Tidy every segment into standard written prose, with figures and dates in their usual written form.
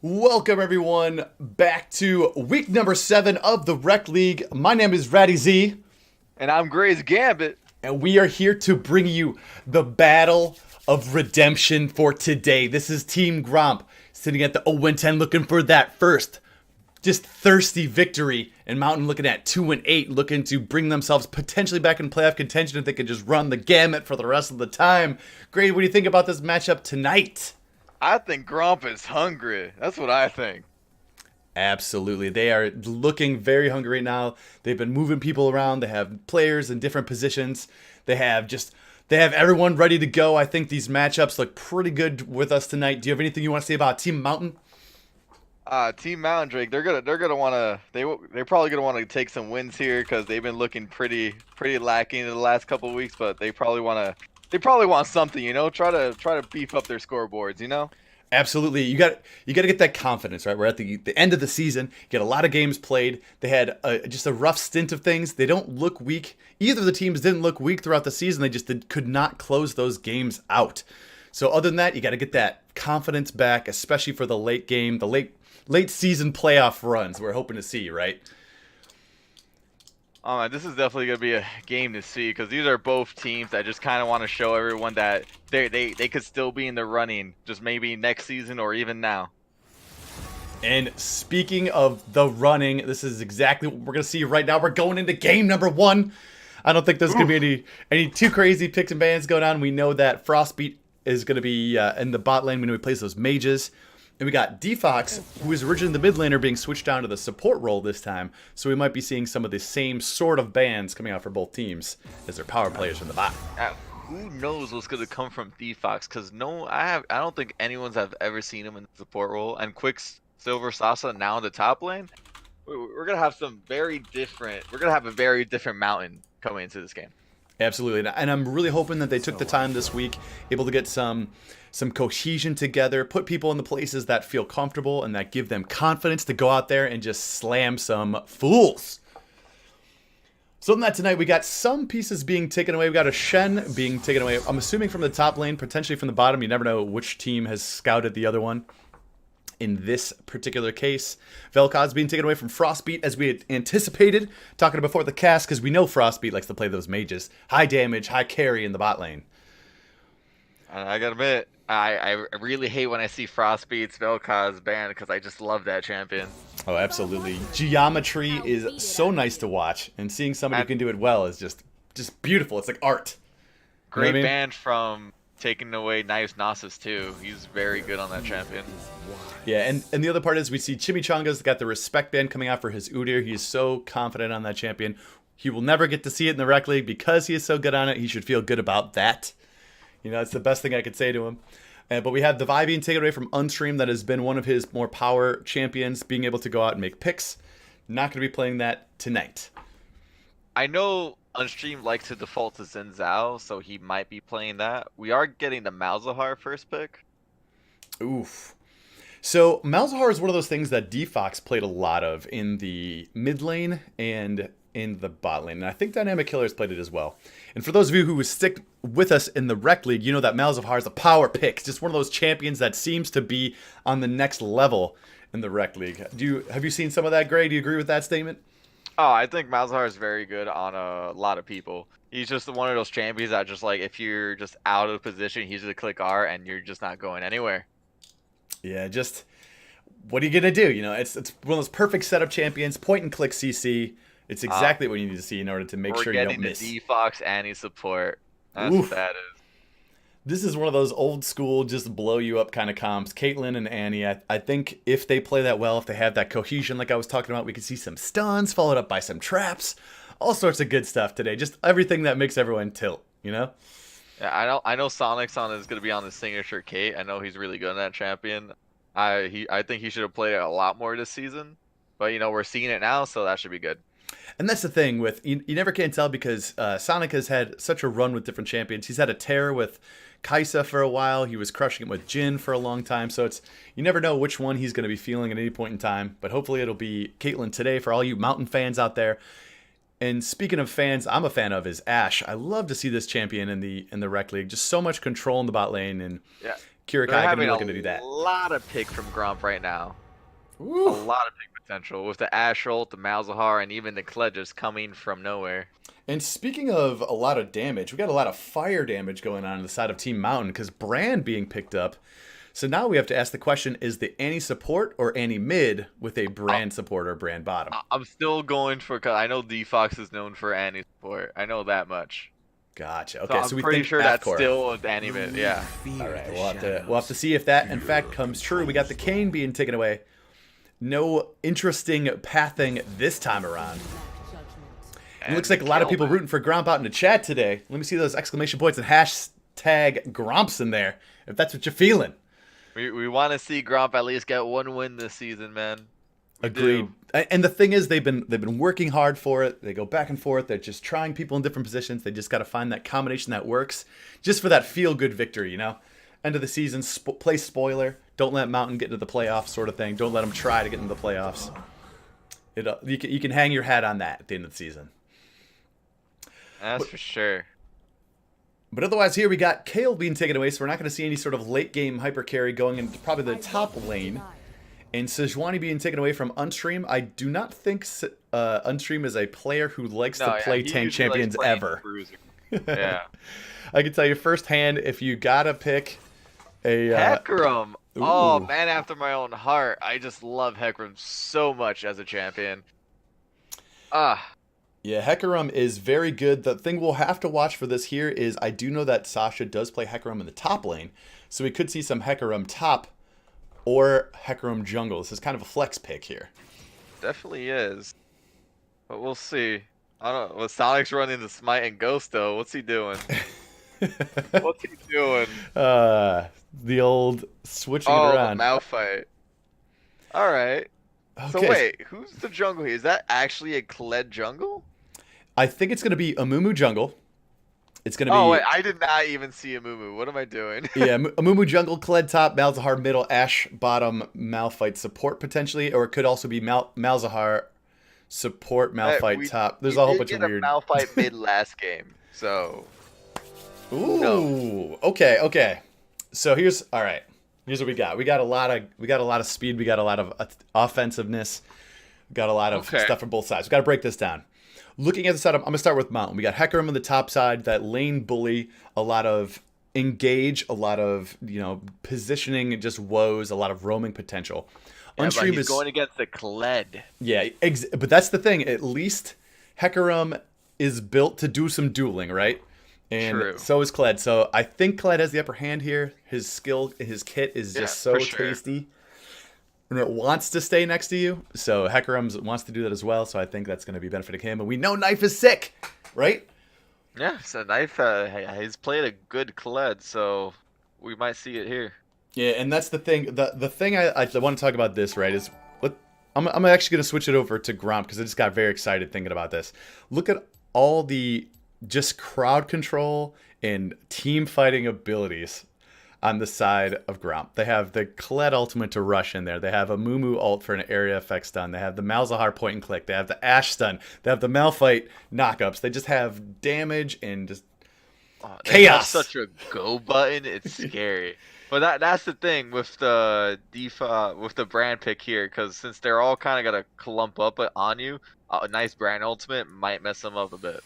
Welcome everyone back to week number 7 of the Rekt League. My name is Ratty Z, And I'm Gray's Gambit. and we are here to bring you the battle of redemption for today. This is Team Gromp sitting at the 0-10 looking for that first just thirsty victory, and Mountain looking at 2-8, looking to bring themselves potentially back in playoff contention if they can just run the gamut for the rest of the time. Gray, what do you think about this matchup tonight? I think Gromp is hungry. That's what I think. Absolutely. They are looking very hungry right now. They've been moving people around. They have players in different positions. They have everyone ready to go. I think these matchups look pretty good with us tonight. Do you have anything you want to say about Team Mountain? Team Mountain Drake, they're gonna wanna they're probably gonna want to take some wins here because they've been looking pretty lacking in the last couple of weeks. But they probably want something, try to beef up their scoreboards. Absolutely. You got to get that confidence, right? We're at the end of the season. You get a lot of games played. They had just a rough stint of things. They don't look weak. Either of the teams didn't look weak throughout the season. They just could not close those games out. So other than that, you got to get that confidence back, especially for the late game, the late season playoff runs we're hoping to see, right? This is definitely gonna be a game to see because these are both teams that just kind of want to show everyone that they could still be in the running, just maybe next season or even now. And speaking of the running, this is exactly what we're going to see right now. We're going into game number 1. I don't think there's going to be any too crazy picks and bans going on. We know that Frostbeat is going to be in the bot lane when we plays those mages. And we got Defox, who is originally the mid laner, being switched down to the support role this time. So we might be seeing some of the same sort of bans coming out for both teams as their power players from the bot. Who knows what's gonna come from Defox? Because I don't think anyone's have ever seen him in the support role. And Quicksilver Sasa now in the top lane. We're gonna have some very different. We're gonna have a very different Mountain coming into this game. Absolutely, and I'm really hoping that they took the time this week, able to get some cohesion together, put people in the places that feel comfortable and that give them confidence to go out there and just slam some fools. So in that tonight, we got some pieces being taken away. We got a Shen being taken away. I'm assuming from the top lane, potentially from the bottom. You never know which team has scouted the other one. In this particular case, Vel'Koz being taken away from Frostbeat as we had anticipated, talking before the cast, because we know Frostbeat likes to play those mages. High damage, high carry in the bot lane. I gotta admit, I really hate when I see Frostbeat's Vel'Koz banned because I just love that champion. Oh, absolutely. Geometry is so nice to watch, and seeing somebody who can do it well is just beautiful. It's like art. Great You know what I mean? ban from taking away Knives Nasus too. He's very good on that champion. Yeah, and the other part is we see Chimichanga's got the respect band coming out for his Udyr. He is so confident on that champion. He will never get to see it in the Rec League because he is so good on it. He should feel good about that. That's the best thing I could say to him. But we have the Vi being taken away from Unstream. That has been one of his more power champions, being able to go out and make picks. Not going to be playing that tonight. I know Unstream likes to default to Xin Zhao, so he might be playing that. We are getting the Malzahar first pick. Oof. So Malzahar is one of those things that Defox played a lot of in the mid lane and in the bot lane. And I think Dynamic Killer's played it as well. And for those of you who stick with us in the Rec League, you know that Malzahar is a power pick. Just one of those champions that seems to be on the next level in the Rec League. Have you seen some of that, Gray? Do you agree with that statement? Oh, I think Malzahar is very good on a lot of people. He's just one of those champions that just like if you're just out of position, he's gonna click R and you're just not going anywhere. Yeah, just what are you gonna do? It's one of those perfect setup champions, point and click CC. It's exactly what you need to see in order to make sure you don't miss. We're getting the Defox Annie support. That's Oof. what that is. This is one of those old school, just blow you up kind of comps. Caitlyn and Annie, I think if they play that well, if they have that cohesion like I was talking about, we could see some stuns followed up by some traps. All sorts of good stuff today. Just everything that makes everyone tilt. Yeah, I know Sonic's is gonna be on the signature Kate. I know he's really good on that champion. I think he should have played it a lot more this season. But we're seeing it now, so that should be good. And that's the thing with you never can tell because Sonic has had such a run with different champions. He's had a tear with Kaisa for a while. He was crushing it with Jin for a long time. So you never know which one he's going to be feeling at any point in time. But hopefully it'll be Caitlyn today for all you Mountain fans out there. And speaking of fans, I'm a fan of is Ashe. I love to see this champion in the Rec League. Just so much control in the bot lane and Yeah. Kurikai They're going to be having looking a to do that. lot of pick from Gromp right now. Ooh. A lot of pick potential with the Ashult, the Malzahar, and even the Kled just coming from nowhere. And speaking of a lot of damage, we got a lot of fire damage going on the side of Team Mountain because Brand being picked up. So now we have to ask the question, is the Annie support or Annie mid with a Brand support or Brand bottom? I'm still going for, cause I know D-Fox is known for Annie support. I know that much. Gotcha. So Okay, I'm so we pretty think sure that's Afcor. still with Annie mid. Yeah. All right, we'll have to see if that in fact comes true. We got the Cane being taken away. No interesting pathing this time around. It looks like a lot of people rooting for Gromp out in the chat today. Let me see those exclamation points and hashtag Gromps in there, if that's what you're feeling. We want to see Gromp at least get one win this season, man. Agreed. And the thing is, they've been working hard for it. They go back and forth. They're just trying people in different positions. They just got to find that combination that works, just for that feel-good victory, you know? End of the season, play spoiler. Don't let Mountain get into the playoffs, sort of thing. Don't let them try to get into the playoffs. You can hang your hat on that at the end of the season. That's for sure. But otherwise, here we got Kale being taken away, so we're not going to see any sort of late game hyper carry going into probably the top lane. And Sejuani being taken away from Unstream. I do not think Unstream is a player who likes to play tank champions ever. Yeah. I can tell you firsthand, if you gotta pick a Hecarim. Oh, man after my own heart. I just love Hecarim so much as a champion. Yeah, Hecarim is very good. The thing we'll have to watch for this here is I do know that Sasha does play Hecarim in the top lane, so we could see some Hecarim top or Hecarim jungle. This is kind of a flex pick here. Definitely is. But we'll see. I don't know. Well, Sonic's running the Smite and Ghost, though. What's he doing? What's he doing? The old switching it around. The Malphite. All right. Okay. So wait, who's the jungle here? Is that actually a Kled jungle? I think it's going to be Amumu jungle. It's going to be... Oh, wait, I did not even see Amumu. What am I doing? Yeah, Amumu jungle, Kled top, Malzahar middle, Ashe bottom, Malphite support potentially, or it could also be Malzahar support, Malphite top. There's a whole bunch of weird... Malphite mid last game, so... Ooh, no. Okay. So here's what we got. We got a lot of speed. We got a lot of offensiveness. We got a lot of stuff from both sides. We got to break this down. Looking at the setup, I'm gonna start with Mountain. We got Hecarim on the top side, that lane bully, a lot of engage, a lot of positioning, just woes, a lot of roaming potential. Yeah, Unstream but he's going against the Kled. Yeah, but that's the thing. At least Hecarim is built to do some dueling, right? And True. So is Kled. So I think Kled has the upper hand here. His skill, his kit is just so tasty. And it wants to stay next to you. So Hecarim wants to do that as well. So I think that's going to be benefiting him. And we know Knife is sick, right? Yeah, so Knife, he's played a good Kled, so we might see it here. Yeah, and that's the thing. The thing I want to talk about this, right, is I'm actually going to switch it over to Gromp because I just got very excited thinking about this. Look at all the just crowd control and team fighting abilities on the side of Gromp. They have the Kled ultimate to rush in there. They have a Mumu ult for an area effect stun. They have the Malzahar point and click. They have the Ashe stun. They have the Malphite knockups. They just have damage and just chaos. Such a go button. It's scary. But that's the thing with the with the brand pick here, because since they're all kind of gonna clump up on you, a nice brand ultimate might mess them up a bit.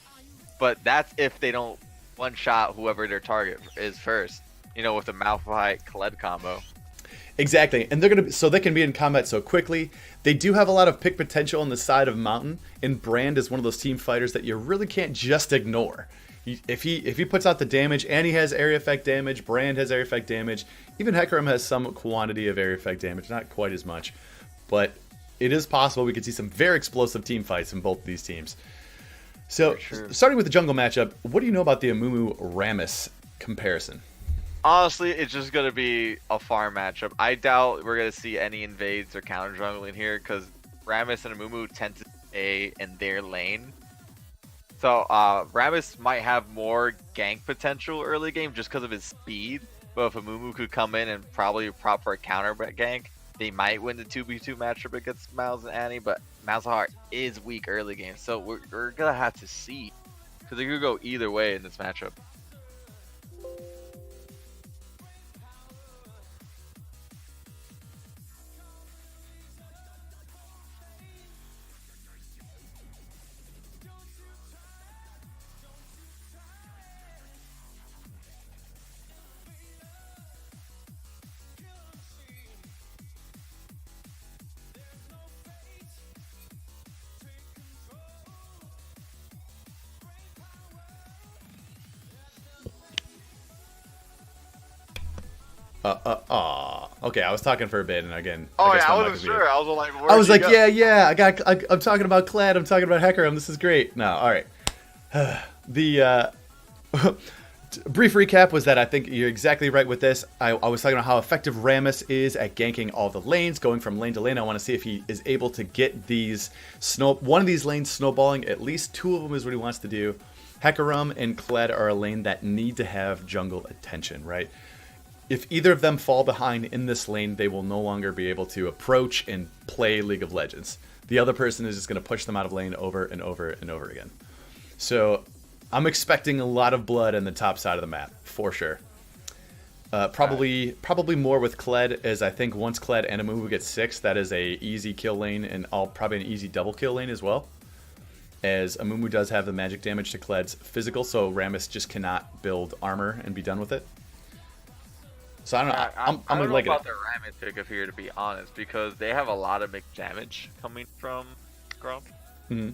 But that's if they don't one shot whoever their target is first. With the Malphite Kled combo. Exactly, and they can be in combat so quickly. They do have a lot of pick potential on the side of Mountain, and Brand is one of those team fighters that you really can't just ignore. If he puts out the damage, and he has area effect damage, Brand has area effect damage, even Hecarim has some quantity of area effect damage, not quite as much, but it is possible we could see some very explosive team fights in both of these teams. So, starting with the jungle matchup, what do you know about the Amumu Rammus comparison? Honestly, it's just going to be a farm matchup. I doubt we're going to see any invades or counter jungling here because Rammus and Amumu tend to stay in their lane. So Rammus might have more gank potential early game just because of his speed. But if Amumu could come in and probably prop for a counter gank, they might win the 2v2 matchup against Malz and Annie. But Malzahar is weak early game. So we're going to have to see because it could go either way in this matchup. Okay, I was talking for a bit, and again, Oh guess yeah, my I mic wasn't was muted. sure. I was like, I was like, go? yeah, I'm talking about Kled, I'm talking about Hecarim, this is great. No, all right. The brief recap was that I think you're exactly right with this. I was talking about how effective Rammus is at ganking all the lanes, going from lane to lane. I want to see if he is able to get these one of these lanes snowballing. At least 2 of them is what he wants to do. Hecarim and Kled are a lane that need to have jungle attention, right? If either of them fall behind in this lane, they will no longer be able to approach and play League of Legends. The other person is just going to push them out of lane over and over and over again. So I'm expecting a lot of blood in the top side of the map, for sure. Probably more with Kled, as I think once Kled and Amumu get 6, that is a easy kill lane, and probably an easy double kill lane as well. As Amumu does have the magic damage to Kled's physical, so Rammus just cannot build armor and be done with it. So I don't know. I don't know like about the Rammus pick if here, to be honest, because they have a lot of mixed damage coming from Gromp. Mm-hmm.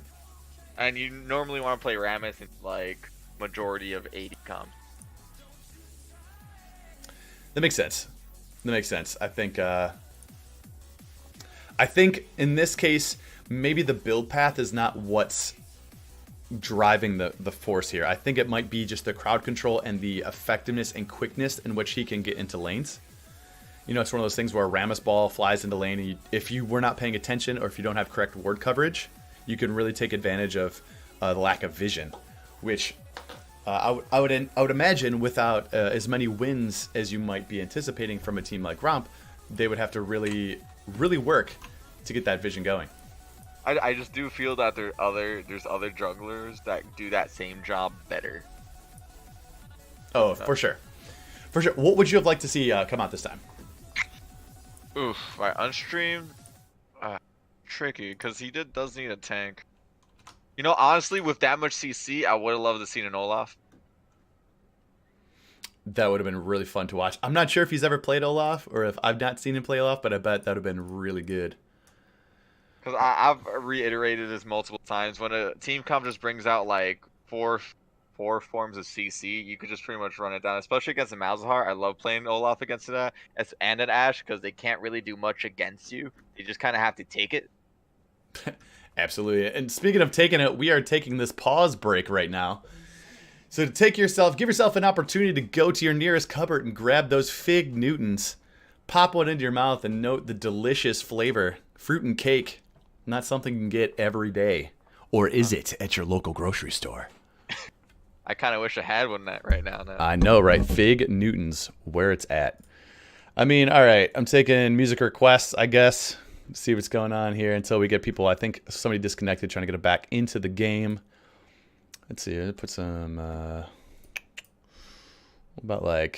And you normally want to play Rammus in like majority of 80 comps. That makes sense. I think in this case, maybe the build path is not what's driving the force here. I think it might be just the crowd control and the effectiveness and quickness in which he can get into lanes. You know, it's one of those things where a Rammus ball flies into lane, and if you were not paying attention or if you don't have correct ward coverage, you can really take advantage of the lack of vision, which I would imagine without as many wins as you might be anticipating from a team like Gromp, they would have to really work to get that vision going. I just do feel that there's other jugglers that do that same job better. Oh, for sure. What would you have liked to see come out this time? Oof, my unstreamed, tricky, because he does need a tank. You know, honestly, with that much CC, I would have loved to see an Olaf. That would have been really fun to watch. I'm not sure if he's ever played Olaf or if I've not seen him play Olaf, but I bet that would have been really good. Because I've reiterated this multiple times. When a team comp just brings out like four forms of CC, you could just pretty much run it down. Especially against the Malzahar. I love playing Olaf against that and an Ashe because they can't really do much against you. You just kind of have to take it. Absolutely. And speaking of taking it, we are taking this pause break right now. So to give yourself an opportunity to go to your nearest cupboard and grab those Fig Newtons, pop one into your mouth and note the delicious flavor. Fruit and cake. Not something you can get every day. Or is it at your local grocery store? I kind of wish I had one right now. I know, right? Fig Newtons, where it's at. I mean, all right. I'm taking music requests, I guess. See what's going on here until we get people. I think somebody disconnected trying to get it back into the game. Let's see. Let's put some. What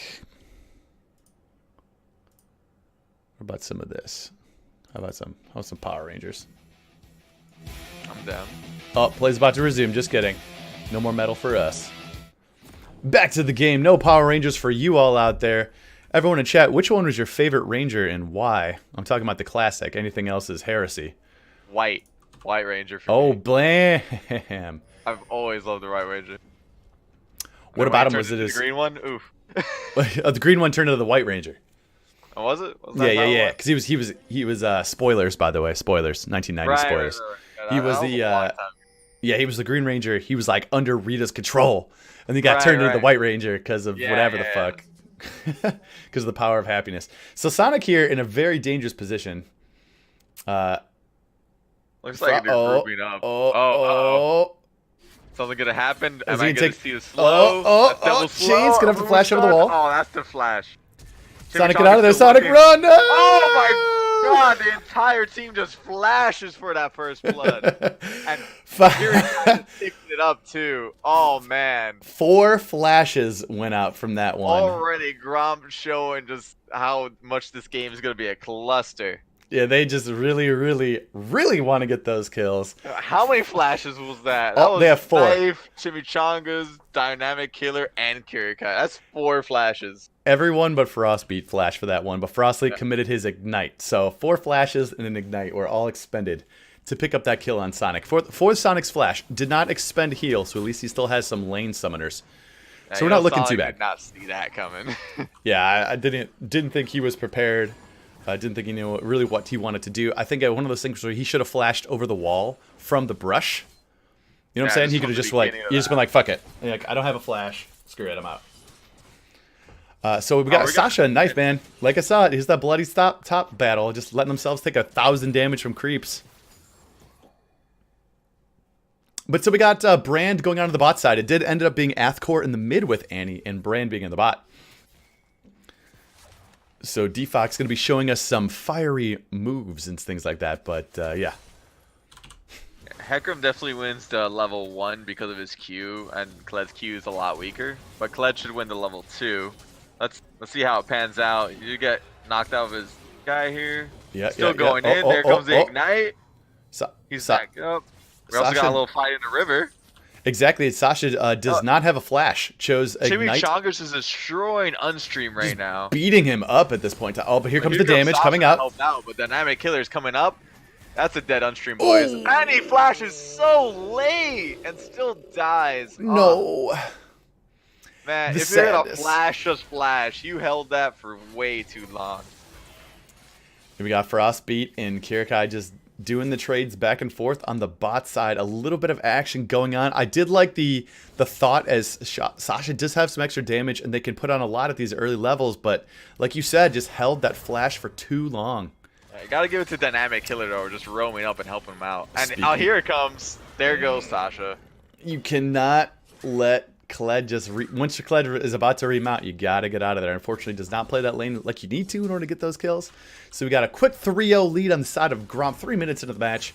about some of this? How about some Power Rangers? I'm down. Oh, play's about to resume. Just kidding. No more metal for us. Back to the game. No Power Rangers for you all out there. Everyone in chat, which one was your favorite Ranger and why? I'm talking about the classic. Anything else is heresy. White Ranger for me. Blam. I've always loved the White Ranger. What about him? Was it the green one? Oof. The green one turned into the White Ranger. Oh, was it? Yeah. Because he was spoilers, by the way. Spoilers. 1990 spoilers. Right. He was he was the Green Ranger. He was like under Rita's control, and he got turned into the White Ranger because of whatever the fuck. Because of the power of happiness. So Sonic here in a very dangerous position. Looks like they're grouping up. Something gonna happen. Am I gonna see a slow? Shane's gonna have to flash over the wall. Oh, that's the flash. Sonic, get out of there! Sonic, run! No! Oh my god! The entire team just flashes for that first blood, and Fury picking it up too. Oh man! 4 flashes went out from that one. Already, Gromp showing just how much this game is gonna be a cluster. Yeah, they just really want to get those kills. How many flashes was that? They have 4. Knife, Chimichangas, Dynamic Killer, and Kirika. That's 4 flashes. Everyone but Frostbeat flashed for that one, but Frostbeat committed his Ignite. So 4 flashes and an Ignite were all expended to pick up that kill on Sonic. For Sonic's flash, did not expend heal, so at least he still has some lane summoners. So we're not looking too Sonic bad. did not see that coming. Yeah, I didn't think he was prepared. I didn't think he knew really what he wanted to do. I think one of those things where he should have flashed over the wall from the brush. You know what I'm saying? He could have just like been like, fuck it. Like, I don't have a flash. Screw it, I'm out. So we got Sasha and Knife Man. Like I saw it, here's that bloody top battle, just letting themselves take 1,000 damage from creeps. But so we got Brand going on to the bot side. It did end up being Athcore in the mid with Annie and Brand being in the bot. So Defox going to be showing us some fiery moves and things like that. But yeah. Hecarim definitely wins the level 1 because of his Q, and Kled's Q is a lot weaker. But Kled should win the level 2. Let's see how it pans out. You get knocked out of his guy here. Yeah, Still going in. There comes the Ignite. He's back up. We also got a little fight in the river. Exactly. Sasha does not have a flash. Chose Ignite. Chimichangas is destroying Unstream right now. Beating him up at this point. Oh, but here comes the damage coming up. Help out, but Dynamic Killer's coming up. That's a dead Unstream, boys. Ooh. And he flashes so late and still dies. No. Man, if you had a flash, just flash. You held that for way too long. Here we got Frostbeat and Kirikai just doing the trades back and forth on the bot side. A little bit of action going on. I did like the thought as Sasha does have some extra damage and they can put on a lot at these early levels, but like you said, just held that flash for too long. You gotta give it to Dynamic Killer though, just roaming up and helping him out. And here it comes. There goes Sasha. You cannot let Kled just once your Kled is about to remount, you gotta get out of there. Unfortunately, does not play that lane like you need to in order to get those kills. So we got a quick 3-0 lead on the side of Gromp, 3 minutes into the match.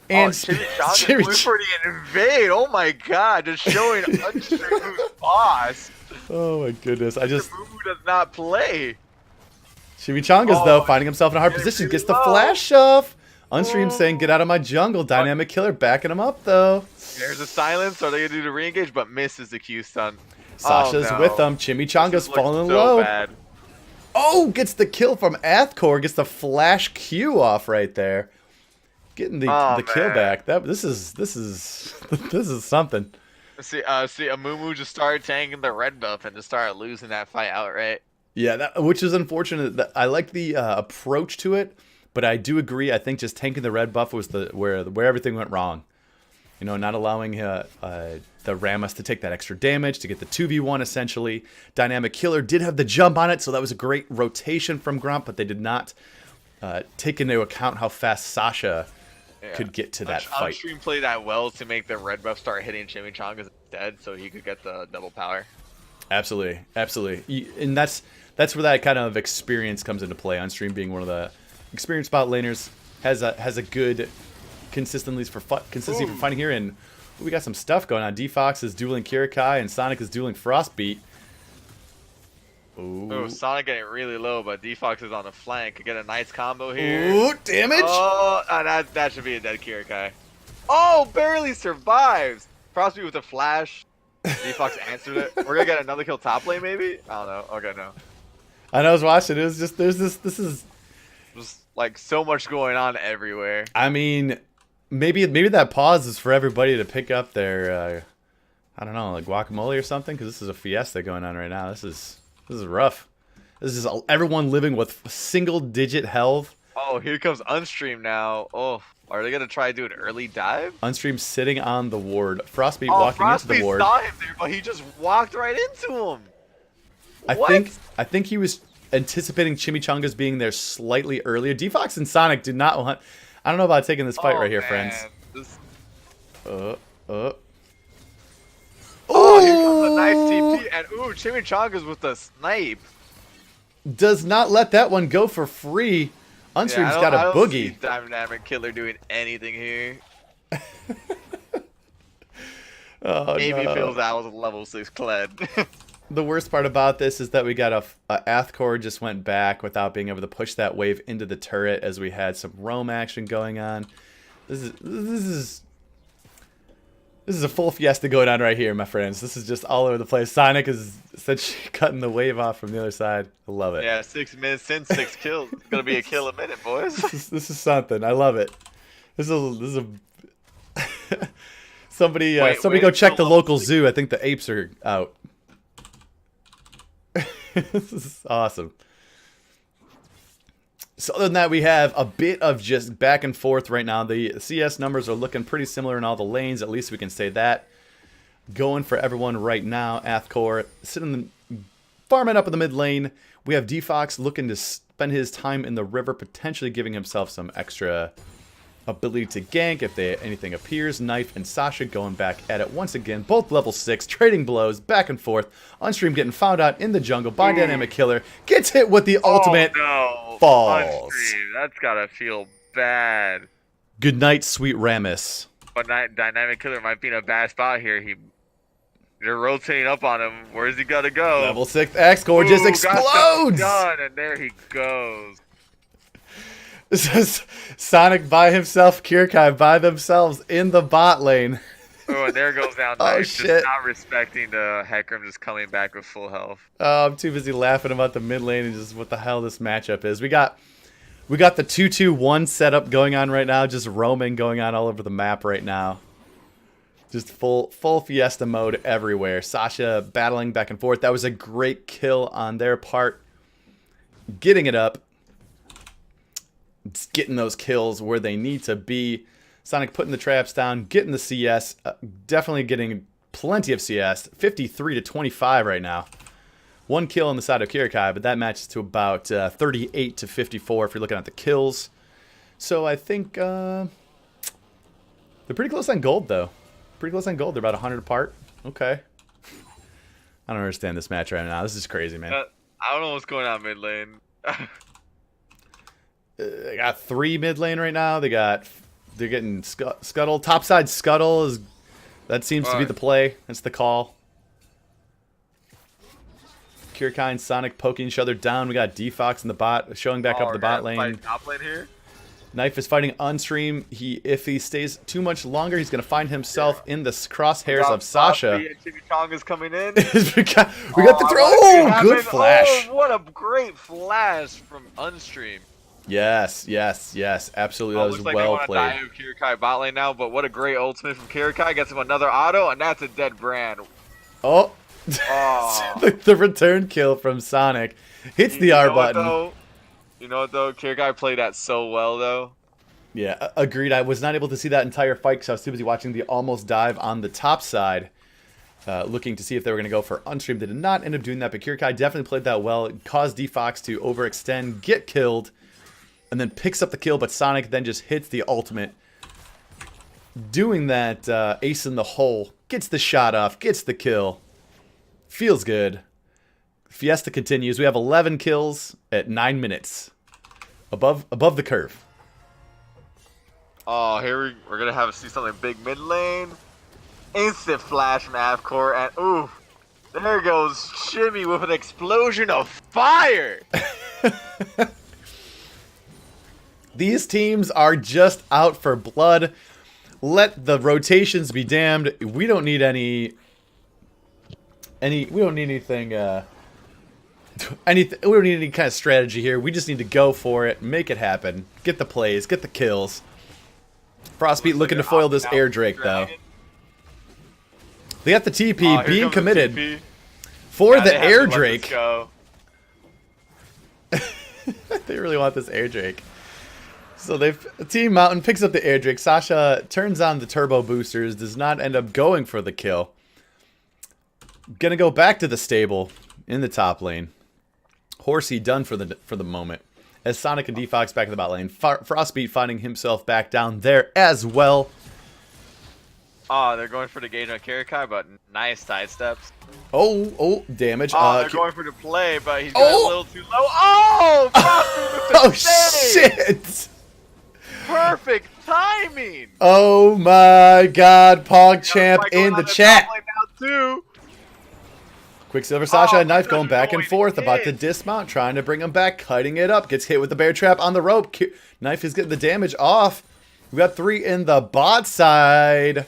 And Chimichangas invade. Oh my god, just showing Unstream who's boss. Oh my goodness, Mumu does not play. Chimichangas though finding himself in a hard position, gets the flash off. Unstream saying, "Get out of my jungle." Dynamic Killer backing him up though. There's a silence. Are they gonna do the re-engage? But misses the Q stun. Sasha's with them. Chimichangas falling low. Bad. Oh, gets the kill from Athcore. Gets the flash Q off right there. Getting the kill back. This is something. See, a Mumu just started tanking the red buff and just started losing that fight outright. Yeah, which is unfortunate. I like the approach to it, but I do agree. I think just tanking the red buff was where everything went wrong. You know, not allowing the Rammus to take that extra damage to get the 2v1 essentially. Dynamic Killer did have the jump on it, so that was a great rotation from Gromp, but they did not take into account how fast Sasha could get to that fight. Unstream played that well to make the red buff start hitting Chimichangas instead, so he could get the double power. Absolutely, absolutely, and that's where that kind of experience comes into play. Unstream being one of the experienced bot laners has a good consistency for fighting here, and we got some stuff going on. Defox is dueling Kirikai, and Sonic is dueling Frostbeat. Ooh. Oh, Sonic getting really low, but Defox is on the flank. Could get a nice combo here. Ooh, damage! Oh, that should be a dead Kirikai. Oh, barely survives. Frostbeat with a flash. Defox answered it. We're gonna get another kill top lane, maybe? I don't know. Okay, no. I know I was watching. It was just this is just like so much going on everywhere. I mean, maybe that pause is for everybody to pick up their I don't know, like guacamole or something, because this is a fiesta going on right now. This is rough. This is everyone living with single-digit health. Oh, here comes Unstream now. Oh, are they gonna try to do an early dive? Unstream sitting on the ward. Frostbeat walking into the ward. Saw him there, but he just walked right into him. I think he was anticipating Chimichangas being there slightly earlier. Defox and Sonic did not want. I don't know about taking this fight right here, friends. Oh, here comes a nice TP, and Chimichangas with the snipe. Does not let that one go for free. Unstream's got a boogie. See Dynamic Killer doing anything here. Maybe feels that was a level 6 Kled. The worst part about this is that we got a Athcore just went back without being able to push that wave into the turret as we had some roam action going on. This is a full fiesta going on right here, my friends. This is just all over the place. Sonic is essentially cutting the wave off from the other side. I love it. Yeah, 6 minutes in, 6 kills. It's gonna be a kill a minute, boys. This is something. I love it. This is a somebody go check the local zoo. I think the apes are out. This is awesome. So other than that, we have a bit of just back and forth right now. The CS numbers are looking pretty similar in all the lanes. At least we can say that. Going for everyone right now. Athcore sitting farming up in the mid lane. We have Defox looking to spend his time in the river, potentially giving himself some extra ability to gank if anything appears. Knife and Sasha going back at it once again. Both level 6, trading blows back and forth. Unstream getting found out in the jungle by Dynamic Killer. Gets hit with the ultimate. No. Falls. Unstream, that's gotta feel bad. Good night, sweet Ramus. But Dynamic Killer might be in a bad spot here. They're rotating up on him. Where's he gotta go? Level 6 X-Core just explodes! Gun, and there he goes. This is Sonic by himself, Kirkai by themselves in the bot lane. Oh, and there goes down. Oh, Knife, shit. Just not respecting the Hecarim, just coming back with full health. Oh, I'm too busy laughing about the mid lane and just what the hell this matchup is. We got the 2-2-1 setup going on right now, just roaming going on all over the map right now. Just full Fiesta mode everywhere. Sasha battling back and forth. That was a great kill on their part. Getting it up. It's getting those kills where they need to be. Sonic putting the traps down, getting the CS. Definitely getting plenty of CS. 53-25 right now. One kill on the side of Kirkai, but that matches to about 38-54 if you're looking at the kills. So I think they're pretty close on gold, though. Pretty close on gold. They're about 100 apart. Okay. I don't understand this match right now. This is crazy, man. I don't know what's going on mid lane. They got 3 mid lane right now. They're getting Scuttle. Topside Scuttle that seems to be the play. That's the call. Kirkai and Sonic poking each other down. We got Defox in the bot, showing back up the bot lane. Top lane here. Knife is fighting Unstream. If he stays too much longer, he's going to find himself in the crosshairs of Sasha. Chimichanga's coming in. we got the throw. Oh, good flash. Oh, what a great flash from Unstream. Yes. Absolutely. That was like well they played. want to die Kirkai bot lane now, but what a great ultimate from Kirkai. Gets him another auto, and that's a dead brand. Oh. Oh. The return kill from Sonic. Hits the R button. You know what, though? Kirkai played that so well, though. Yeah, agreed. I was not able to see that entire fight because I was too busy watching the almost dive on the top side. Looking to see if they were going to go for Unstream. They did not end up doing that, but Kirkai definitely played that well. It caused Defox to overextend, get killed, and then picks up the kill, but Sonic then just hits the ultimate. Doing that ace in the hole. Gets the shot off, gets the kill. Feels good. Fiesta continues. We have 11 kills at 9 minutes. Above the curve. Oh, here we're going to see something big mid lane. Instant flash from Avcore, and ooh, there goes Shimmy with an explosion of fire. These teams are just out for blood. Let the rotations be damned. We don't need we don't need anything we don't need any kind of strategy here. We just need to go for it, make it happen, get the plays, get the kills. Frostbeat looking to foil this air Drake though. They got the TP being committed TP. for the air Drake. They really want this air Drake. So Team Mountain picks up the air Drake. Sasha turns on the turbo boosters, does not end up going for the kill. Gonna go back to the stable in the top lane. Horsey done for the moment. As Sonic and Defox back in the bot lane. Frostbeat finding himself back down there as well. Oh, they're going for the gauge on Kirkai, but nice sidesteps. Oh, damage. Oh, they're going for the play, but he's going a little too low. Oh, oh shit! Perfect timing. Oh my God, PogChamp in the chat. Quicksilver Sasha and Knife going back and forth about to dismount, trying to bring him back, cutting it up. Gets hit with the bear trap on the rope. Knife is getting the damage off. We got 3 in the bot side.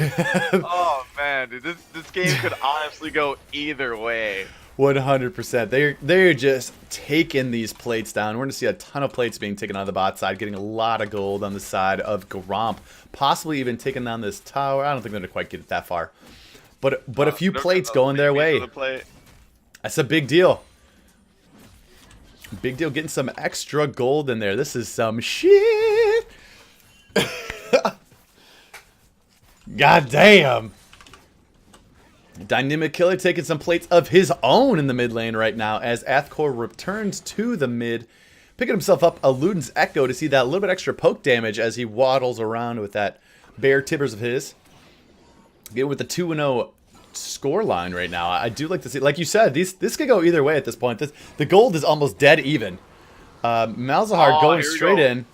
Oh man, dude, this game could honestly go either way. 100%. They're just taking these plates down. We're going to see a ton of plates being taken on the bot side, getting a lot of gold on the side of Gromp, possibly even taking down this tower. I don't think they're going to quite get it that far. But a few plates going their way. That's a big deal. Big deal getting some extra gold in there. This is some shit. God damn. Dynamic Killer taking some plates of his own in the mid lane right now as Athkor returns to the mid. Picking himself up a Luden's Echo to see that little bit extra poke damage as he waddles around with that bear tibbers of his. Get with the 2-0 score line right now. I do like to see, like you said, this could go either way at this point. The gold is almost dead even. Malzahar going straight in.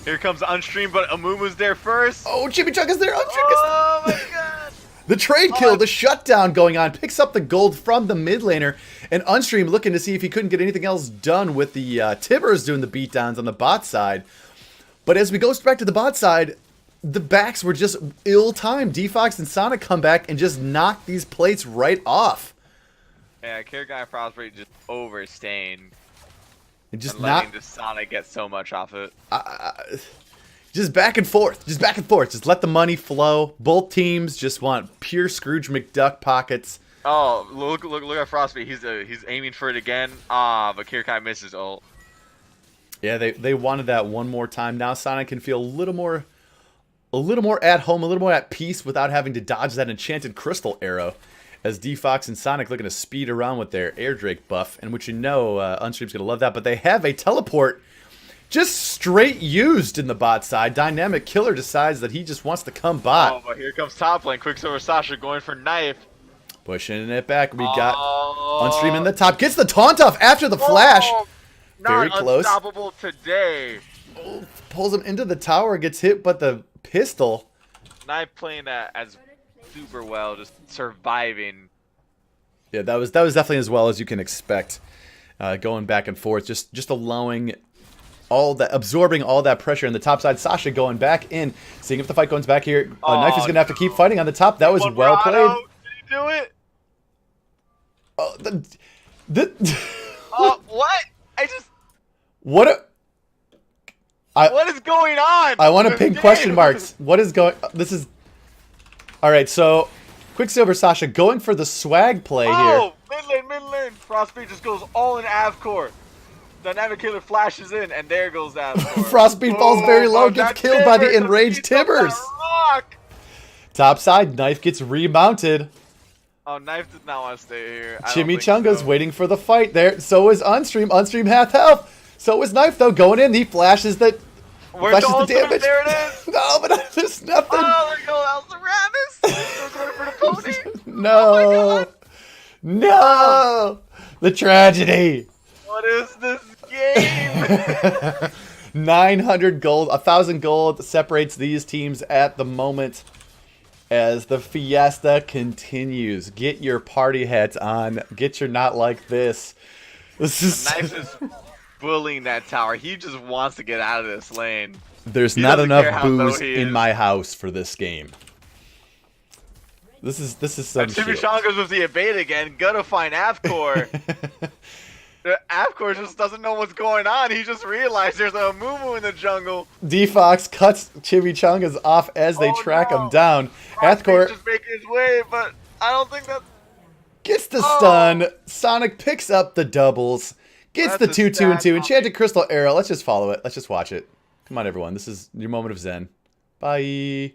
Here comes Unstream, but Amumu's there first. Oh, Chimichanga's there. Oh my god. The trade kill, the shutdown going on, picks up the gold from the mid laner, and Unstream looking to see if he couldn't get anything else done with the Tibbers doing the beatdowns on the bot side. But as we go back to the bot side, the backs were just ill-timed. Defox and Sonic come back and just knock these plates right off. Yeah, Kierkegaard and Frostbite just overstaying. And just letting the Sonic get so much off it. Just back and forth. Just back and forth. Just let the money flow. Both teams just want pure Scrooge McDuck pockets. Oh, look at Frostbite. He's aiming for it again. But Kierkegaard misses ult. Yeah, they wanted that one more time. Now Sonic can feel a little more at home, a little more at peace without having to dodge that enchanted crystal arrow. As Defox and Sonic looking to speed around with their Air Drake buff, and which Unstream's going to love that. But they have a teleport just straight used in the bot side. Dynamic Killer decides that he just wants to come bot. Oh, but here comes top lane. Quicksilver Sasha going for knife. Pushing it back. We got Unstream in the top. Gets the taunt off after the flash. Very close. Unstoppable today. Oh, pulls him into the tower. Gets hit, but the pistol. Knife playing that as super well, just surviving. Yeah, that was definitely as well as you can expect. Going back and forth, just allowing all that, absorbing all that pressure in the top side. Sasha going back in, seeing if the fight goes back here. Knife is gonna have to keep fighting on the top. That was well played. Did he do it? Oh, what? What is going on? I want to ping question marks. What is going? This is. All right, so Quicksilver Sasha going for the swag play here. Oh, mid lane. Frostbeat just goes all in Avcore. Dynamic Killer flashes in, and there goes Avcore. Frostbeat falls very low, gets killed by the enraged Tibbers. Top side, Knife gets remounted. Oh, Knife did not want to stay here. Chimichanga's waiting for the fight there. So is Unstream. Unstream half health. So is Knife though going in. He flashes the. Where's the damage? There it is. No, but there's nothing. Oh, there goes Alceramis. Goes for the pony. No. Oh no. The tragedy. What is this game? 900 gold, 1,000 gold separates these teams at the moment as the fiesta continues. Get your party hats on. Get your not like this. This is Knife is bullying that tower. He just wants to get out of this lane. There's not enough booze in my house for this game. This is some shit. Chimichanga's with the abate again. Gonna find Avcore. Avcore just doesn't know what's going on. He just realized there's a Mumu in the jungle. Defox cuts Chimichangas off as they track him down. Athkor just making his way, but I don't think that gets the stun. Sonic picks up the doubles. Gets the 2-2 and 2. Enchanted Crystal Arrow. Let's just follow it. Let's just watch it. Come on, everyone. This is your moment of zen. Bye.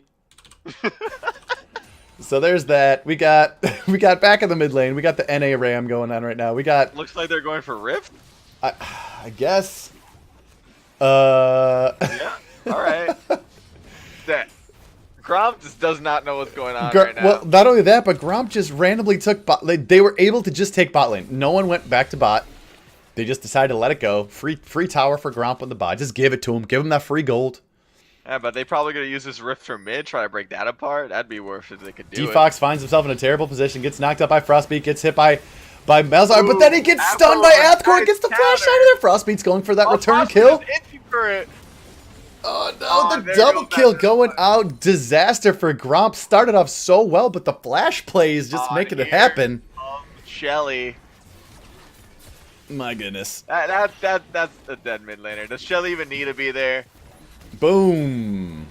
So there's that. We got back in the mid lane. We got the NA Ram going on right now. We got. Looks like they're going for Rift. I guess. Yeah. All right. That Gromp just does not know what's going on right now. Well, not only that, but Gromp just randomly took bot. They were able to just take bot lane. No one went back to bot. They just decided to let it go. Free tower for Gromp on the bot. Just give it to him. Give him that free gold. Yeah, but they probably gonna use this Rift for mid, try to break that apart. That'd be worse if they could do Defox finds himself in a terrible position, gets knocked up by Frostbeat, gets hit by Malzahar, but then he gets stunned by Athkor and gets the flash out of there. Frostbeat's going for that return kill. Oh no, the double kill going out. Disaster for Gromp. Started off so well, but the flash play is just making it happen. Shelly. My goodness. That's a dead mid laner. Does Shelly even need to be there? Boom.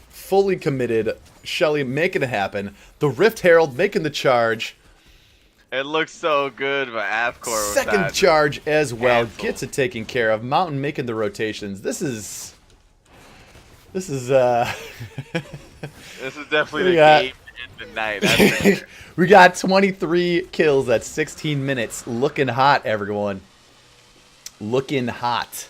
Fully committed. Shelly making it happen. The Rift Herald making the charge. It looks so good, but Avcore was Second that. charge as well. Cancel. Gets it taken care of. Mountain making the rotations. This is This is definitely We the got- game in the night. That's for sure. we got 23 kills at 16 minutes. Looking hot, everyone. Looking hot.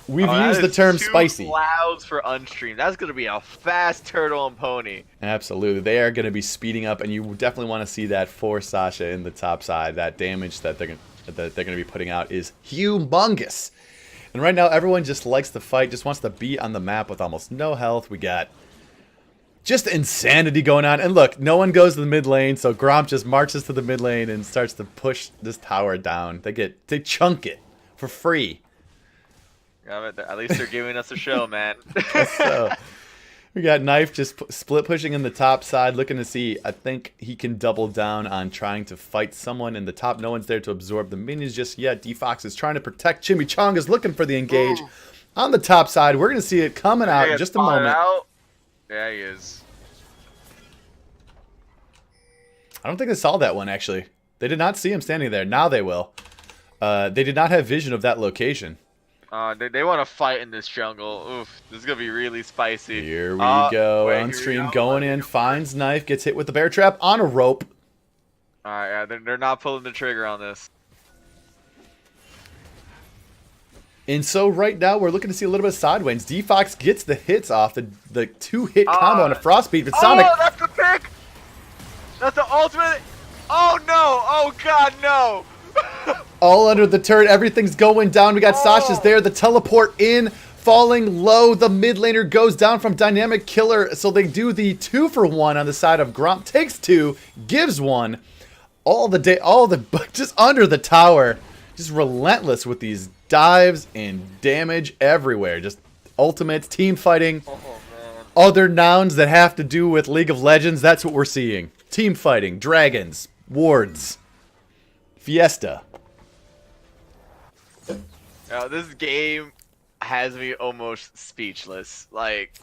We've that used the is term 2 spicy. clouds for unstreamed. That's gonna be a fast turtle and pony. Absolutely. They are going to be speeding up, and you definitely want to see that for Sasha in the top side. That damage that they're going to be putting out is humongous. And right now, everyone just likes to fight, just wants to be on the map with almost no health. We got just insanity going on. And look, no one goes to the mid lane, so Gromp just marches to the mid lane and starts to push this tower down. They chunk it for free. At least they're giving us a show, man. So we got Knife just split pushing in the top side, looking to see. I think he can double down on trying to fight someone in the top. No one's there to absorb the minions just yet. D-Fox is trying to protect. Chimichanga is looking for the engage. Ooh. On the top side, we're going to see it coming out in just a moment. Yeah, he is. I don't think they saw that one, actually. They did not see him standing there. Now they will. They did not have vision of that location. They want to fight in this jungle. Oof, this is gonna be really spicy. Here we go. Wait, On here we stream, go. going in, finds Knife, gets hit with the bear trap on a rope. Alright, yeah, they're not pulling the trigger on this. And so right now we're looking to see a little bit of sideways. D-Fox gets the hits off, the 2-hit combo on a Frostbeat, but Sonic... Oh, that's the pick! That's the ultimate... Oh no! Oh god, no! all under the turret, everything's going down. We got Sasha's there, the teleport in, falling low. The mid laner goes down from Dynamic Killer, so they do the 2-for-1 on the side of Gromp. Takes 2, gives 1. Just under the tower. Just relentless with these dives and damage everywhere. Just ultimates, team fighting. Oh, man. Other nouns that have to do with League of Legends, that's what we're seeing. Team fighting, dragons, wards, fiesta. This game has me almost speechless. Like,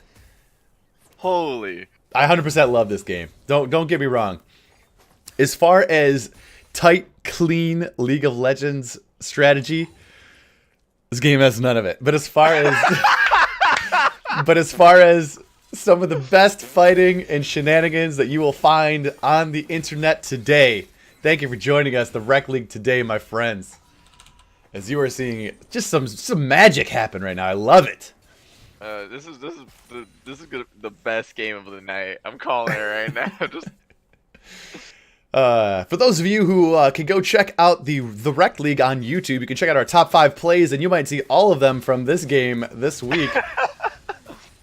holy. I 100% love this game. Don't get me wrong. As far as tight, clean League of Legends strategy, this game has none of it. But as far as some of the best fighting and shenanigans that you will find on the internet today, thank you for joining us, the Rekt League today, my friends. As you are seeing just some magic happen right now. I love it. This is the best game of the night. I'm calling it right now. Just for those of you who can go check out the Rekt League on YouTube, you can check out our top 5 plays, and you might see all of them from this game this week.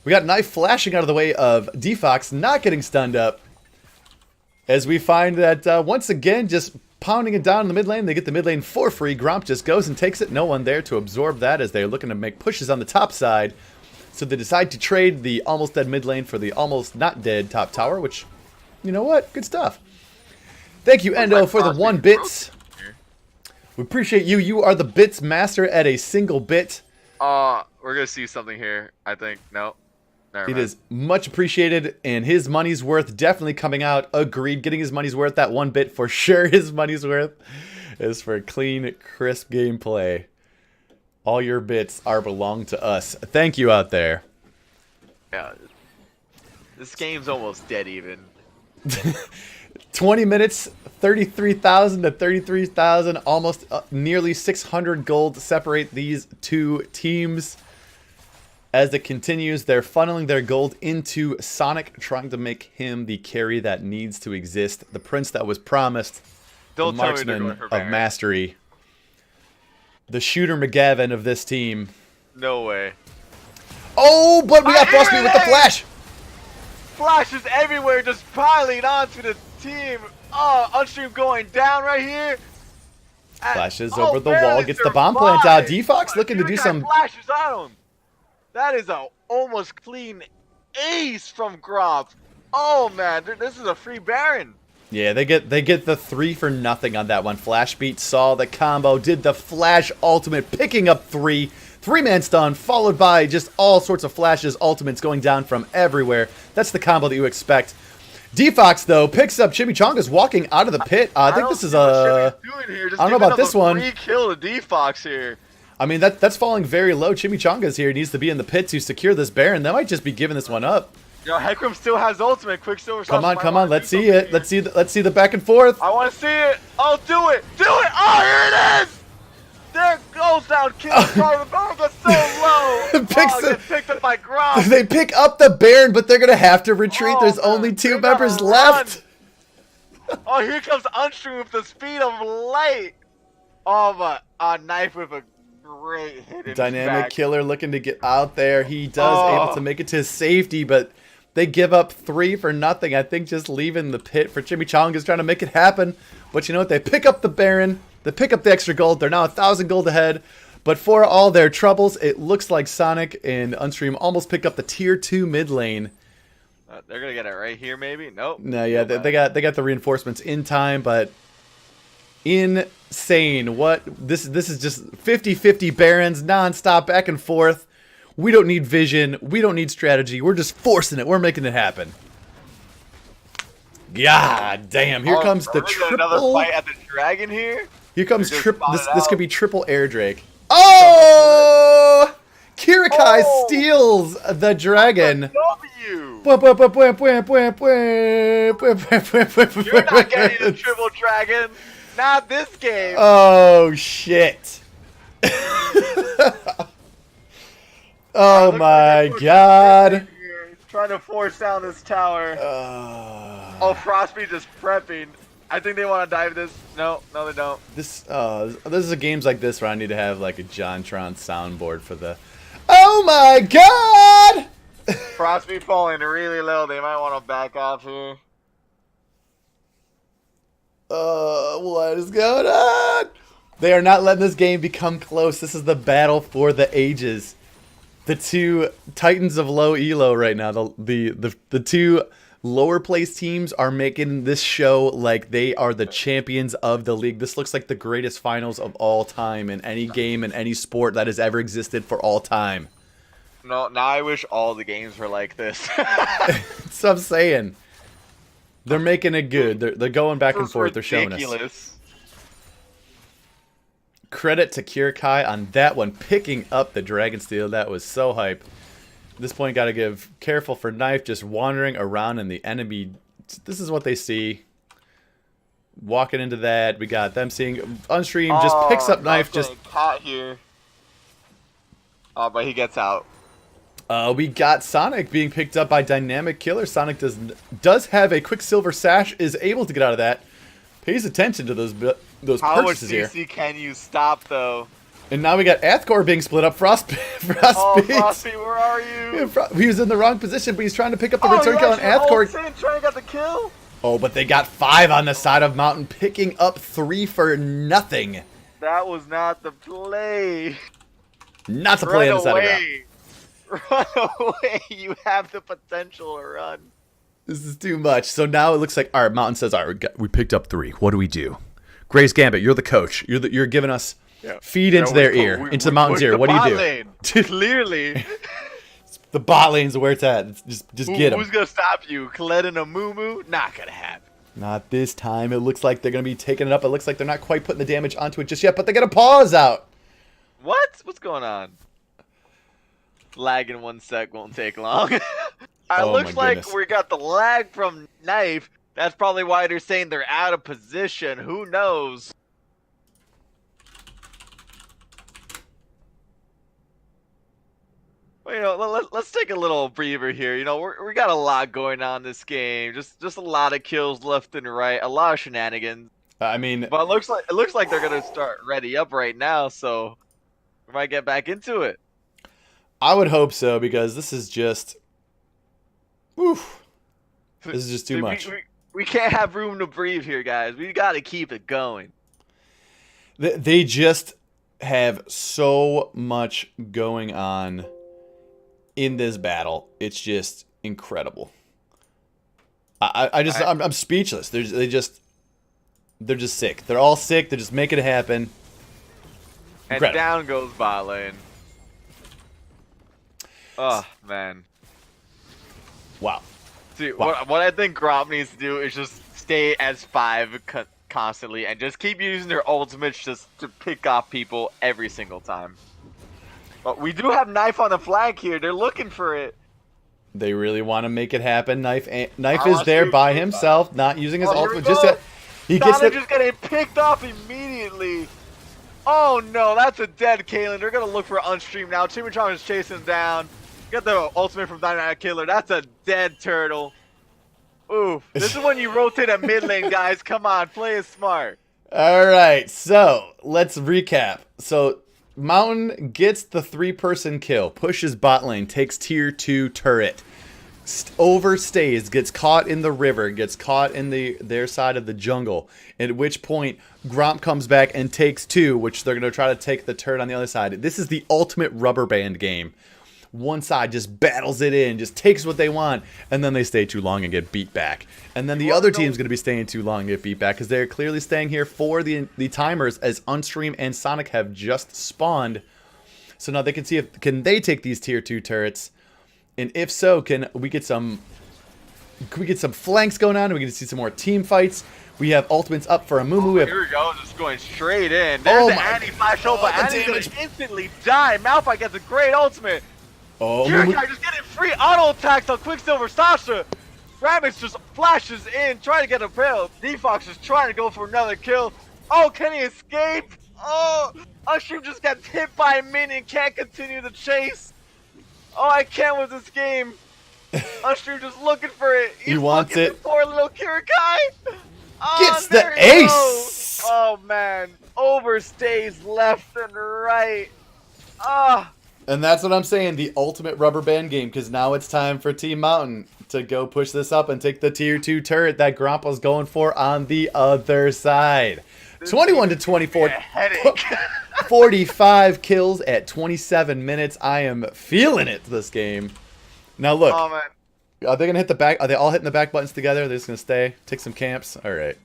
We got Knife flashing out of the way of D-Fox, not getting stunned up. As we find that, once again, just pounding it down in the mid lane. They get the mid lane for free. Gromp just goes and takes it. No one there to absorb that as they're looking to make pushes on the top side. So they decide to trade the almost dead mid lane for the almost not dead top tower, which, you know what? Good stuff. Thank you, Endo, for the 1 bits. We appreciate you. You are the bits master at a single bit. we're gonna see something here. I think no. Never It mind. is much appreciated, and his money's worth definitely coming out. Agreed. Getting his money's worth. That 1 bit for sure his money's worth is for clean, crisp gameplay. All your bits belong to us. Thank you out there. Yeah. This game's almost dead even. 20 minutes, 33,000 to 33,000. Almost nearly 600 gold separate these 2 teams. As it continues, they're funneling their gold into Sonic, trying to make him the carry that needs to exist. The prince that was promised. Don't The tell me they're marksman going for of Baron. mastery. The shooter McGavin of this team. No way. Oh, but we got Frostbeat with the flash. Flashes everywhere, just piling onto the team. Oh, Unstream going down right here. Flashes Oh, over the barely wall, gets the bomb plant out. survived. D-Fox looking to do Got some... flashes on him. That is a almost clean ace from Gromp. Oh man, this is a free Baron. Yeah, they get the 3 for nothing on that one. Flashbeat saw the combo, did the flash ultimate, picking up 3. 3-man stun, followed by just all sorts of flashes, ultimates going down from everywhere. That's the combo that you expect. Defox, though, picks up Chimichangas walking out of the pit. I think this is a... Doing here. Just I don't know about this one. Free kill to Defox here. I mean, that's falling very low. Chimichangas here needs to be in the pit to secure this Baron. That might just be giving this one up. Yo, Heckram still has ultimate. Quicksilver. Come on. Let's see it. Let's see the back and forth. I want to see it. Oh, do it. Oh, here it is. There it goes down. Kill the Baron gets so low. Gets picked up by Gromp. They pick up the Baron, but they're gonna have to retreat. There's only 2 members left. Oh, here comes Unstream with the speed of light. Oh, but a knife with a great hit in Dynamic Killer looking to get out there. He does able to make it to his safety, but they give up 3 for nothing. I think just leaving the pit for Chimichangas trying to make it happen. But you know what? They pick up the Baron. They pick up the extra gold. They're now 1,000 gold ahead. But for all their troubles, it looks like Sonic and Unstream almost pick up the tier 2 mid lane. They're gonna get it right here, maybe. Nope. No, yeah, they got the reinforcements in time, but insane. What this is just 50-50 Barons non-stop back and forth. We don't need vision. We don't need strategy. We're just forcing it. We're making it happen. God damn! Here comes the triple. Another fight at the dragon here. Here comes triple. This could be triple air Drake. Oh! Kirakai steals the dragon. You're not getting the triple dragon. Not this game. Oh shit. Oh my god. Trying to force down this tower. Oh, Frostby just prepping. I think they want to dive this. No, they don't. This is a games like this where I need to have like a JonTron soundboard for the. Oh my god! Frostby falling really low. They might want to back off here. What is going on? They are not letting this game become close. This is the battle for the ages. The 2 titans of low elo right now. The 2 lower place teams are making this show like they are the champions of the league. This looks like the greatest finals of all time in any game in any sport that has ever existed for all time. No, now I wish all the games were like this. That's what I'm saying. They're making it good. They're going back and forth. They're showing us. Credit to Kirakai on that one, picking up the Dragon Steel. That was so hype. At this point, got to give careful for Knife just wandering around in the enemy. This is what they see. Walking into that, we got them seeing Unstream just picks up Knife. Just caught here. Oh, but he gets out. We got Sonic being picked up by Dynamic Killer. Sonic does have a Quicksilver Sash, is able to get out of that. Pays attention to those purchases here. How much CC can you stop, though? And now we got Athcore being split up. Frostbeat. Oh, Frostbeat, where are you? He was in the wrong position, but he's trying to pick up the return kill on Athcore. Trying to get the kill? Oh, but they got 5 on the side of Mountain, picking up 3 for nothing. That was not the play. Not the play on the side of Run away. You have the potential to run. This is too much. So now it looks like, all right, Mountain says, all right, we picked up 3. What do we do? Gray's Gambit, you're the coach. You're giving us feed into their ear, into the Mountain's ear. What do you do? Clearly. The bot lane's where it's at. Just get him. Who's going to stop you? Kled and a Moo? Not going to happen. Not this time. It looks like they're going to be taking it up. It looks like they're not quite putting the damage onto it just yet, but they got a pause out. What? What's going on? Lag in 1 sec won't take long. It looks like we got the lag from Knife. That's probably why they're saying they're out of position. Who knows? Well, you know, let's take a little breather here. You know, we got a lot going on this game. Just a lot of kills left and right. A lot of shenanigans. I mean, but it looks like they're gonna start ready up right now. So we might get back into it. I would hope so, because this is just, oof. This is just too much. We can't have room to breathe here, guys. We got to keep it going. They just have so much going on in this battle. It's just incredible. I'm speechless. They're just sick. They're all sick. They're just making it happen. And down goes bot lane. Oh man. Wow. See, Wow. what I think Gromp needs to do is just stay as 5 constantly and just keep using their ultimates just to pick off people every single time. But we do have Knife on the flag here. They're looking for it. They really want to make it happen. Knife I is want there to by see himself, not using his Oh, here we ultimate. go. He gets Sonic it. just getting picked off immediately. Oh no, that's a dead Kalen. They're gonna look for Unstream now. Chimichan is chasing him down. Get the ultimate from Dynamite Killer. That's a dead turtle. Oof. This is when you rotate a mid lane, guys. Come on, play it smart. All right, so let's recap. So Mountain gets the 3-person kill, pushes bot lane, takes tier 2 turret, overstays, gets caught in the river, gets caught in their side of the jungle. At which point Gromp comes back and takes 2, which they're gonna try to take the turret on the other side. This is the ultimate rubber band game. One side just battles it in, just takes what they want, and then they stay too long and get beat back. And then the other team's going to be staying too long and get beat back because they're clearly staying here for the timers as Unstream and Sonic have just spawned. So now they can see if can they take these tier 2 turrets, and if so, can we get some flanks going on? Are we going to see some more team fights? We have ultimates up for a Mumu. Here we go, just going straight in. There's the Annie flash over. Annie's going to instantly die. Malphite gets a great ultimate. Oh, Kirikai just getting free auto attacks on Quicksilver Sasha. Rammus just flashes in, trying to get a kill. D-Fox is trying to go for another kill. Oh, can he escape? Oh, Unstream just got hit by a minion, can't continue the chase. Oh, I can't with this game. Unstream just looking for it. He wants it. Poor little Kirikai. Oh, Gets the ace. Oh man, overstays left and right. Ah. And that's what I'm saying, the ultimate rubber band game, because now it's time for Team Mountain to go push this up and take the tier 2 turret that Gromp was going for on the other side. 21-24, 45 kills at 27 minutes. I am feeling it this game. Now look, Oh man. are they going to hit the back? Are they all hitting the back buttons together? They're just going to stay, take some camps? All right.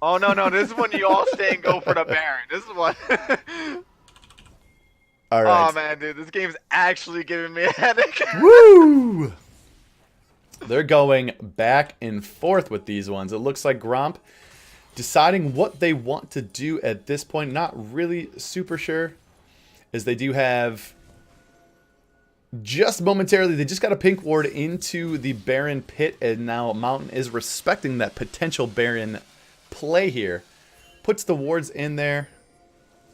Oh no, this is when you all stay and go for the Baron. This is what. All right. Oh man, dude, this game's actually giving me a headache. Woo! They're going back and forth with these ones. It looks like Gromp deciding what they want to do at this point. Not really super sure, as they do have just momentarily, they just got a pink ward into the Baron pit, and now Mountain is respecting that potential Baron play here. Puts the wards in there.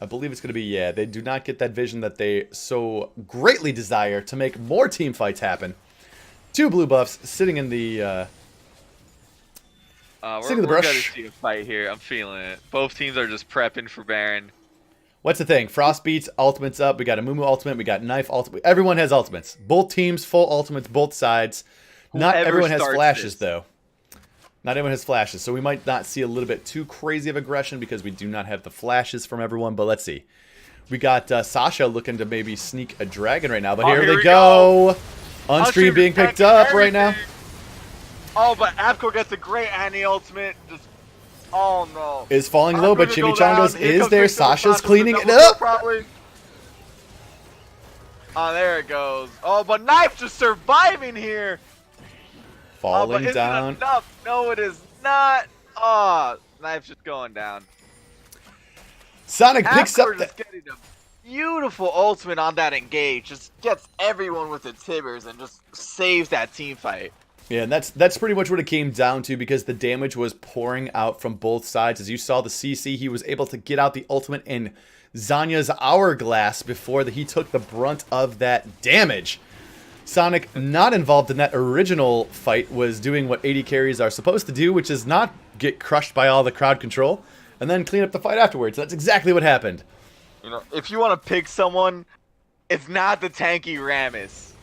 I believe it's going to be, yeah, they do not get that vision that they so greatly desire to make more team fights happen. 2 blue buffs sitting in the We're gonna see a fight here. I'm feeling it. Both teams are just prepping for Baron. What's the thing? Frost beats, ultimates up. We got a Mumu ultimate. We got Knife ultimate. Everyone has ultimates. Both teams, full ultimates, both sides. Not everyone has flashes, though. Not everyone has flashes, so we might not see a little bit too crazy of aggression because we do not have the flashes from everyone, but let's see. We got Sasha looking to maybe sneak a dragon right now, but here they go. Unstream being picked up right now. Oh, but Abco gets a great Annie ultimate. Just, oh no. Is falling low, but Chimichangas is there. Sasha's cleaning it up. up. Probably. Oh, there it goes. Oh, but Knife just surviving here. Falling but down. Enough? No, it is not. Oh, Knife's just going down. Sonic picks up just getting a beautiful ultimate on that engage. Just gets everyone with the tibbers and just saves that team fight. Yeah, and that's pretty much what it came down to, because the damage was pouring out from both sides. As you saw the CC, he was able to get out the ultimate in Zanya's hourglass before he took the brunt of that damage. Sonic, not involved in that original fight, was doing what AD carries are supposed to do, which is not get crushed by all the crowd control, and then clean up the fight afterwards. That's exactly what happened. You know, if you want to pick someone, it's not the tanky Rammus.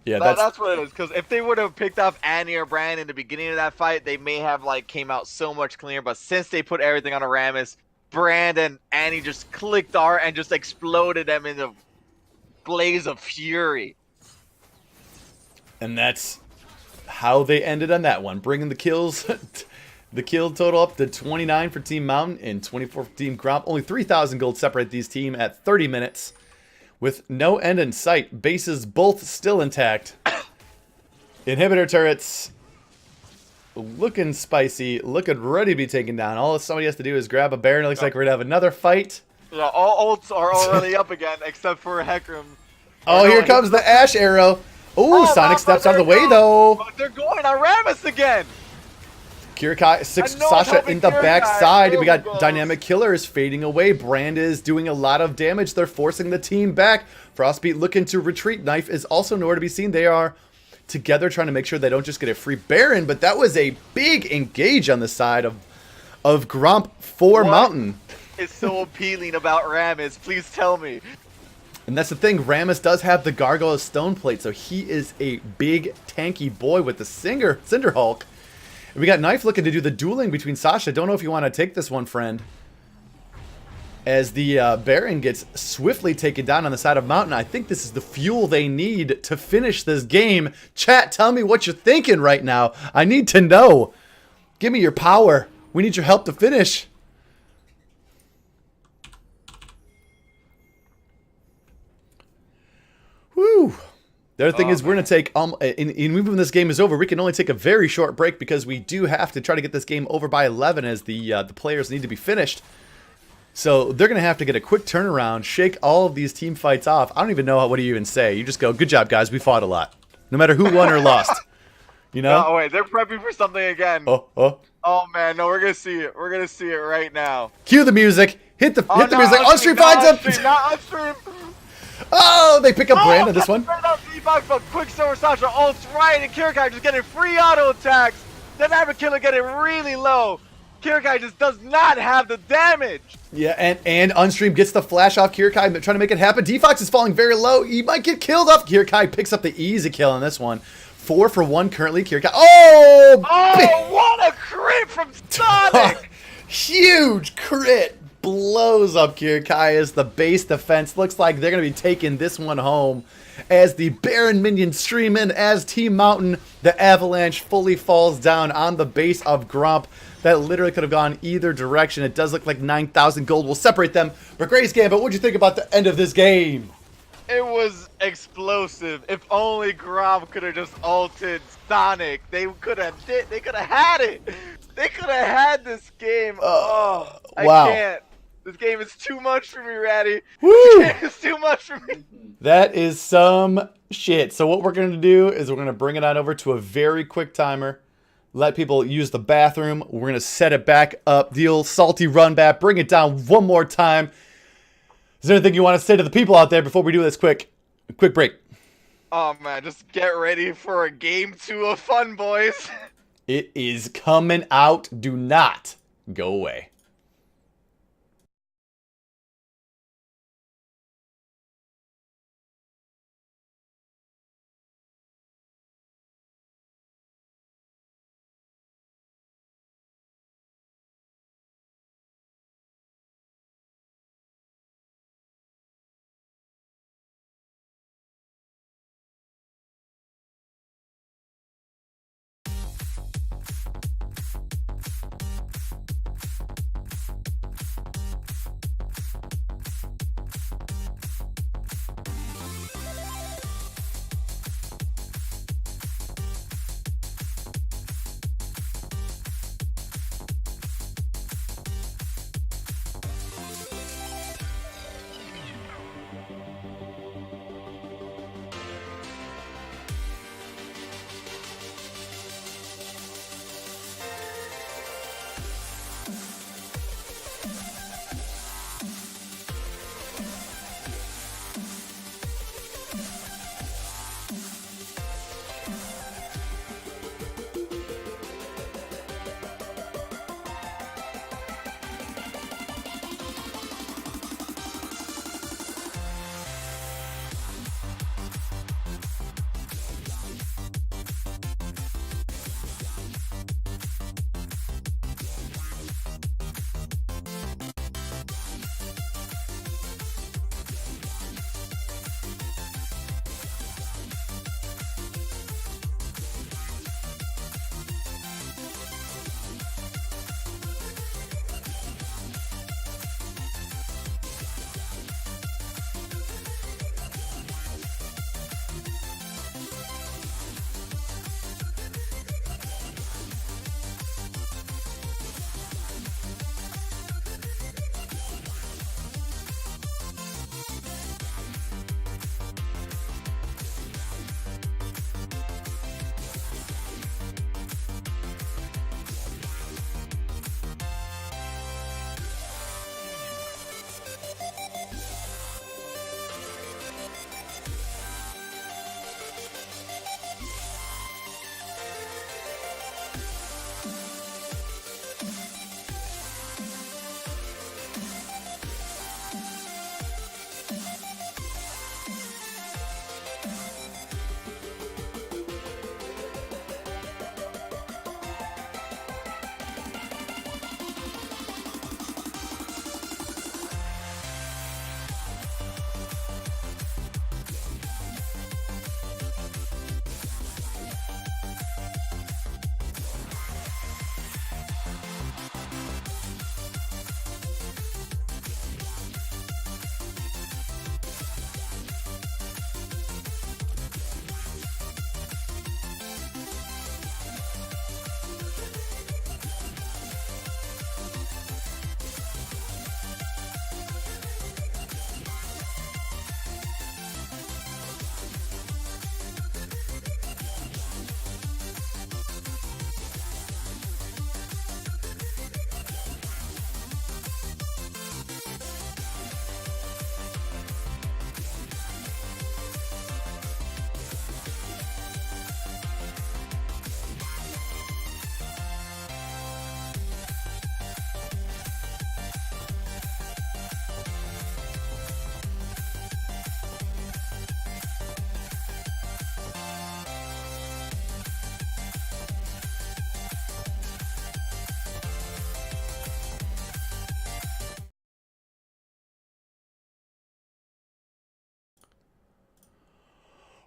Yeah, that's what it is. Because if they would have picked off Annie or Brand in the beginning of that fight, they may have came out so much cleaner. But since they put everything on a Rammus, Brand and Annie just clicked R and just exploded them in a blaze of fury. And that's how they ended on that one, bringing the kills, the kill total up to 29 for Team Mountain and 24 for Team Gromp. Only 3,000 gold separate these team at 30 minutes. With no end in sight, bases both still intact. Inhibitor turrets looking spicy, looking ready to be taken down. All somebody has to do is grab a Baron. It looks like we're gonna have another fight. Yeah, all ults are already up again, except for Hecarim. Oh, here comes the Ash arrow. Ooh, Sonic steps out of the way though. But they're going on Rammus again. Kirikai, Sasha in the backside. We got Dynamic Killers fading away. Brand is doing a lot of damage. They're forcing the team back. Frostbeat looking to retreat. Knife is also nowhere to be seen. They are together trying to make sure they don't just get a free Baron, but that was a big engage on the side of Gromp for Mountain. It's so appealing about Rammus. Please tell me. And that's the thing. Rammus does have the Gargoyle Stone Plate, so he is a big tanky boy with the Cinder Hulk. We got Knife looking to do the dueling between Sasha. Don't know if you want to take this one, friend. As the Baron gets swiftly taken down on the side of Mountain. I think this is the fuel they need to finish this game. Chat, tell me what you're thinking right now. I need to know. Give me your power. We need your help to finish. Woo. The other thing is we're going to take, even when this game is over, we can only take a very short break because we do have to try to get this game over by 11 as the players need to be finished. So they're going to have to get a quick turnaround, shake all of these team fights off. I don't even know what do you even say. You just go, good job, guys. We fought a lot. No matter who won or lost. You know? Oh, wait. They're prepping for something again. Oh, man. No, we're going to see it. We're going to see it right now. Cue the music. Hit the music. On-stream finds him. Not on-stream. Oh, they pick up Brand on this one. But Quicksilver Sasha ults right, and Kirikai just getting free auto attacks. Dynamic Killer getting really low. Kirikai just does not have the damage. Yeah, and Unstream gets the flash off Kirikai, trying to make it happen. Defox is falling very low. He might get killed off. Kirikai picks up the easy kill on this one. 4 for 1 currently. Kirikai. Oh, what a crit from Sonic! Huge crit. Blows up Kirikai as the base defense. Looks like they're going to be taking this one home. As the Baron minions stream in as Team Mountain, the avalanche fully falls down on the base of Gromp. That literally could have gone either direction. It does look like 9,000 gold will separate them. But Grace Gambit, what'd you think about the end of this game? It was explosive. If only Gromp could have just ulted Sonic. They could have had it. They could have had this game. Wow. I can't. This game is too much for me, Ratty. Woo! This game is too much for me. That is some shit. So what we're going to do is we're going to bring it on over to a very quick timer. Let people use the bathroom. We're going to set it back up. The old salty run back. Bring it down one more time. Is there anything you want to say to the people out there before we do this quick break? Oh, man. Just get ready for a game 2 of fun, boys. It is coming out. Do not go away.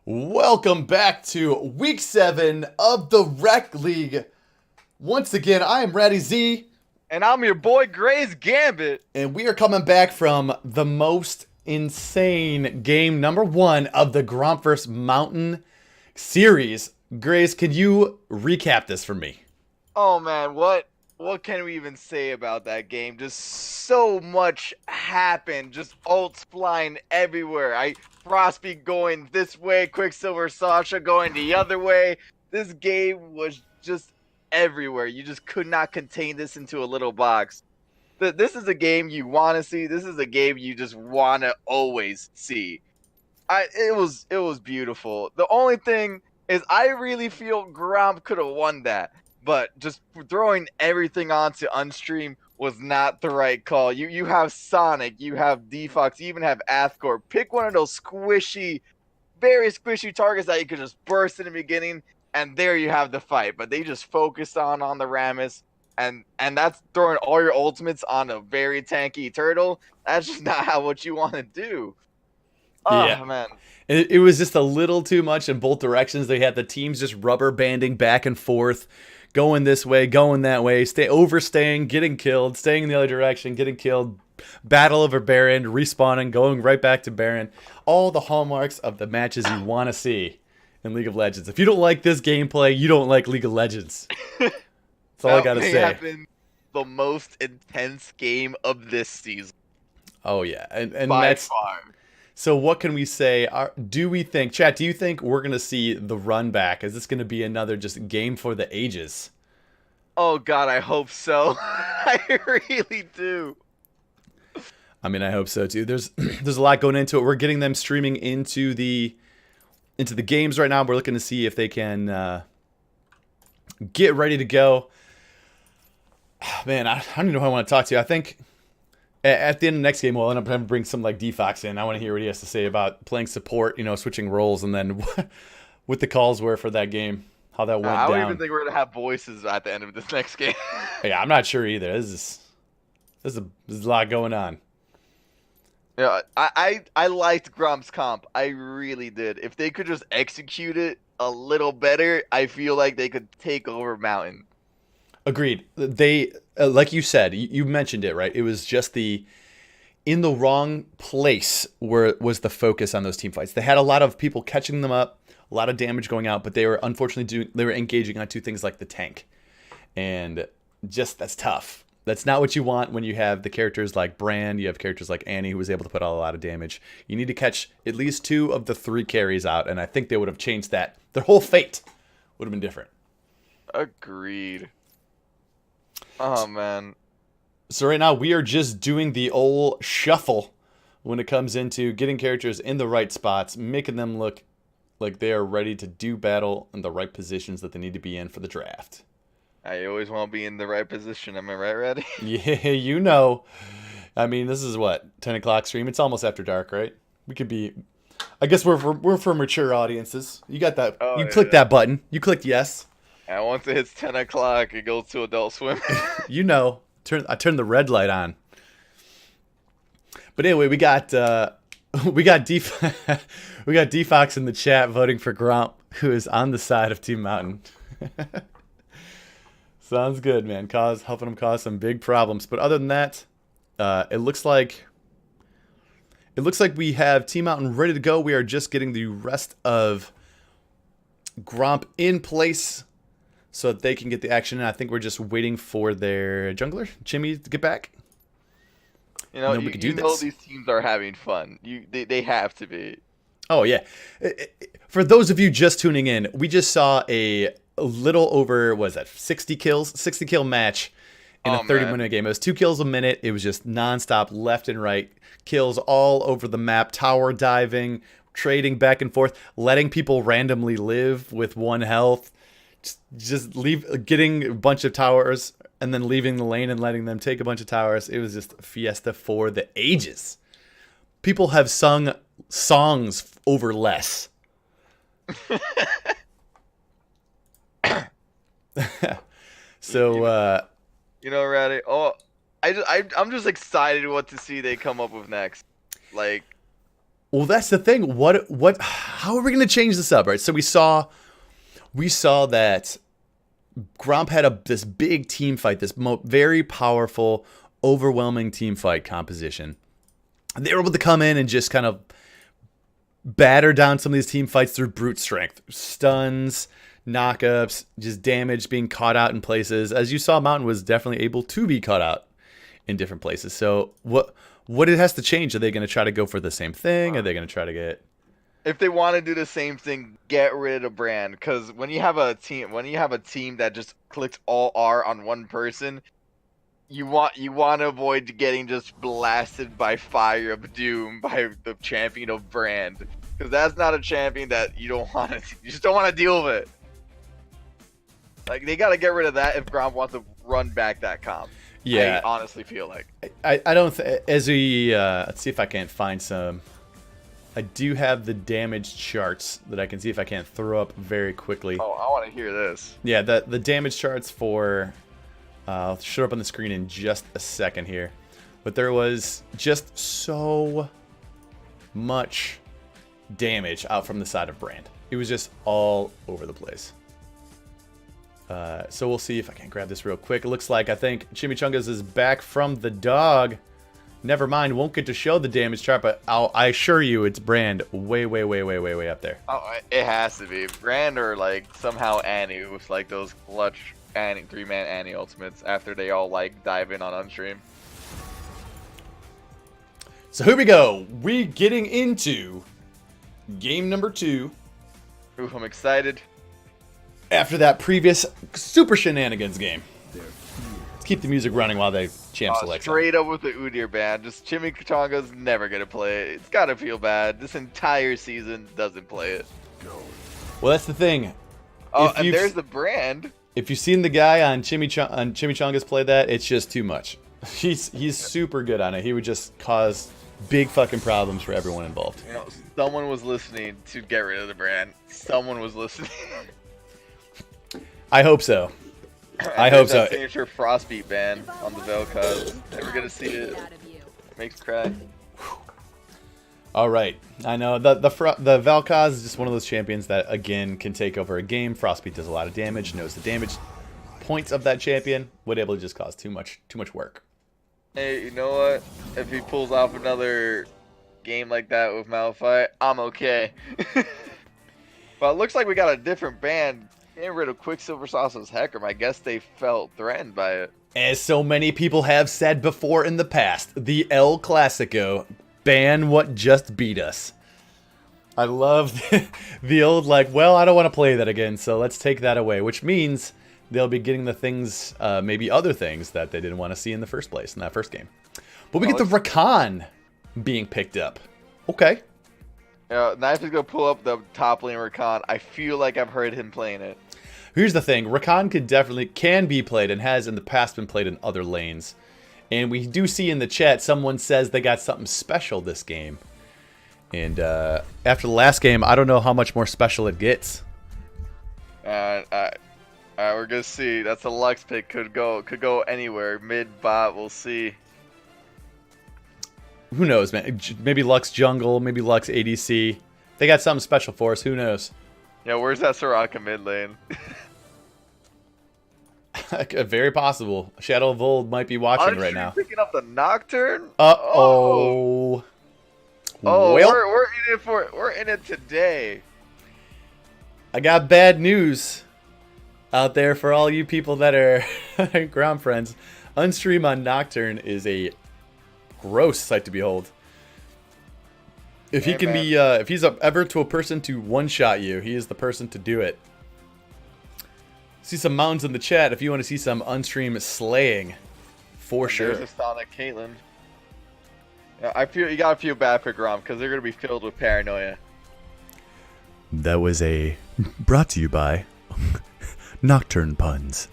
Welcome back to week 7 of the Rekt League. Once again, I am Ratty Z, And I'm your boy Gray's Gambit. and we are coming back from the most insane game number 1 of the Gromp vs. Mountain series. Grace, can you recap this for me? Oh man, what can we even say about that game? Just so much happened. Just ults flying everywhere. Frosty going this way, Quicksilver Sasha going the other way. This game was just everywhere. You just could not contain this into a little box. This is a game you want to see. This is a game you just want to always see. It was beautiful. The only thing is I really feel Gromp could have won that, but just throwing everything onto Unstream was not the right call. You have Sonic, you have Defox, you even have Athcor. Pick one of those squishy, very squishy targets that you could just burst in the beginning, and there you have the fight. But they just focused on the Rammus, and that's throwing all your ultimates on a very tanky turtle. That's just not how what you want to do. Oh Yeah. man. It was just a little too much in both directions. They had the teams just rubber banding back and forth, going this way, going that way, overstaying, getting killed, staying in the other direction, getting killed, battle over Baron, respawning, going right back to Baron. All the hallmarks of the matches you want to see in League of Legends. If you don't like this gameplay, you don't like League of Legends. That's all I got to That may say. have been the most intense game of this season. Oh, yeah. And by that's far. So what can we say? Do we think, chat, do you think we're going to see the run back? Is this going to be another just game for the ages? Oh god, I hope so. I really do. I mean, I hope so too. There's a lot going into it. We're getting them streaming into the games right now. We're looking to see if they can get ready to go. Man, I don't even know who I want to talk to. I think at the end of the next game, we'll end up having to bring some like Defox in. I want to hear what he has to say about playing support, switching roles, and then what the calls were for that game, how that went I don't down. even think we're gonna have voices at the end of this next game. Yeah, I'm not sure either. This is a lot going on. Yeah, I liked Gromp's comp. I really did. If they could just execute it a little better, I feel like they could take over Mountain. Agreed. They, like you said, you mentioned it, right? It was just in the wrong place where was the focus on those team fights. They had a lot of people catching them up, a lot of damage going out, but they were unfortunately they were engaging on two things like the tank, and just that's tough. That's not what you want when you have the characters like Brand, you have characters like Annie who was able to put out a lot of damage. You need to catch at least 2 of the 3 carries out, and I think they would have changed that. Their whole fate would have been different. Agreed. Oh man. So right now we are just doing the old shuffle when it comes into getting characters in the right spots, making them look like they are ready to do battle in the right positions that they need to be in for the draft. I always want to be in the right position. Am I right, Reddy? Yeah, I mean, this is what, 10 o'clock stream? It's almost after dark, right? We could be... I guess we're for mature audiences. You got that. Oh, you yeah. clicked that button. You clicked yes. And once it hits 10 o'clock, it goes to Adult Swim. I turned the red light on. But anyway, we got we got Defox in the chat voting for Gromp, who is on the side of Team Mountain. Sounds good, man. Helping him cause some big problems. But other than that, it looks like we have Team Mountain ready to go. We are just getting the rest of Gromp in place so that they can get the action. And I think we're just waiting for their jungler, Jimmy, to get back. You know these teams are having fun. They have to be. Oh, yeah. For those of you just tuning in, we just saw a little over, what is that, 60 kill match in a 30-minute game. It was 2 kills a minute. It was just nonstop, left and right. Kills all over the map, tower diving, trading back and forth, letting people randomly live with 1 health. Just getting a bunch of towers and then leaving the lane and letting them take a bunch of towers. It was just a fiesta for the ages. People have sung songs over less. So, Ratty. I'm just excited what to see they come up with next. Like, Well, that's the thing. How are we going to change this up, right? So we saw that Gromp had this big team fight, this very powerful, overwhelming team fight composition. They were able to come in and just kind of batter down some of these team fights through brute strength, stuns, knockups, just damage being caught out in places. As you saw, Mountain was definitely able to be caught out in different places. So what it has to change? Are they going to try to go for the same thing? Are they going to try to get? If they want to do the same thing, get rid of Brand. Because when you have a team that just clicks all R on one person, you want to avoid getting just blasted by Fire of Doom by the champion of Brand. Because that's not a champion that you don't want to. You just don't want to deal with it. Like, they got to get rid of that if Gromp wants to run back that comp. Yeah, I honestly feel like. I don't. As we let's see if I can't find some. I do have the damage charts that I can see if I can't throw up very quickly. Oh, I want to hear this. Yeah, the damage charts for. I'll show up on the screen in just a second here, but there was just so much damage out from the side of Brand. It was just all over the place. So we'll see if I can grab this real quick. It looks like I think Chimichangas is back from the dog. Never mind, won't get to show the damage chart, but I assure you it's Brand way up there. Oh, it has to be. Brand or like somehow Annie with like those clutch Annie 3-man Annie ultimates after they all like dive in on Unstream. So here we go. We getting into game number 2. Ooh, I'm excited. After that previous super shenanigans game. Let's keep the music running while they champ select. Straight up with the Udyr ban. Just Chimichanga's never gonna play it. It's gotta feel bad. This entire season doesn't play it. Well, that's the thing. Oh, and there's the Brand. If you've seen the guy on Chimichangas play that, it's just too much. He's super good on it. He would just cause big fucking problems for everyone involved. You know, someone was listening to get rid of the Brand. Someone was listening. I hope so. I hope so. Signature Frostbeat ban on the Vel'Koz. Never gonna see it. Makes me cry. All right. I know the Vel'Koz is just one of those champions that again can take over a game. Frostbeat does a lot of damage. Knows the damage points of that champion. Would able to just cause too much work. Hey, you know what? If he pulls off another game like that with Malphite, I'm okay. But it looks like we got a different ban. Getting rid of Quicksilver Sauce's Hecarim. I guess they felt threatened by it. As so many people have said before in the past, the El Clasico, ban what just beat us. I love the old like, well, I don't want to play that again, so let's take that away. Which means they'll be getting the things, maybe other things that they didn't want to see in the first place, in that first game. But we get the Rakan being picked up. Okay. Yeah, Knife is going to pull up the top lane Rakan. I feel like I've heard him playing it. Here's the thing. Rakan can be played and has in the past been played in other lanes. And we do see in the chat someone says they got something special this game. And after the last game, I don't know how much more special it gets. We're going to see. That's a Lux pick. Could go anywhere. Mid, bot, we'll see. Who knows, man? Maybe Lux Jungle, maybe Lux ADC. They got something special for us. Who knows? Yeah, where's that Soraka mid lane? Very possible. Shadow of Old might be watching right now. Picking up the Nocturne? Uh-oh. Oh, well, we're in it today. I got bad news out there for all you people that are Gromp friends. Unstream on Nocturne is a gross sight to behold. If he can be, if he's ever to a person to one-shot you, he is the person to do it. See some mountains in the chat if you want to see some Unstream slaying, for sure. There's a Sonic Caitlyn. Yeah, you gotta feel bad for Gromp because they're gonna be filled with paranoia. That was a brought to you by Nocturne puns.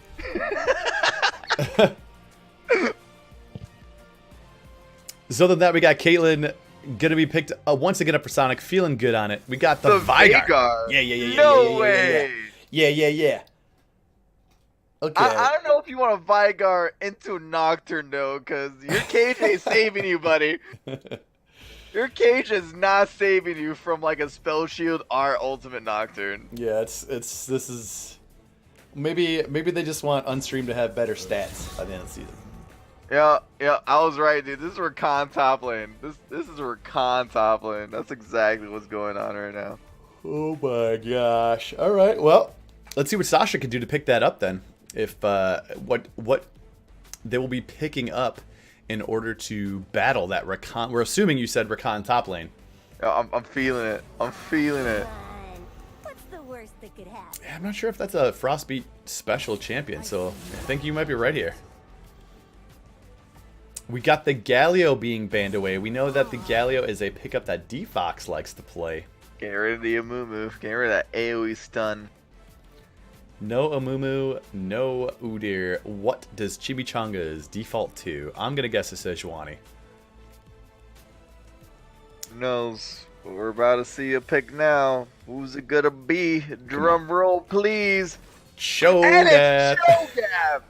So than that, we got Caitlyn gonna be picked once again up for Sonic, feeling good on it. We got the Veigar. Yeah. No way. Yeah. Okay. I don't know if you want a Veigar into Nocturne though, because your KJ is saving you, buddy. Your cage is not saving you from like a spell shield or ultimate Nocturne. Yeah, this is maybe they just want Unstream to have better stats by the end of the season. Yeah, I was right, dude. This is Rakan top lane. This is Rakan top lane. That's exactly what's going on right now. Oh my gosh! All right, well, let's see what Sasha can do to pick that up then. If what they will be picking up in order to battle that Rakan. We're assuming you said Rakan top lane. Yeah, I'm feeling it. I'm feeling it. What's the worst that could happen? I'm not sure if that's a Frostbeat special champion, so I think you might be right here. We got the Galio being banned away. We know that the Galio is a pickup that D-Fox likes to play. Get rid of the Amumu. Get rid of that AoE stun. No Amumu, no Udyr. What does Chimichanga's default to? I'm going to guess a Sejuani. Who knows? But we're about to see a pick now. Who's it gonna be? Drum roll, please. And it's Cho'Gath. Cho'Gath.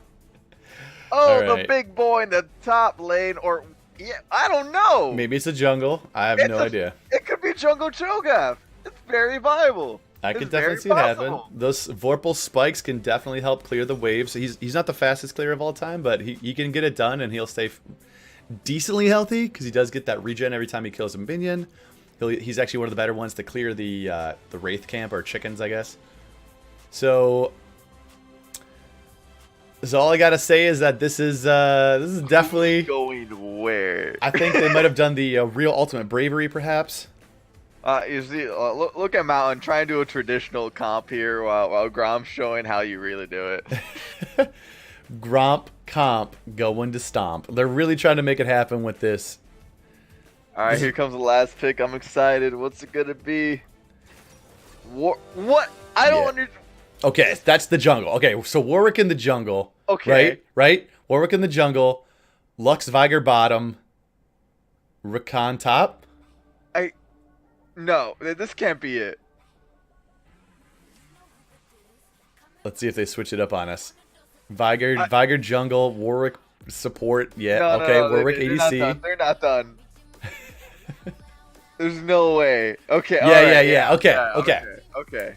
Oh, All right. the big boy in the top lane, or yeah, I don't know. Maybe it's a jungle. I have no idea. It could be Jungle Cho'Gath. It's very viable. I can It's definitely very see it happen. possible. Those Vorpal spikes can definitely help clear the waves. He's not the fastest clear of all time, but he can get it done, and he'll stay decently healthy because he does get that regen every time he kills a minion. He's actually one of the better ones to clear the Wraith camp, or chickens, I guess. So all I gotta say is that this is definitely Going where? I think they might have done the real ultimate bravery, perhaps. You see, look at Mountain trying to do a traditional comp here while Gromp's showing how you really do it. Gromp comp going to stomp. They're really trying to make it happen with this. All right, here comes the last pick. I'm excited. What's it gonna be? What? I don't Yeah. understand. Okay, that's the jungle. Okay, so Warwick in the jungle. Okay. Right? Warwick in the jungle. Lux Viger bottom. Rakan top. No, this can't be it. Let's see if they switch it up on us. Viger jungle. Warwick support. Yeah, No, okay. no, Warwick they're ADC. Not done. They're not done. There's no way. Okay. Yeah, all right, yeah. Okay. Okay.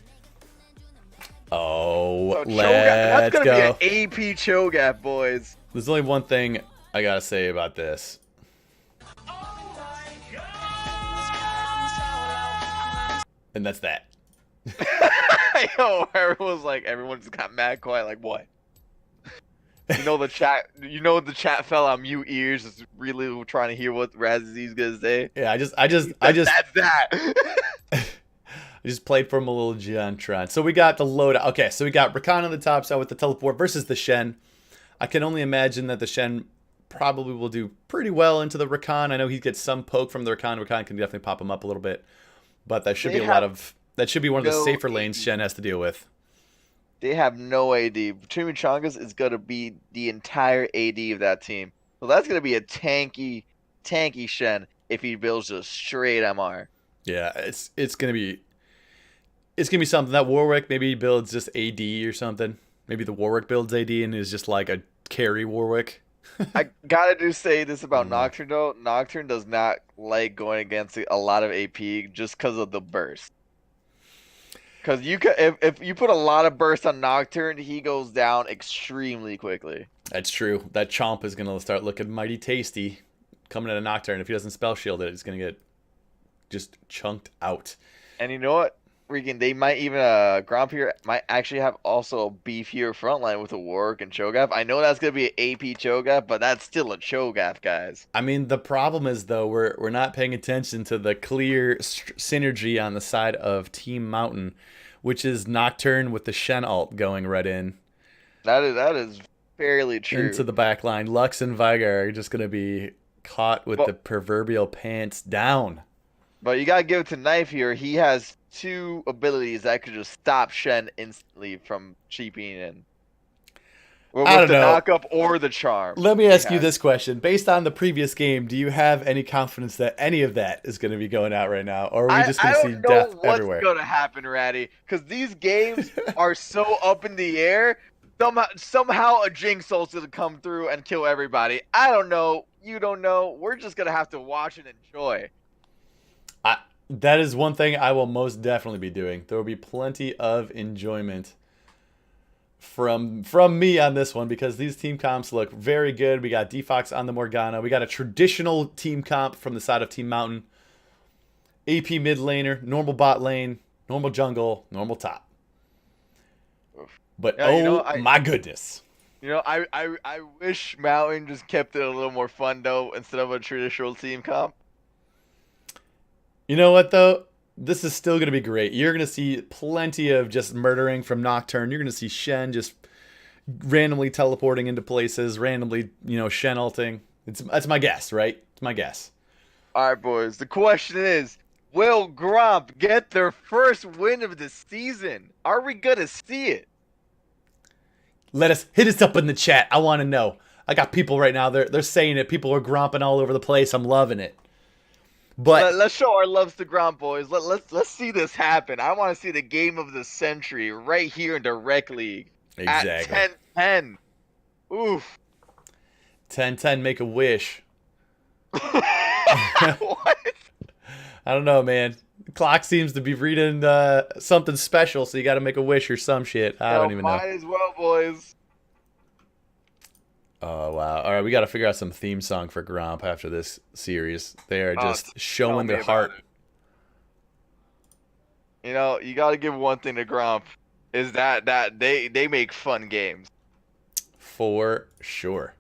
Oh, So let's that's gonna go. be an AP Cho'Gath, boys. There's only one thing I gotta say about this. And that's that. Yo, everyone just got mad quiet. Like what? You know the chat fell on mute ears, is really trying to hear what Razzy's gonna say. Yeah, I just That's that. I just played for him a little Juntron. So we got the loadout. Okay, so we got Rakan on the top side with the teleport versus the Shen. I can only imagine that the Shen probably will do pretty well into the Rakan. I know he gets some poke from the Rakan. Rakan can definitely pop him up a little bit. But that should be that should be one of the safer lanes Shen has to deal with. They have no AD. Chimichangas is gonna be the entire AD of that team. So that's gonna be a tanky Shen if he builds a straight MR. Yeah, it's gonna be something. That Warwick maybe builds just AD or something. Maybe the Warwick builds AD and is just like a carry Warwick. I gotta say this about Nocturne though. Nocturne does not like going against a lot of AP just because of the burst. Because if you put a lot of burst on Nocturne, he goes down extremely quickly. That's true. That Chomp is gonna start looking mighty tasty coming at a Nocturne. If he doesn't spell shield it, it's gonna get just chunked out. And you know what? They might even Gromp here might actually have also a beefier front line with a Warwick and Cho'Gath. I know that's gonna be an AP Cho'Gath, but that's still a Cho'Gath, guys. I mean, the problem is though we're not paying attention to the clear synergy on the side of Team Mountain, which is Nocturne with the Shen ult going right in. That is fairly true. Into the back line. Lux and Viger are just gonna be caught with the proverbial pants down. But you gotta give it to Knife here. He has two abilities that could just stop Shen instantly from cheaping in. With I don't the know. knock-up or the charm. Let me ask you this question. Based on the previous game, do you have any confidence that any of that is going to be going out right now? Or are we just going to see death everywhere? I don't know what's going to happen, Ratty. Because these games are so up in the air. Somehow a Jinx ult's going to come through and kill everybody. I don't know. You don't know. We're just going to have to watch and enjoy. That is one thing I will most definitely be doing. There will be plenty of enjoyment from me on this one because these team comps look very good. We got Defox on the Morgana. We got a traditional team comp from the side of Team Mountain. AP mid laner, normal bot lane, normal jungle, normal top. But Yeah, my goodness. I wish Mountain just kept it a little more fun though, instead of a traditional team comp. You know what, though? This is still going to be great. You're going to see plenty of just murdering from Nocturne. You're going to see Shen just randomly teleporting into places, randomly, Shen ulting. That's my guess, right? It's my guess. All right, boys. The question is, will Gromp get their first win of the season? Are we going to see it? Hit us up in the chat. I want to know. I got people right now. They're saying it. People are gromping all over the place. I'm loving it. But let's show our loves to Gromp, boys. Let's see this happen. I want to see the game of the century right here in the Rekt League. Exactly. At 10-10. Oof. 10-10, make a wish. What? I don't know, man. The clock seems to be reading something special, so you got to make a wish or some shit. I don't even know. Might as well, boys. Oh, wow. All right, we got to figure out some theme song for Gromp after this series. They are just showing their heart. You got to give one thing to Gromp, is that they make fun games. For sure.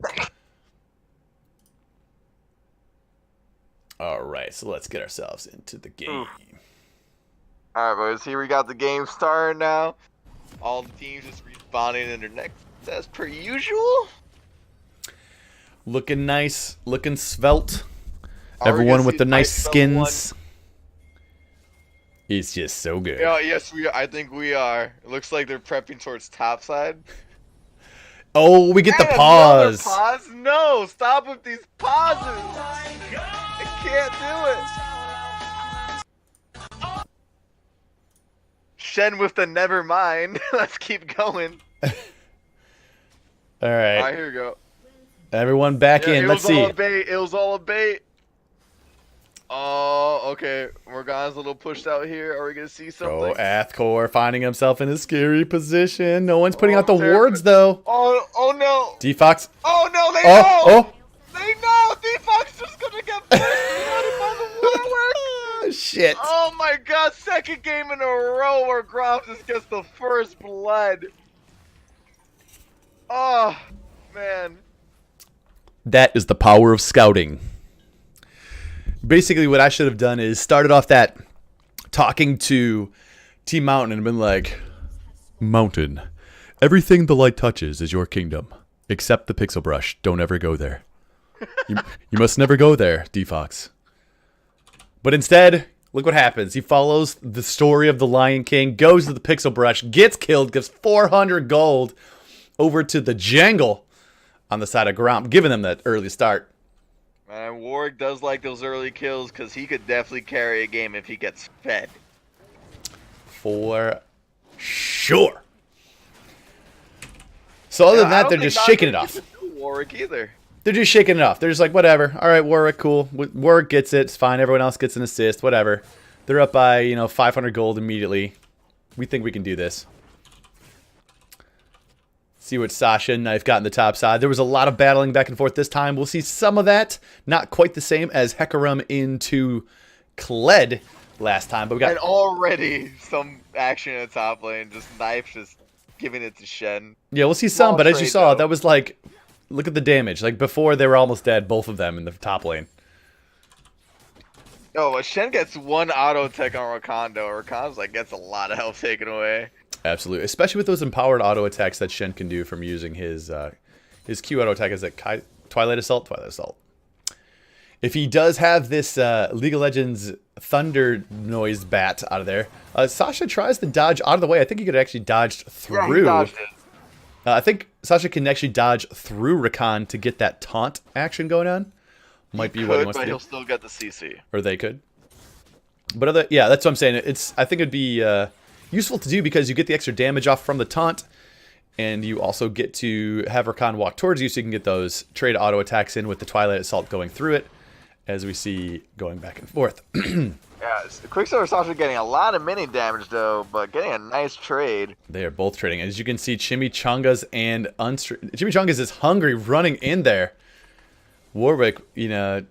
All right, so let's get ourselves into the game. All right, boys. Here we got the game starting now. All the teams just respawning in their next as per usual. Looking nice, looking svelte. Everyone with the nice skins. It's just so good. Yeah, yes, I think we are. It looks like they're prepping towards top side. Oh, we get the pause. Pause? No, stop with these pauses. I can't do it. Shen with the never mind. Let's keep going. All right. All right, here we go. Everyone back in. Let's see. It was all a bait. Oh, okay. Morgana's a little pushed out here. Are we going to see something? Oh, Athcore finding himself in a scary position. No one's putting out the wards, though. Oh no. Defox. Oh, no, they know. Oh. They know. Defox just going to get pushed by the warwork. Shit. Oh, my God. Second game in a row where Gromp just gets the first blood. Oh, man. That is the power of scouting. Basically, what I should have done is started off that talking to Team Mountain and been like, Mountain, everything the light touches is your kingdom, except the pixel brush. Don't ever go there. You must never go there, Defox. But instead, look what happens. He follows the story of the Lion King, goes to the pixel brush, gets killed, gives 400 gold over to the jungle on the side of Gromp, giving them that early start. Man, Warwick does like those early kills because he could definitely carry a game if he gets fed. For sure. So other than that, they're just shaking it off. Warwick either. They're just shaking it off. They're just like, whatever. All right, Warwick, cool. Warwick gets it. It's fine. Everyone else gets an assist. Whatever. They're up by, 500 gold immediately. We think we can do this. See what Sasha and Knife got in the top side. There was a lot of battling back and forth this time. We'll see some of that. Not quite the same as Hecarim into Kled last time. But we got and already some action in the top lane. Just Knife just giving it to Shen. Yeah, we'll see some. But as you saw, that was like, look at the damage. Like before, they were almost dead, both of them in the top lane. Oh, Shen gets one auto tech on Rakondo. Rakondo's like gets a lot of health taken away. Absolutely, especially with those empowered auto attacks that Shen can do from using his Q auto attack. Is it Twilight Assault? Twilight Assault. If he does have this League of Legends Thunder noise bat out of there, Sasha tries to dodge out of the way. I think he could actually dodge through. Yeah, he dodged it. I think Sasha can actually dodge through Rakan to get that taunt action going on. Might be what he wants to do. But he'll still get the CC. Or they could. But yeah, that's what I'm saying. I think it'd be useful to do because you get the extra damage off from the taunt, and you also get to have Rakan walk towards you so you can get those trade auto attacks in with the Twilight Assault going through it, as we see going back and forth. Yeah, Quicksilver Sasha getting a lot of mini damage though, but getting a nice trade. They are both trading. As you can see, Chimichangas and Chimichangas is hungry, running in there. Warwick, you know,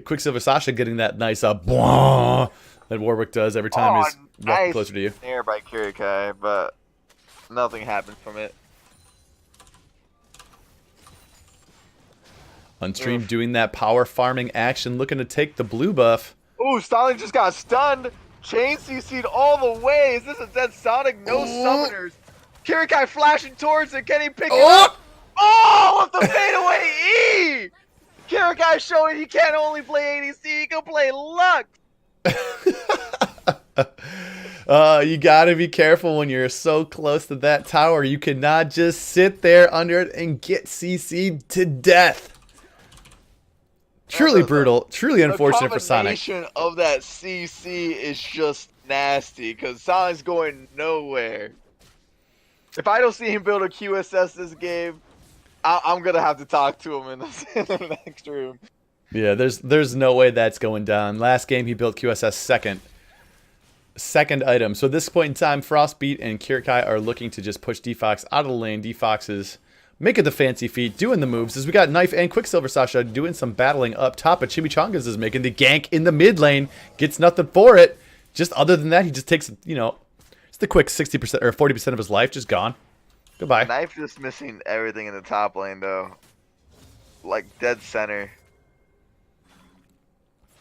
Quicksilver Sasha getting that nice that Warwick does every time he's walking closer to you. Air by Kirikai, but nothing happened from it. Unstream doing that power farming action, looking to take the blue buff. Ooh, Sonic just got stunned. Chain CC'd all the way. Is this a dead Sonic? No summoners. Kirikai flashing towards it. Can he pick it up? Oh, with the fadeaway E! Kirikai showing he can't only play ADC, he can play Lux. You gotta be careful when you're so close to that tower. You cannot just sit there under it and get CC'd to death. Truly brutal, truly unfortunate for Sonic. The combination of that CC is just nasty because Sonic's going nowhere. If I don't see him build a QSS this game, I'm gonna have to talk to him in the next room. Yeah, there's no way that's going down. Last game he built QSS second item. So at this point in time, Frostbeat and Kirikai are looking to just push Defox out of the lane. Defox is making the fancy feet, doing the moves. As we got Knife and Quicksilver Sasha doing some battling up top, but Chimichangas is making the gank in the mid lane. Gets nothing for it. Just other than that, he just takes, you know, it's the quick 60% or 40% of his life just gone. Goodbye. Knife just missing everything in the top lane though. Like dead center.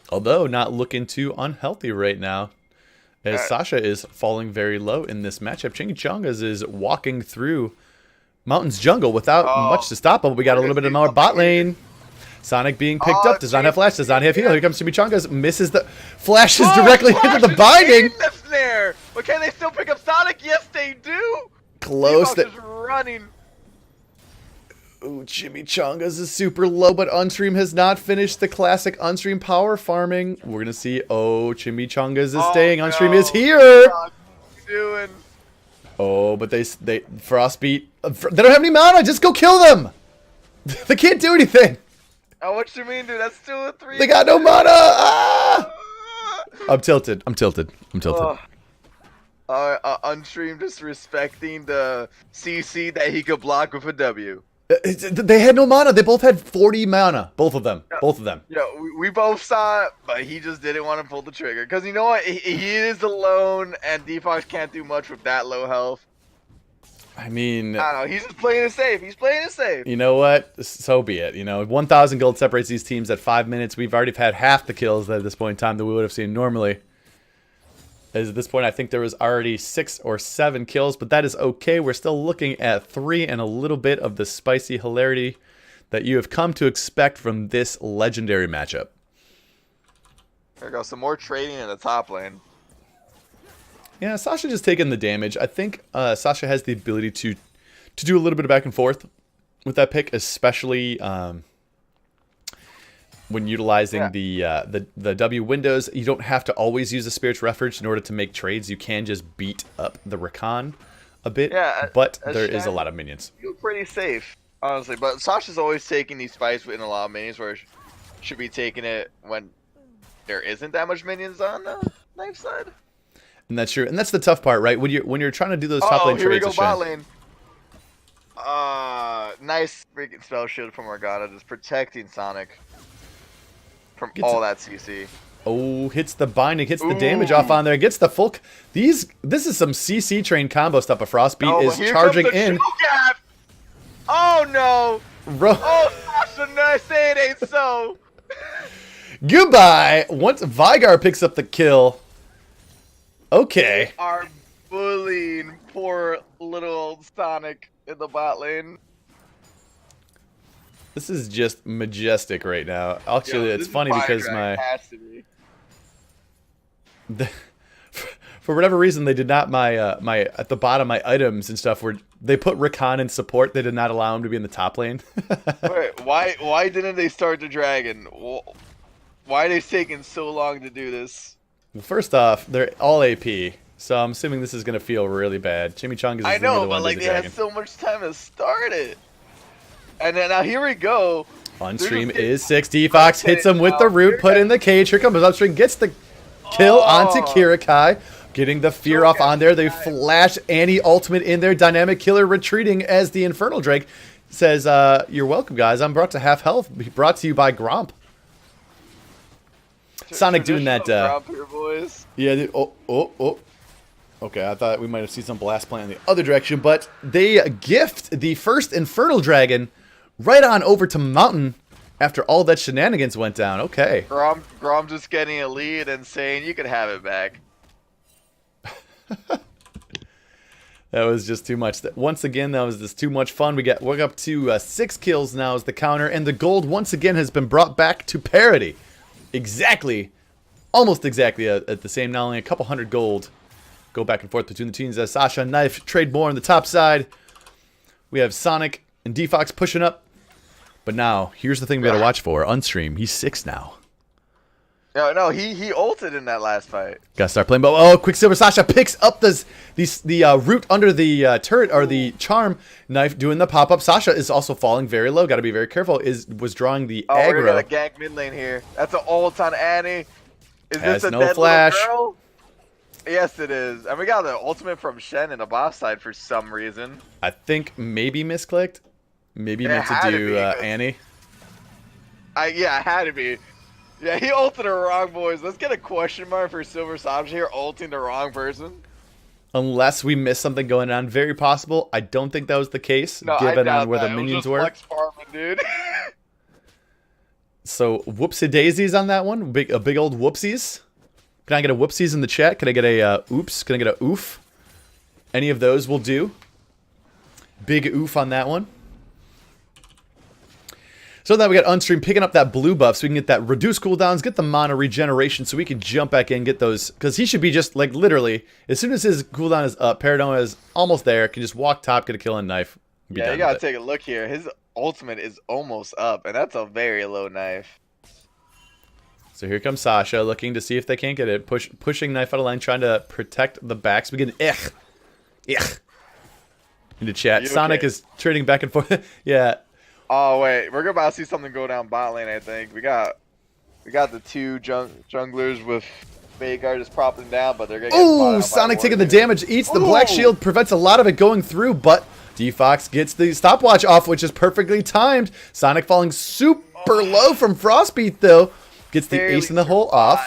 Although not looking too unhealthy right now. As Sasha is falling very low in this matchup. Chimichangas is walking through Mountain's jungle without much to stop him. We got a little bit of more bot lane. Sonic being picked up. Does not have flash. Does not have heal. Here comes Chimichangas. Misses the flashes directly into the binding. There. But can they still pick up Sonic? Yes, they do. Close. That running. Ooh, Chimichangas is super low, but Unstream has not finished the classic Unstream power farming. We're gonna see. Oh, Chimichangas is staying. No. Unstream is here. What you doing? Oh, but they Frostbeat. They don't have any mana. Just go kill them. They can't do anything. Oh, what you mean, dude? That's 2 or 3. They got no mana. Ah! I'm tilted. Unstream just respecting the CC that he could block with a W. They had no mana. They both had 40 mana. Both of them. Yeah, we both saw it, but he just didn't want to pull the trigger. Because you know what? He is alone, and Defox can't do much with that low health. I mean, I don't know. He's just playing it safe. You know what? So be it. You know, 1,000 gold separates these teams at 5 minutes. We've already had half the kills at this point in time that we would have seen normally. As at this point, I think there was already 6 or 7 kills, but that is okay. We're still looking at 3 and a little bit of the spicy hilarity that you have come to expect from this legendary matchup. There goes some more trading in the top lane. Yeah, Sasha just taking the damage. I think Sasha has the ability to do a little bit of back and forth with that pick, especially when utilizing the W windows. You don't have to always use a Spirit's Refuge in order to make trades. You can just beat up the Rakan a bit, but there is a lot of minions. You're pretty safe, honestly. But Sasha's always taking these fights in a lot of minions, where should be taking it when there isn't that much minions on the knife side. And that's true. And that's the tough part, right? When you're trying to do those top lane here trades. We go bot lane. Nice freaking spell shield from Morgana, just protecting Sonic from all that CC. Oh, hits the binding, hits the damage off on there, gets the full. This is some CC train combo stuff. A Frostbeat is charging in. Oh no! Oh, Sasha, no, say it ain't so. Goodbye. Once Vygar picks up the kill. Okay. They are bullying poor little old Sonic in the bot lane. This is just majestic right now. Actually, it's funny because for whatever reason they did not my at the bottom my items and stuff were they put Rakan in support. They did not allow him to be in the top lane. Wait, why didn't they start the dragon? Why are they taking so long to do this? Well, first off, they're all AP, so I'm assuming this is gonna feel really bad. Chimichangas is the one but like they had so much time to start it. And then now here we go. Unstream is 6. D-Fox hits him with the root, put in the cage. Here comes Unstream, gets the kill onto Kirakai. Getting the fear off on there. They flash Annie ultimate in there. Dynamic Killer retreating as the Infernal Drake says, you're welcome, guys. I'm brought to half health. Brought to you by Gromp. Sonic doing that. Gromp here, boys. Yeah. Oh. Okay, I thought we might have seen some blast plan in the other direction, but they gift the first Infernal Dragon right on over to Mountain after all that shenanigans went down. Okay. Gromp just getting a lead and saying, you can have it back. That was just too much. Once again, that was just too much fun. We're up to 6 kills now as the counter, and the gold once again has been brought back to parity. Almost exactly at the same. Not only a couple hundred gold go back and forth between the teams as Sasha and Knife trade more on the top side. We have Sonic and D-Fox pushing up. But now, here's the thing we gotta watch for. Unstream, he's 6 now. No, he ulted in that last fight. Gotta start playing. But Quicksilver Sasha picks up the root under the turret or the charm. Knife doing the pop up. Sasha is also falling very low. Gotta be very careful. Was drawing the aggro. We're gonna gank mid lane here. That's an ult on Annie. Is this a no dead flash. little girl? Yes, it is. And we got the ultimate from Shen in the boss side for some reason. I think maybe misclicked. Maybe meant to do Annie. Yeah, it had to be. Yeah, he ulted her wrong, boys. Let's get a question mark for Silver Sasha here, ulting the wrong person. Unless we missed something going on. Very possible. I don't think that was the case, given on where the minions were. Flex farming, dude. So, whoopsie daisies on that one. A big old whoopsies. Can I get a whoopsies in the chat? Can I get a oops? Can I get a oof? Any of those will do. Big oof on that one. So now we got Unstream picking up that blue buff so we can get that reduced cooldowns, get the mana regeneration so we can jump back in and get those. Because he should be just, like, literally, as soon as his cooldown is up, Paradoma is almost there, can just walk top, get a kill and knife. Yeah, you gotta take a look here. His ultimate is almost up, and that's a very low knife. So here comes Sasha, looking to see if they can't get it. Pushing knife out of line, trying to protect the backs. We get an into chat. Sonic is trading back and forth. Yeah. Oh wait, we're about to see something go down bot lane. I think we got the two junglers with Veigar just propping down, but they're gonna get Ooh, Sonic taking the damage, eats the black shield, prevents a lot of it going through, but D-Fox gets the stopwatch off, which is perfectly timed. Sonic falling super low from Frostbeat though, gets the ace in the hole off,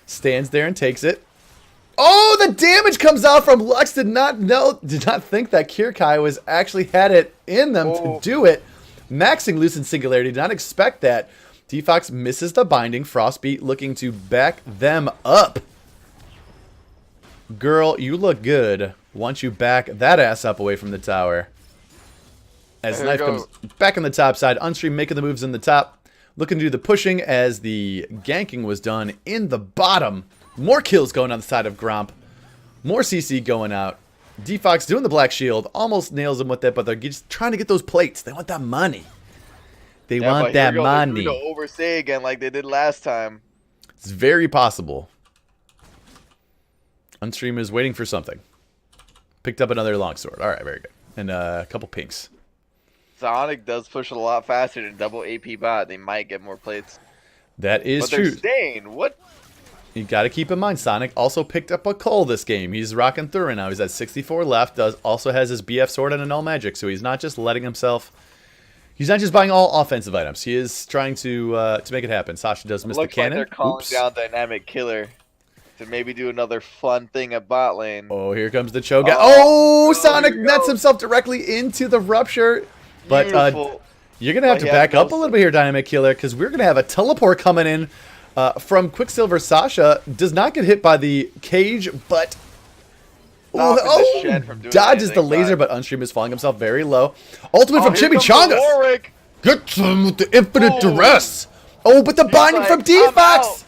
stands there and takes it. Oh, the damage comes out from Lux. Did not think that Kirakai was actually had it in them to do it. Maxing Lucent Singularity, did not expect that. D-Fox misses the binding. Frostbeat looking to back them up. Girl, you look good once you back that ass up away from the tower. As Knife comes back on the top side. Unstream making the moves in the top. Looking to do the pushing as the ganking was done in the bottom. More kills going on the side of Gromp. More CC going out. D-Fox doing the black shield. Almost nails him with it, but they're just trying to get those plates. They want that money. They want that money. They're going to overstay again like they did last time. It's very possible. Unstream is waiting for something. Picked up another longsword. All right, very good. And a couple pinks. Sonic does push a lot faster than double AP bot. They might get more plates. That is true. But they're staying. What? You got to keep in mind, Sonic also picked up a Cull this game. He's rocking through right now. He's at 64 left. Also has his BF sword and a null magic, so he's not just letting himself. He's not just buying all offensive items. He is trying to make it happen. Sasha does miss the cannon. Looks like they're calling down Dynamic Killer to maybe do another fun thing at bot lane. Oh, here comes the Cho'Gath. Oh, Sonic nets himself directly into the rupture. But you're going to have to back up a little bit here, Dynamic Killer, because we're going to have a teleport coming in. From Quicksilver Sasha, does not get hit by the cage, but dodges the laser, but Unstream is falling himself very low. Ultimate from Chimichangas. Gets him with the infinite duress. Oh, but the binding from D-Fox.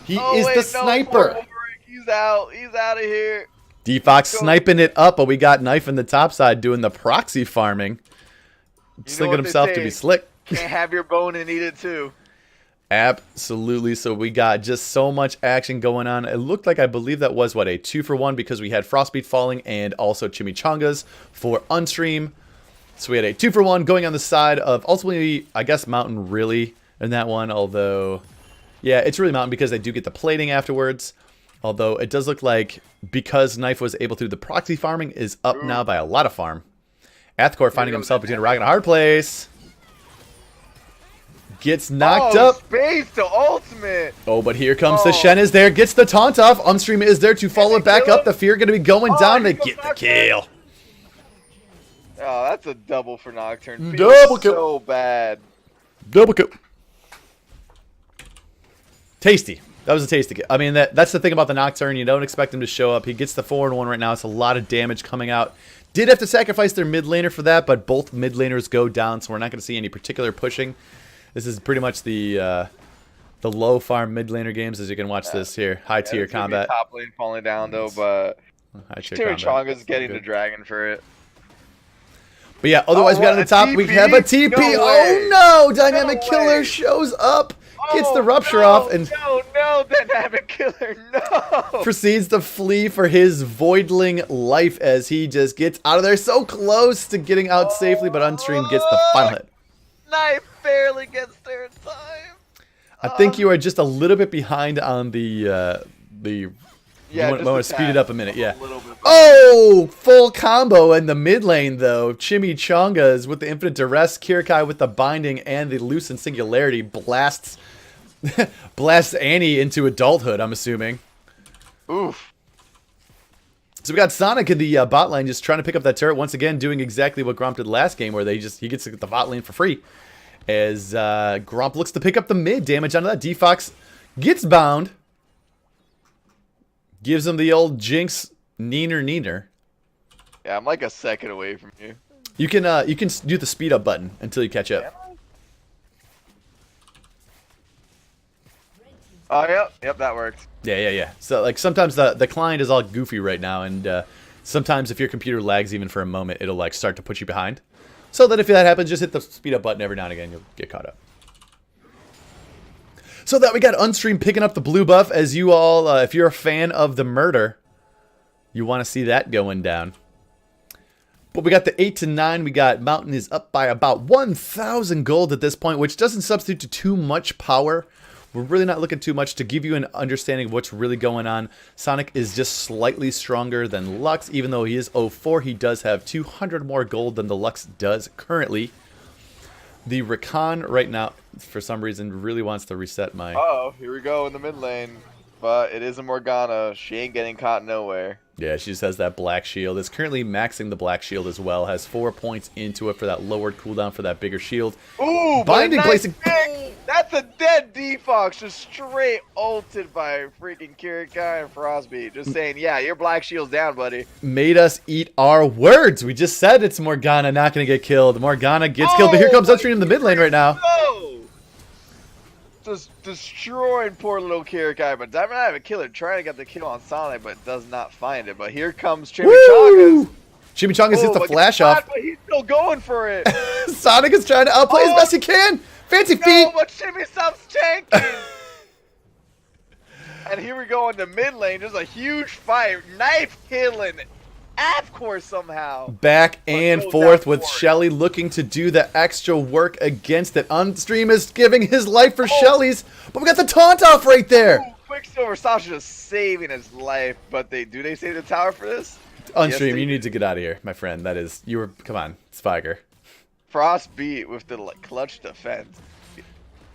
He is the sniper. He's out. He's out of here. D-Fox sniping it up, but we got Knife in the top side doing the proxy farming. Slinging himself to be slick. Can't have your bone and eat it too. Absolutely. So we got just so much action going on. It looked like, I believe that was, what, a 2-for-1 because we had Frostbeat falling and also Chimichangas for Unstream. So we had a 2-for-1 going on the side of ultimately, I guess, Mountain really in that one. Although, yeah, it's really Mountain because they do get the plating afterwards. Although it does look like because Knife was able to, the proxy farming is up now by a lot of farm. Athcor finding himself between a rock and a hard place. Gets knocked up. Space to ultimate. Oh, but here comes the Shen is there. Gets the taunt off. Unstream is there to follow it back up. The Fear going to be going down to get the kill. Oh, that's a double for Nocturne. Double kill. So bad. Double kill. Tasty. That was a tasty kill. I mean, that's the thing about the Nocturne. You don't expect him to show up. He gets the 4-1 right now. It's a lot of damage coming out. Did have to sacrifice their mid laner for that, but both mid laners go down, so we're not going to see any particular pushing. This is pretty much the low farm mid laner games, as you can watch this here. High tier combat. Top lane falling down though, but Chimichanga's getting the dragon for it. But yeah, otherwise we got on the top. We have a TP. Oh no! Dynamic Killer shows up, gets the rupture off, and no, Dynamic Killer, no! Proceeds to flee for his voidling life as he just gets out of there so close to getting out safely, but Unstream gets the final hit. Knife barely gets there in time. I think you are just a little bit behind on the yeah, want to speed it up a minute, yeah. A Oh, full combo in the mid lane though. Chimichangas with the infinite duress, Kirikai with the binding and the loosen singularity blasts Annie into adulthood, I'm assuming. Oof. So we got Sonic in the bot lane just trying to pick up that turret once again, doing exactly what Gromp did last game, where he gets to get the bot lane for free. As Gromp looks to pick up the mid damage onto that. D-Fox gets bound. Gives him the old Jinx neener. Yeah, I'm like a second away from you. You can do the speed up button until you catch up. Oh, yep, that worked. Yeah. So like sometimes the client is all goofy right now, and sometimes if your computer lags even for a moment, it'll like start to put you behind. So that if that happens, just hit the speed up button every now and again, you'll get caught up. So that we got Unstream picking up the blue buff, as you all, if you're a fan of the murder, you want to see that going down. But we got the 8 to 9. We got Mountain is up by about 1,000 gold at this point, which doesn't substitute to too much power. We're really not looking too much to give you an understanding of what's really going on. Sonic is just slightly stronger than Lux, even though he is 0-4. He does have 200 more gold than the Lux does currently. The Rakan right now, for some reason, really wants to reset my... Uh-oh, here we go in the mid lane. But it is a Morgana. She ain't getting caught nowhere. Yeah, she just has that black shield. Is currently maxing the black shield as well. Has 4 points into it for that lowered cooldown for that bigger shield. Ooh, binding placing. That's a dead D-Fox, just straight ulted by freaking Kirikai and Frostbeat. Just saying, yeah, your black shield's down, buddy. Made us eat our words. We just said it's Morgana not going to get killed. Morgana gets killed, but here comes Unstream in the mid lane right now. Just destroying poor little Kirikai, but Dynamic Killer trying to get the kill on Sonic, but does not find it. But here comes Chimichangas. Chimichangas hits the flash off. But he's still going for it. Sonic is trying to outplay as best he can. Fancy feet. No, but Chimmy stops tanking. And here we go in the mid lane. There's a huge fight. Knife killing. Of course, somehow. Back and forth with Shelly looking to do the extra work against it. Unstream is giving his life for Shelly's, but we got the taunt off right there. Ooh, Quicksilver Sasha just saving his life, but do they save the tower for this? Unstream, you need to get out of here, my friend. That is, come on, Spiker. Frostbeat with the clutch defense.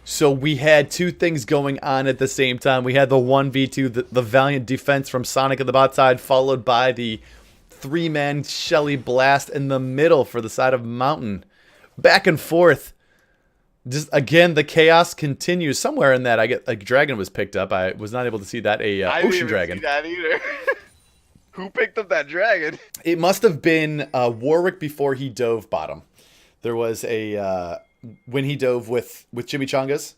So we had two things going on at the same time. We had the 1v2, the valiant defense from Sonic at the bot side, followed by the 3-man Shelly blast in the middle for the side of Mountain. Back and forth. Just again, the chaos continues. Somewhere in that, a dragon was picked up. I was not able to see that. Ocean dragon. I didn't even see that either. Who picked up that dragon? It must have been Warwick before he dove bottom. There was a when he dove with Chimichangas,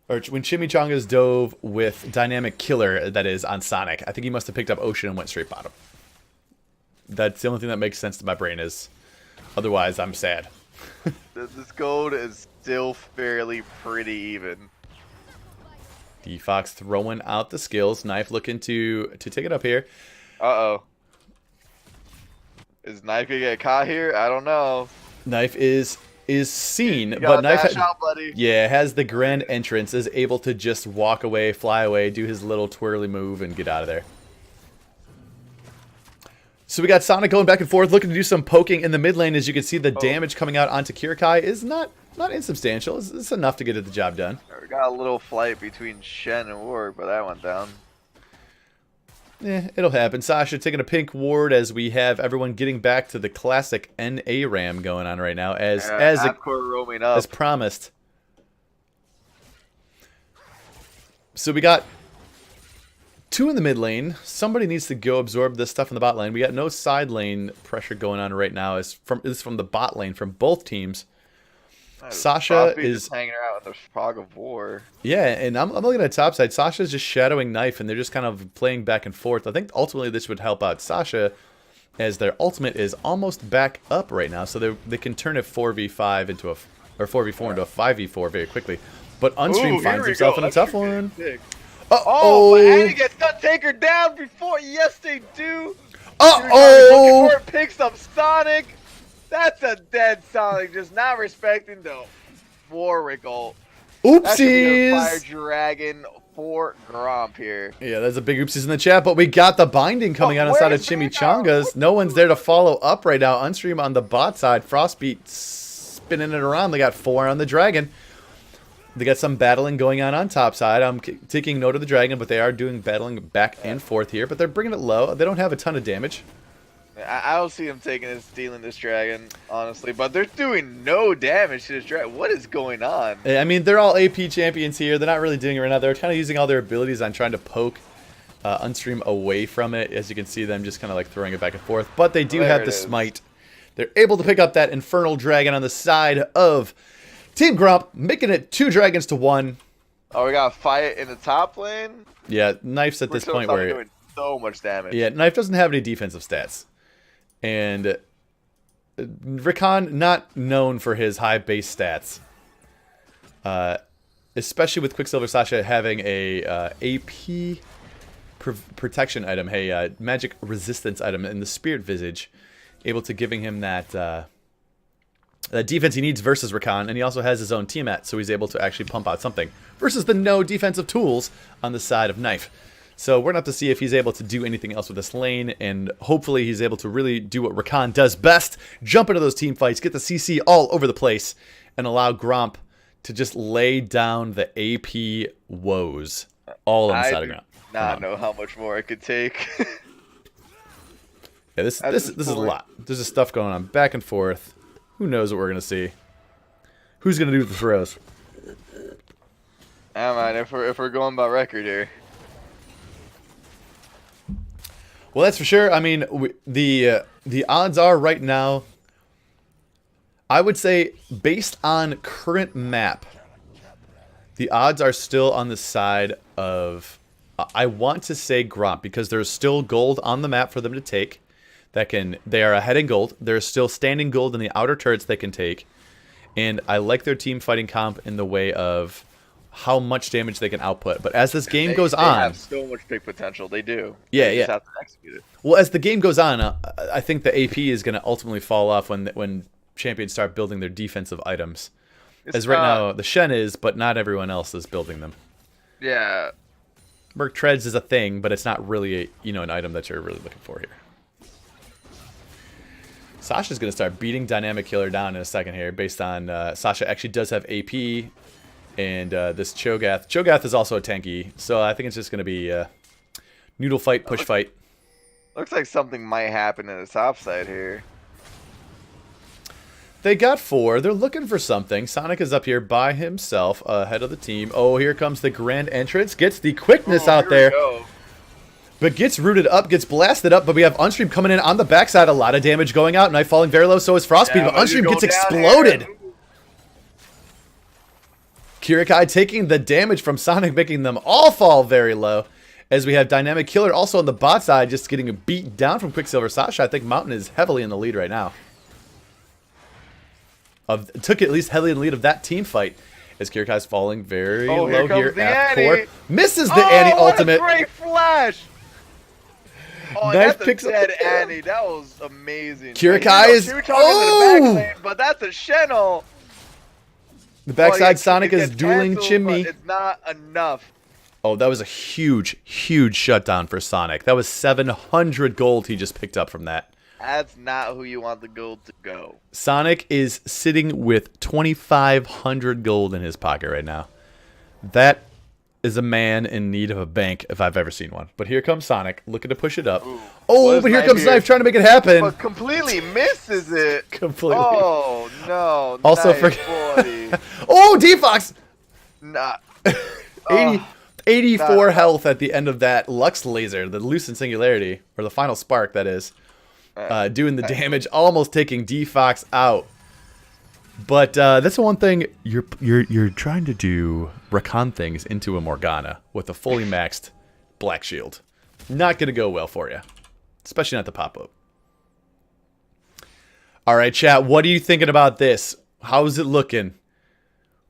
or when Chimichangas dove with Dynamic Killer, that is on Sonic. I think he must have picked up Ocean and went straight bottom. That's the only thing that makes sense to my brain. Is otherwise I'm sad. This gold is still fairly pretty even. D-Fox throwing out the skills. Knife looking to take it up here. Uh-oh. Is Knife gonna get caught here? I don't know. Knife is seen, You but gotta Knife dash out, buddy. yeah, has the grand entrance, is able to just walk away, fly away, do his little twirly move, and get out of there. So we got Sonic going back and forth, looking to do some poking in the mid lane. As you can see, the damage coming out onto Kirikai is not insubstantial. It's enough to get the job done. We got a little fight between Shen and Ward, but that went down. Yeah, it'll happen. Sasha taking a pink ward as we have everyone getting back to the classic NA RAM going on right now, as roaming up. as promised. So we got 2 in the mid lane. Somebody needs to go absorb this stuff in the bot lane. We got no side lane pressure going on right now. It's from the bot lane from both teams. Sasha is hanging out with the fog of war. Yeah, and I'm looking at top side. Sasha's just shadowing Knife, and they're just kind of playing back and forth. I think ultimately this would help out Sasha, as their ultimate is almost back up right now, so they can turn a 4v5 into a 4v4 into a 5v4 very quickly. But Unstream finds himself in a tough one. Oh, and he gets to take her down before. Yes, they do. Uh-oh! Before it picks up Sonic. That's a dead Sonic, just not respecting the Warwick ult. That should be a Fire Oopsies! Dragon for Gromp here. Yeah, there's a big oopsies in the chat, but we got the binding coming out inside of Chimichangas. No one's there to follow up right now. Unstream on the bot side. Frostbeat spinning it around. They got 4 on the Dragon. They got some battling going on top side. I'm taking note of the Dragon, but they are doing battling back and forth here. But they're bringing it low. They don't have a ton of damage. I don't see them stealing this Dragon, honestly. But they're doing no damage to this Dragon. What is going on? I mean, they're all AP champions here. They're not really doing it right now. They're kind of using all their abilities on trying to poke Unstream away from it. As you can see them just kind of like throwing it back and forth. But they do have the smite. They're able to pick up that Infernal Dragon on the side of Team Gromp, making it 2 dragons to 1. Oh, we got a fight in the top lane? Yeah, Knife's at this point where... doing so much damage. Yeah, Knife doesn't have any defensive stats. And Rakan, not known for his high base stats. Especially with Quicksilver Sasha having a AP protection item, magic resistance item in the Spirit Visage. Able to giving him that... defense he needs versus Rakan, and he also has his own Tiamat, so he's able to actually pump out something. Versus the no defensive tools on the side of Knife. So we're going to have to see if he's able to do anything else with this lane, and hopefully he's able to really do what Rakan does best. Jump into those team fights, get the CC all over the place, and allow Gromp to just lay down the AP woes all on the side of Gromp. I know how much more it could take. Yeah, this is a lot. There's just stuff going on back and forth. Who knows what we're going to see? Who's going to do the throws? Yeah, man, if we're going by record here. Well, that's for sure. I mean, the odds are right now, I would say, based on current map, the odds are still on the side of, I want to say Gromp, because there's still gold on the map for them to take. They are ahead in gold. There's still standing gold in the outer turrets they can take. And I like their team fighting comp in the way of how much damage they can output. But as this game goes on... They have so much big potential. They do. Yeah, they just have to execute it. Well, as the game goes on, I think the AP is going to ultimately fall off when champions start building their defensive items. As right now, the Shen is, but not everyone else is building them. Yeah. Merc Treads is a thing, but it's not really an item that you're really looking for here. Sasha's going to start beating Dynamic Killer down in a second here, based on Sasha actually does have AP, and this Cho'Gath. Cho'Gath is also a tanky, so I think it's just going to be noodle fight, push fight. Looks like something might happen in the top side here. They got 4. They're looking for something. Sonic is up here by himself, ahead of the team. Oh, here comes the grand entrance. Gets the quickness out there. But gets rooted up, gets blasted up, but we have Unstream coming in on the backside. A lot of damage going out. Knife falling very low, so is Frostbeat, but Unstream gets exploded. Kirikai taking the damage from Sonic, making them all fall very low. As we have Dynamic Killer also on the bot side, just getting beat down from Quicksilver Sasha. I think Mountain is heavily in the lead right now. Took at least heavily in the lead of that team fight. As Kirikai's falling very low here at core. Misses the Annie ultimate. What a great flash! Oh, Knife that's picks a up dead the kill. Annie. That was amazing. Kirikai is... Chimichanga Oh! in the back lane, but that's a Shen'el. The backside Oh, Sonic it is gets dueling canceled, Chimney. but it's not enough. Oh, that was a huge, huge shutdown for Sonic. That was 700 gold he just picked up from that. That's not who you want the gold to go. Sonic is sitting with 2,500 gold in his pocket right now. That is a man in need of a bank if I've ever seen one. But here comes Sonic, looking to push it up. Ooh. Oh, but here comes Knife trying to make it happen. But completely misses it. Completely. Oh, no. Also, Knife, boy. Oh, D-Fox! Nah. 84 health at the end of that Lux laser, the Lucent Singularity, or the final spark, that is. Doing the damage, almost taking D-Fox out. But that's the one thing you're trying to do Rakan things into a Morgana with a fully maxed Black Shield. Not gonna go well for you, especially not the pop-up. All right, chat. What are you thinking about this? How's it looking?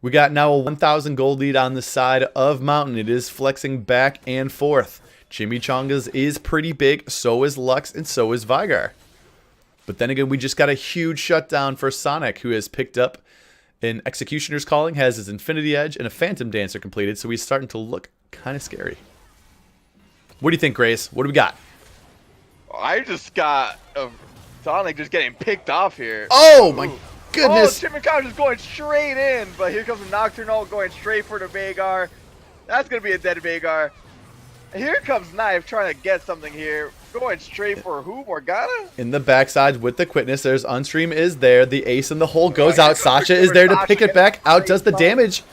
We got now a 1,000 gold lead on the side of Mountain. It is flexing back and forth. Chimichangas is pretty big. So is Lux, and so is Vigar. But then again, we just got a huge shutdown for Sonic, who has picked up an Executioner's Calling, has his Infinity Edge, and a Phantom Dancer completed, so he's starting to look kind of scary. What do you think, Grace? What do we got? I just got Sonic just getting picked off here. Oh, my goodness. Oh, Chimichanga just going straight in, but here comes the Nocturnal going straight for the Vagar. That's going to be a dead Vagar. Here comes Knife trying to get something here. Going straight for who? Morgana? In the backside with the quickness, there's Unstream is there. The ace in the hole goes out. Sasha is there to pick it back out. Does the damage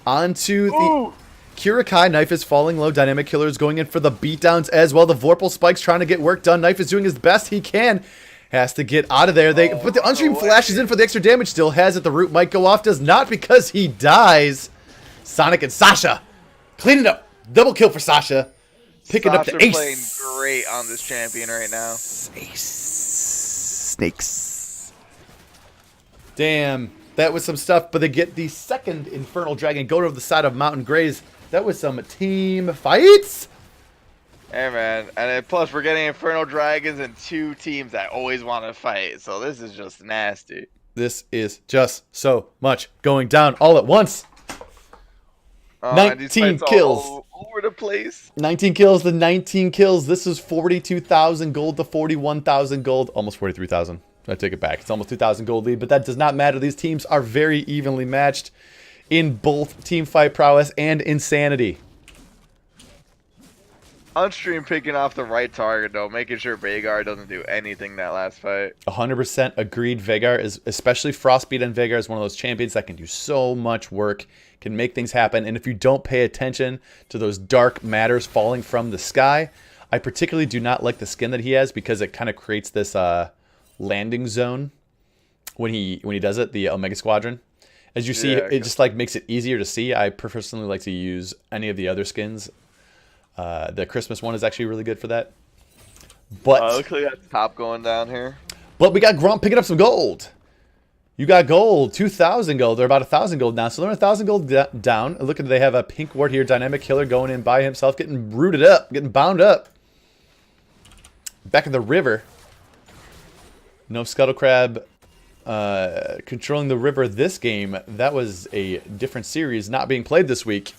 onto the Kirikai. Knife is falling low. Dynamic Killer is going in for the beatdowns as well. The Vorpal Spike's trying to get work done. Knife is doing his best he can. Has to get out of there. But the Unstream flashes in for the extra damage. Still has it. The root might go off. Does not because he dies. Sonic and Sasha. Clean it up. Double kill for Sasha. Picking up the ace. Playing great on this champion right now. Ace. Snakes. Damn. That was some stuff, but they get the second Infernal Dragon. Go to the side of Mountain Graze. That was some team fights. Hey, man. And then plus, we're getting Infernal Dragons and two teams that always want to fight. So this is just nasty. This is just so much going down all at once. 19 kills. All over the place. 19 kills. The 19 kills. This is 42,000 gold to 41,000 gold. Almost 43,000. I take it back. It's almost 2,000 gold lead, but that does not matter. These teams are very evenly matched in both team fight prowess and insanity. Unstream picking off the right target, though, making sure Vagar doesn't do anything that last fight. 100% agreed. Vagar is, especially Frostbeat and Vagar, is one of those champions that can do so much work, can make things happen. And if you don't pay attention to those dark matters falling from the sky, I particularly do not like the skin that he has because it kind of creates this landing zone when he does it, the Omega Squadron. As you see, it just like makes it easier to see. I personally like to use any of the other skins. The Christmas one is actually really good for that. But looks like that top going down here. But we got Gromp picking up some gold. You got gold, 2,000 gold. They're about 1,000 gold now. So they're 1,000 gold down. Look at, they have a pink ward here. Dynamic Killer going in by himself, getting rooted up, getting bound up. Back in the river. No Scuttle Crab controlling the river this game. That was a different series not being played this week.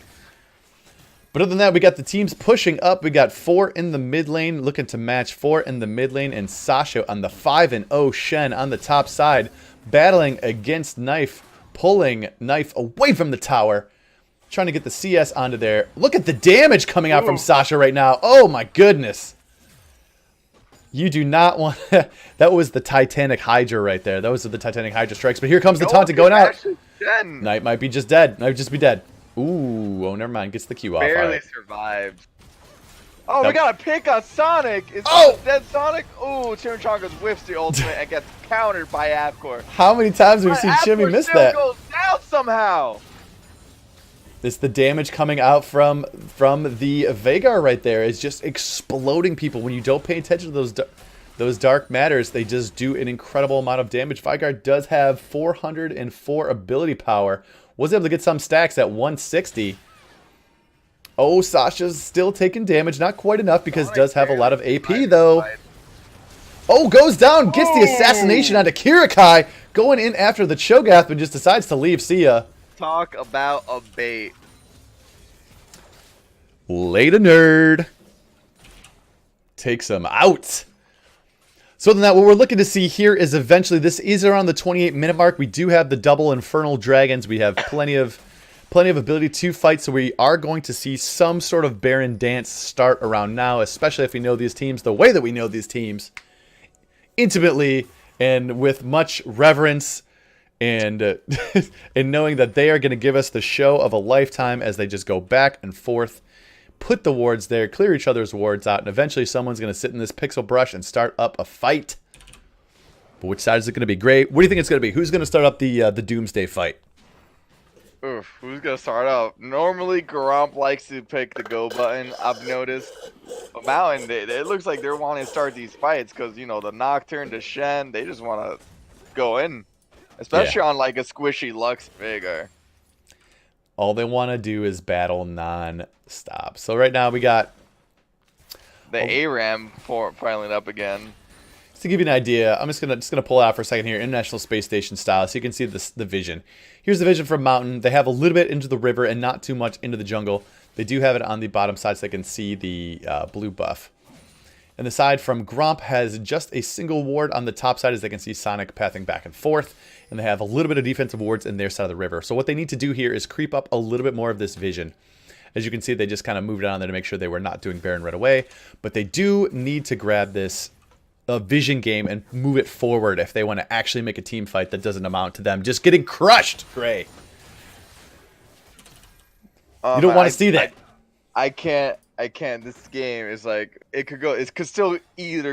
But other than that, we got the teams pushing up. We got 4 in the mid lane, looking to match 4 in the mid lane, and Sasha on the 5-0 Shen on the top side, battling against Knife, pulling Knife away from the tower, trying to get the CS onto there. Look at the damage coming out from Sasha right now. Oh my goodness. You do not want... That was the Titanic Hydra right there. Those are the Titanic Hydra strikes. But here comes the taunting going out. Knight might be just dead. Might just be dead. Ooh, oh, never mind. Gets the Q off. Barely survived. Oh, we got a pick on Sonic. Is dead Sonic? Ooh, Chimichangas whiffs the ultimate and gets countered by Avcore. How many times have we seen Chimmy miss that? Goes down somehow. It's the damage coming out from the Vagar right there. It's just exploding people. When you don't pay attention to those dark matters, they just do an incredible amount of damage. Vagar does have 404 ability power. Was able to get some stacks at 160. Oh, Sasha's still taking damage. Not quite enough because Sonic does have a lot of barely AP, survived though. this fight. Oh, goes down. Gets the assassination onto Kirikai. Going in after the Cho'Gath, but just decides to leave. See ya. Talk about a bait. Later, nerd. Takes him out. So then that what we're looking to see here is eventually, this is around the 28-minute mark. We do have the double Infernal Dragons. We have plenty of ability to fight, so we are going to see some sort of Baron dance start around now, especially if we know these teams the way that we know these teams, intimately and with much reverence, and and knowing that they are going to give us the show of a lifetime as they just go back and forth, put the wards there, clear each other's wards out, and eventually someone's going to sit in this pixel brush and start up a fight. But which side is it going to be? Great. What do you think it's going to be? Who's going to start up the Doomsday fight? Oof, who's gonna start up? Normally, Gromp likes to pick the go button. I've noticed. But Mountain, it looks like they're wanting to start these fights because, you know, the Nocturne, the Shen, they just want to go in. Especially on, like, a squishy Lux Veigar. All they want to do is battle non-stop. So right now we got... The ARAM piling up again. Just to give you an idea, I'm just gonna pull out for a second here, International Space Station style, so you can see the vision. Here's the vision from Mountain. They have a little bit into the river and not too much into the jungle. They do have it on the bottom side so they can see the blue buff. And the side from Gromp has just a single ward on the top side as they can see Sonic pathing back and forth. And they have a little bit of defensive wards in their side of the river. So what they need to do here is creep up a little bit more of this vision. As you can see, they just kind of moved it on there to make sure they were not doing Baron right away. But they do need to grab this vision game and move it forward if they want to actually make a team fight that doesn't amount to them just getting crushed. Gray. You don't want to see that. I can't. This game is like, it could still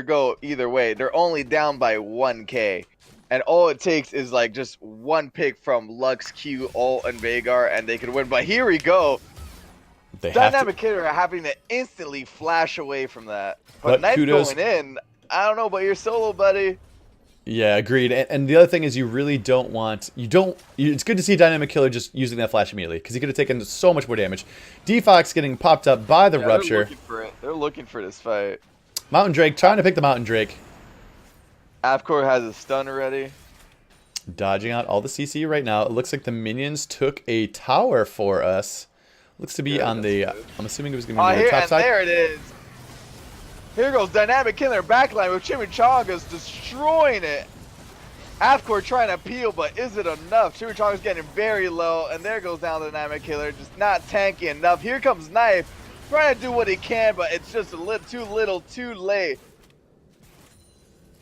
go either way. They're only down by 1k. And all it takes is like just one pick from Lux, Q, Ult, and Veigar, and they could win. But here we go. Dynamic Killer having to instantly flash away from that. But Knife going in, I don't know, but you're solo, buddy. Yeah, agreed. And the other thing is you really don't want... It's good to see Dynamic Killer just using that flash immediately, because he could have taken so much more damage. D-Fox getting popped up by the Rupture. They're looking for it. They're looking for this fight. Mountain Drake trying to pick the Mountain Drake. Afcor has a stun already. Dodging out all the CC right now. It looks like the minions took a tower for us. Looks to be on the... I'm assuming it was going to be the top side. There it is. Here goes Dynamic Killer backline with Chimichangas destroying it. Afcor trying to peel, but is it enough? Chimichanga's getting very low, and there goes down Dynamic Killer, just not tanky enough. Here comes Knife, trying to do what he can, but it's just a little too late.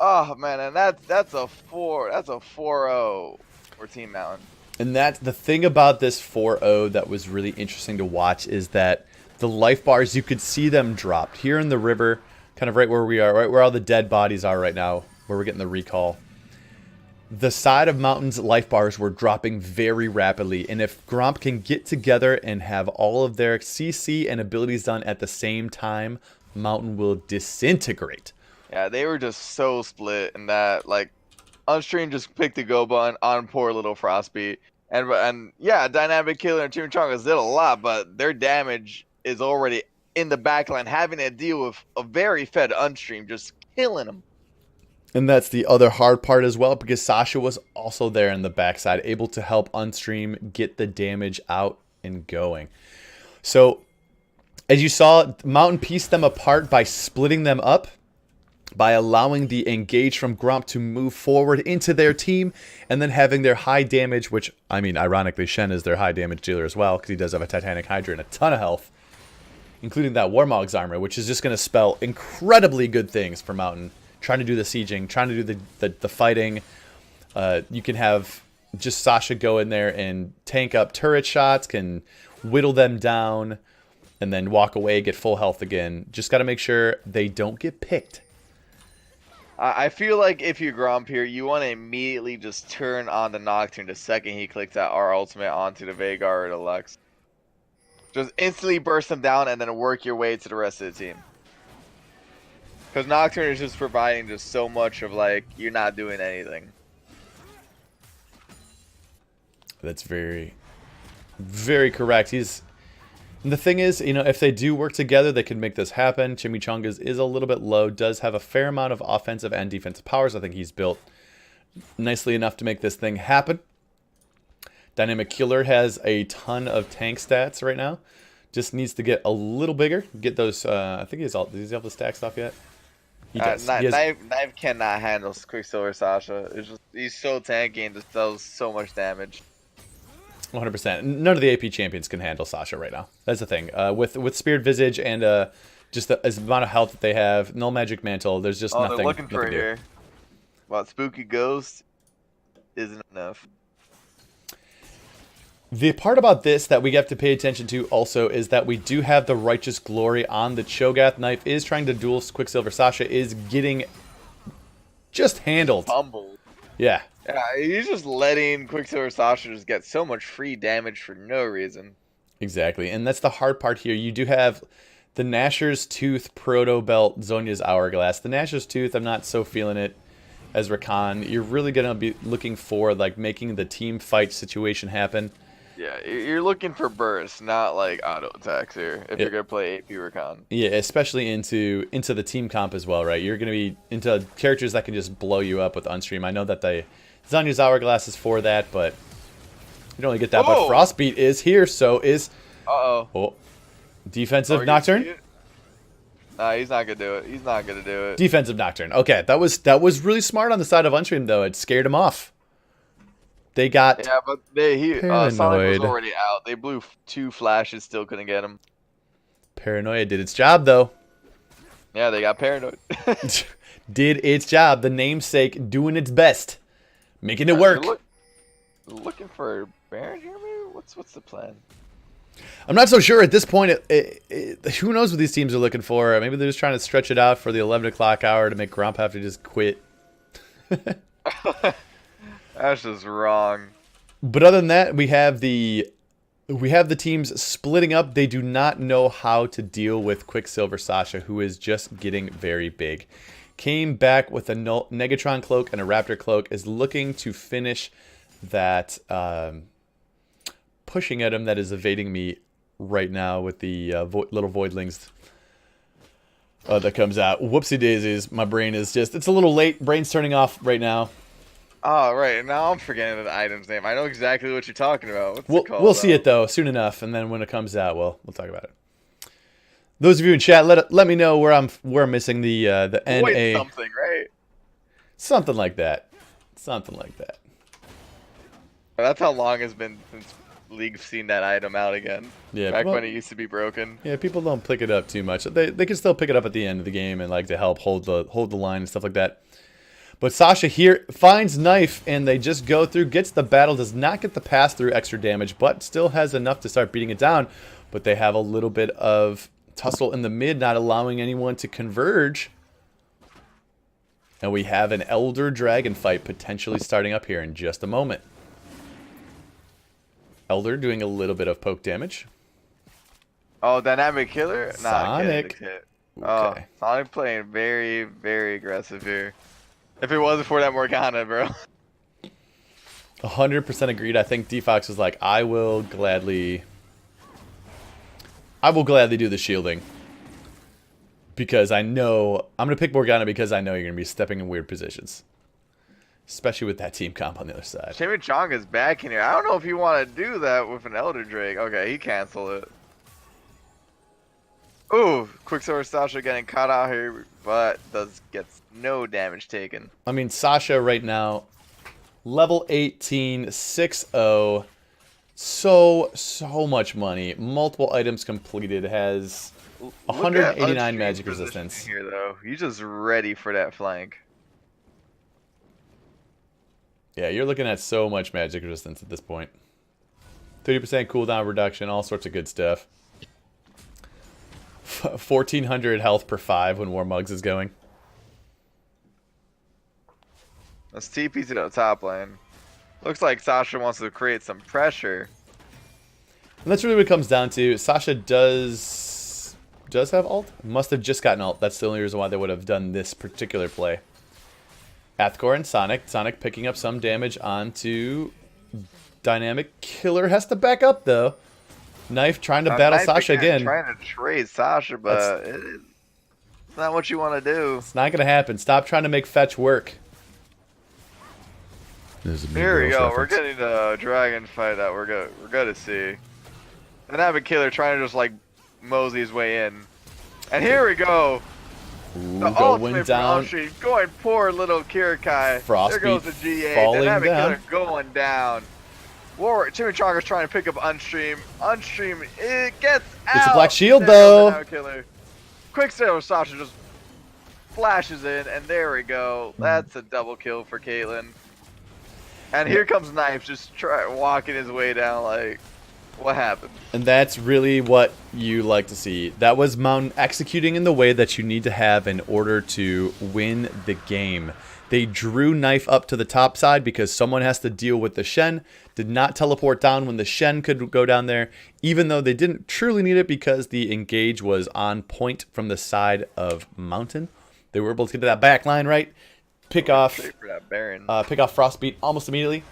Oh man, and that's a 4-0 for Team Mountain. And that's the thing about this 4-0 that was really interesting to watch, is that the life bars, you could see them dropped here in the river, kind of right where we are, right where all the dead bodies are right now, where we're getting the recall. The side of Mountain's life bars were dropping very rapidly, and if Gromp can get together and have all of their CC and abilities done at the same time, Mountain will disintegrate. Yeah, they were just so split in that, like, Unstream just picked the go button on poor little Frostbeat. And yeah, Dynamic Killer and Chimichangas did a lot, but their damage is already in the backline, having to deal with a very fed Unstream, just killing them. And that's the other hard part as well, because Sasha was also there in the backside, able to help Unstream get the damage out and going. So, as you saw, Mountain pieced them apart by splitting them up, by allowing the engage from Gromp to move forward into their team, and then having their high damage, which, I mean, ironically, Shen is their high damage dealer as well, because he does have a Titanic Hydra and a ton of health, including that Warmog's armor, which is just going to spell incredibly good things for Mountain. Trying to do the sieging, trying to do the fighting. You can have just Sasha go in there and tank up turret shots, can whittle them down, and then walk away, get full health again. Just got to make sure they don't get picked. I feel like if you Gromp here, you want to immediately just turn on the Nocturne the second he clicks that R ultimate onto the Veigar or the Lux. Just instantly burst them down and then work your way to the rest of the team. Because Nocturne is just providing just so much of, like, you're not doing anything. That's very, very correct. And the thing is, you know, if they do work together, they can make this happen. Chimichangas is a little bit low, does have a fair amount of offensive and defensive powers. I think he's built nicely enough to make this thing happen. Dynamic Killer has a ton of tank stats right now. Just needs to get a little bigger. Get those, I think does he have the stack stuff yet? He does. Knife cannot handle Quicksilver Sasha. It's just, he's so tanky and just does so much damage. 100%. None of the AP champions can handle Sasha right now. That's the thing. With Spirit Visage and just the amount of health that they have, Null Magic Mantle, there's just nothing. They're looking for nothing here. Well, Spooky Ghost isn't enough. The part about this that we have to pay attention to also is that we do have the Righteous Glory on the Cho'Gath. Knife is trying to duel Quicksilver Sasha, is getting just handled. Fumbled. Yeah. Yeah, he's just letting Quicksilver Sasha just get so much free damage for no reason. Exactly, and that's the hard part here. You do have the Nashor's Tooth, Proto Belt, Zonya's Hourglass. The Nashor's Tooth, I'm not so feeling it as Rakan. You're really going to be looking for like making the team fight situation happen. Yeah, you're looking for bursts, not like auto attacks here. If you're gonna play AP Rakan. Yeah, especially into the team comp as well, right? You're gonna be into characters that can just blow you up with Unstream. I know that the Zonya's Hourglass is for that, but you don't really get that. Whoa! But Frostbeat is here, so is defensive Nocturne. Nah, he's not gonna do it. He's not gonna do it. Defensive Nocturne. Okay, that was really smart on the side of Unstream though. It scared him off. They got but Sonic was already out. They blew 2 flashes, still couldn't get him. Paranoia did its job though. Yeah, they got paranoid. Did its job. The namesake doing its best, making it work. Looking for Baron here, maybe? What's the plan? I'm not so sure at this point. Who knows what these teams are looking for? Maybe they're just trying to stretch it out for the 11 o'clock hour to make Gromp have to just quit. That's just wrong. But other than that, we have the teams splitting up. They do not know how to deal with Quicksilver Sasha, who is just getting very big. Came back with a Negatron Cloak and a Raptor Cloak, is looking to finish that pushing at him that is evading me right now with the little Voidlings that comes out. Whoopsie daisies, my brain is just, it's a little late. Brain's turning off right now. Oh, right. Now I'm forgetting the item's name. I know exactly what you're talking about. What's it called? We'll see it, though, soon enough. And then when it comes out, we'll talk about it. Those of you in chat, let me know where I'm missing the NA. Wait, something, right? Something like that. Something like that. That's how long it's been since League's seen that item out again. Yeah, Back when it used to be broken. Yeah, people don't pick it up too much. They can still pick it up at the end of the game and like to help hold the line and stuff like that. But Sasha here finds Knife, and they just go through, gets the battle, does not get the pass-through extra damage, but still has enough to start beating it down. But they have a little bit of tussle in the mid, not allowing anyone to converge. And we have an Elder Dragon fight potentially starting up here in just a moment. Elder doing a little bit of poke damage. Oh, Dynamic Killer? Sonic. Okay. Oh, Sonic playing very, very aggressive here. If it wasn't for that Morgana, bro. 100% agreed. I think D-Fox was like, I will gladly do the shielding. Because I know, I'm going to pick Morgana because I know you're going to be stepping in weird positions. Especially with that team comp on the other side. Chimichanga's back in here. I don't know if you want to do that with an Elder Drake. Okay, he canceled it. Ooh, Quicksilver Sasha getting caught out here, but gets no damage taken. I mean, Sasha right now, level 18, 6-0, so much money, multiple items completed, has 189 magic resistance. Here though, he's just ready for that flank. Yeah, you're looking at so much magic resistance at this point. 30% cooldown reduction, all sorts of good stuff. 1400 health per 5 when Warmugs is going. Let's TP to the top lane. Looks like Sasha wants to create some pressure. And that's really what it comes down to. Sasha does have ult? Must have just gotten ult. That's the only reason why they would have done this particular play. Athcor and Sonic. Sonic picking up some damage onto Dynamic Killer. Has to back up, though. Knife trying to battle Knife Sasha again. Trying to trade Sasha, but it's not what you want to do. It's not gonna happen. Stop trying to make fetch work. Here we go. We're getting a dragon fight that we're gonna see. And Avid Killer trying to just like mosey his way in. And here we go. Ooh, The going ultimate down. Going poor little Kirikai. Frostbeat There goes the G8. falling Then Avid down. Killer going down. Chimichanga's trying to pick up Unstream. Unstream, it gets out. It's a black shield, There goes though. the Avid Killer. Quicksilver Sasha just flashes in, and there we go. That's a double kill for Caitlyn. And here comes Knife just walking his way down like, what happened? And that's really what you like to see. That was Mountain executing in the way that you need to have in order to win the game. They drew Knife up to the top side because someone has to deal with the Shen. Did not teleport down when the Shen could go down there, even though they didn't truly need it because the engage was on point from the side of Mountain. They were able to get to that back line, right? Pick off Frostbeat almost immediately,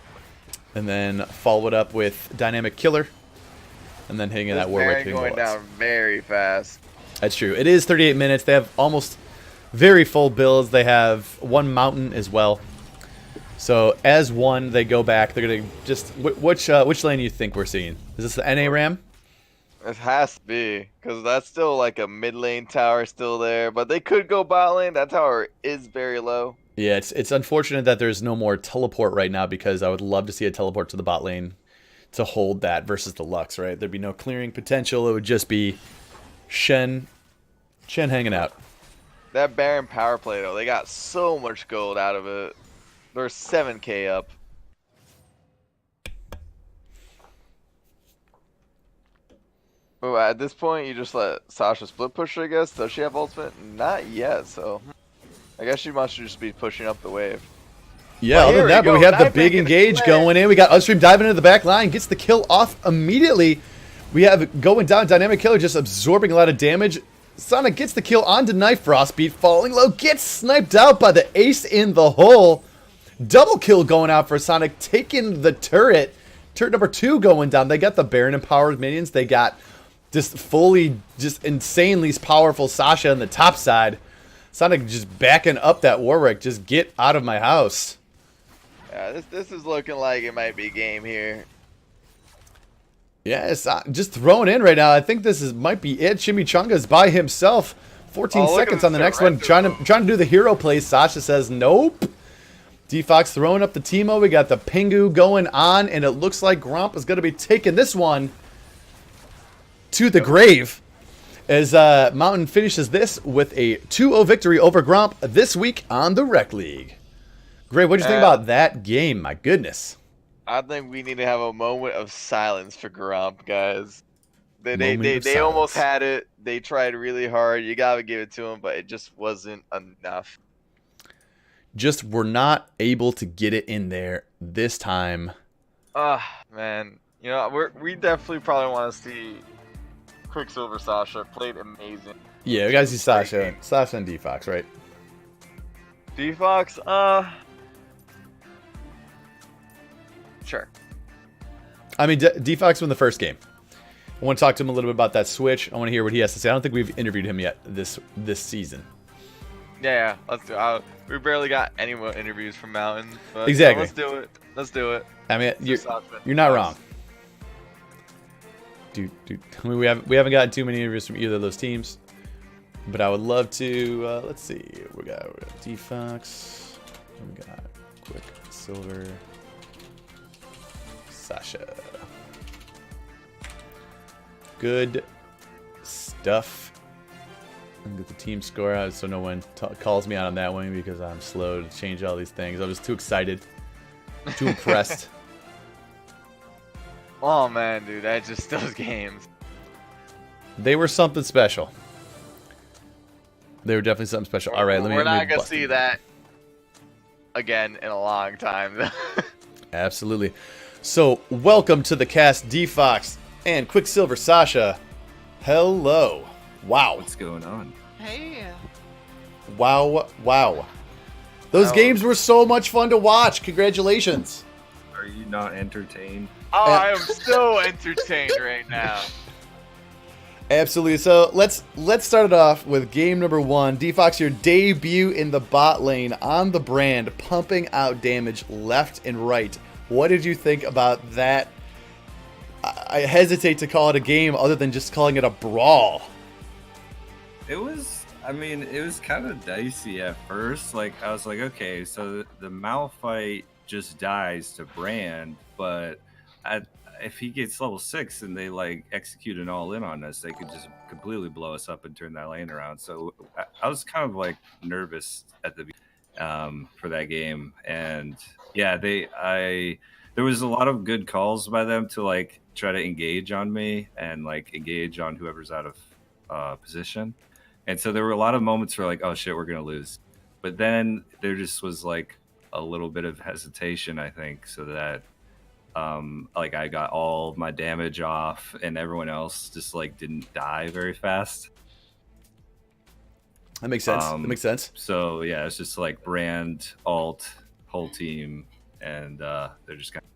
and then follow it up with Dynamic Killer, and then hitting that Warwick. Going down very fast. That's true. It is 38 minutes. They have almost very full builds. They have one Mountain as well. So as one, they go back. They're gonna just which lane do you think we're seeing? Is this the NA Ram? It has to be, because that's still like a mid lane tower still there, but they could go bot lane. That tower is very low. Yeah, it's unfortunate that there's no more teleport right now because I would love to see a teleport to the bot lane to hold that versus the Lux, right? There'd be no clearing potential. It would just be Shen hanging out. That Baron power play, though, they got so much gold out of it. They're 7k up. Oh, at this point, you just let Sasha split push, I guess. Does she have ultimate? Not yet, so I guess she must just be pushing up the wave. Yeah, other than that, but we have the big engage going in. We got Unstream diving into the back line, gets the kill off immediately. We have going down, Dynamic Killer just absorbing a lot of damage. Sonic gets the kill onto Knife. Frostbeat falling low, gets sniped out by the ace in the hole. Double kill going out for Sonic, taking the turret. Turret number 2 going down. They got the Baron empowered minions. They got just insanely powerful Sasha on the top side. Sonic just backing up that Warwick. Just get out of my house. Yeah, this is looking like it might be game here. Yeah, it's just throwing in right now. I think this might be it. Chimichanga's by himself. 14 seconds on the next one. Trying to do the hero play. Sasha says nope. D-Fox throwing up the Teemo. We got the Pingu going on, and it looks like Gromp is going to be taking this one to the grave. As Mountain finishes this with a 2-0 victory over Gromp this week on the Rekt League. Great, what do you think about that game? My goodness. I think we need to have a moment of silence for Gromp, guys. They almost had it. They tried really hard. You gotta give it to them, but it just wasn't enough. Just were not able to get it in there this time. Man. You know, we definitely probably want to see Quicksilver Sasha. Played amazing. Yeah, we gotta see Sasha and D-Fox, right? D-Fox, sure. I mean, D-Fox won the first game. I want to talk to him a little bit about that switch. I want to hear what he has to say. I don't think we've interviewed him yet this season. Yeah, let's do it. We barely got any more interviews from Mountain. But exactly. Let's do it. Let's do it. I mean, you're not wrong. Dude, I mean, we haven't gotten too many interviews from either of those teams, but I would love to. Let's see. We got D-Fox. We got Quicksilver. Sasha. Good stuff. And get the team score out so no one calls me out on that one because I'm slow to change all these things. I was too excited, too impressed. Oh man, dude, those games. They were something special. They were definitely something special. All right, we're not gonna see that again in a long time. Absolutely. So, welcome to the cast, D-Fox and Quicksilver Sasha. Hello. Wow. What's going on? Hey. Wow. Those games were so much fun to watch. Congratulations. Are you not entertained? Oh, I am so entertained right now. Absolutely. So let's start it off with game number 1. D-Fox, your debut in the bot lane on the brand, pumping out damage left and right. What did you think about that? I hesitate to call it a game other than just calling it a brawl. It was kind of dicey at first. Like, I was like, okay, so the Malphite just dies to Brand, but if he gets level 6 and they like execute an all in on us, they could just completely blow us up and turn that lane around. So I was kind of like nervous at the for that game, and yeah, there was a lot of good calls by them to like try to engage on me and like engage on whoever's out of position. And so there were a lot of moments where like, oh shit, we're gonna lose. But then there just was like a little bit of hesitation, I think, so that like I got all of my damage off and everyone else just like didn't die very fast. That makes sense. So yeah, it's just like Brand, alt, whole team, and they're just kind of...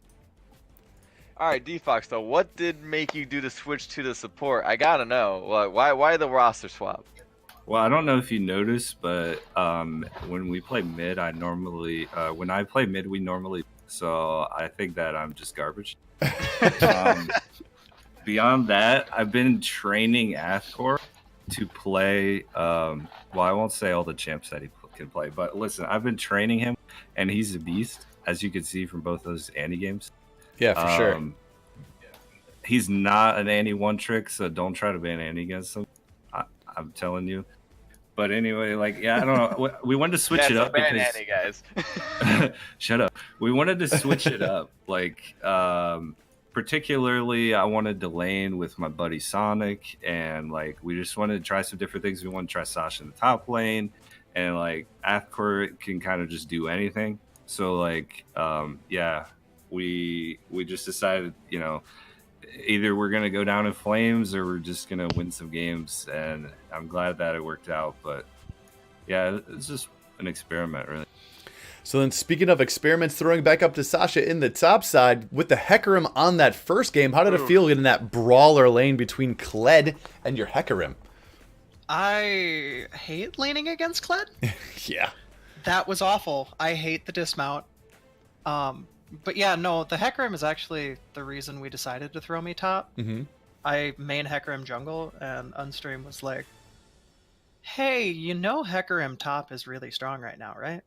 All right, D-Fox, though, what did make you do the switch to the support? I gotta know. Why the roster swap? Well, I don't know if you noticed, but when we play mid, when I play mid, we normally... So I think that I'm just garbage. Beyond that, I've been training Athcore to play... well, I won't say all the champs that he can play, but listen, I've been training him, and he's a beast, as you can see from both those Andy games. Yeah, for sure. He's not an Andy one trick, so don't try to ban Andy against him. I'm telling you. But anyway, like, yeah, I don't know. We wanted to switch it up ban because... Andy, guys. Shut up. We wanted to switch it up. Like, particularly, I wanted to lane with my buddy Sonic, and like, we just wanted to try some different things. We wanted to try Sasha in the top lane, and like, Athcore can kind of just do anything. So like, yeah, we just decided, you know, either we're going to go down in flames or we're just going to win some games, and I'm glad that it worked out. But yeah, it's just an experiment, really. So then, speaking of experiments, throwing back up to Sasha in the top side with the Hecarim on that first game, how did it feel getting that brawler lane between Kled and your Hecarim? I hate laning against Kled. Yeah. That was awful. I hate the dismount. But yeah, no, the Hecarim is actually the reason we decided to throw me top. Mm-hmm. I main Hecarim jungle, and Unstream was like, hey, you know Hecarim top is really strong right now, right?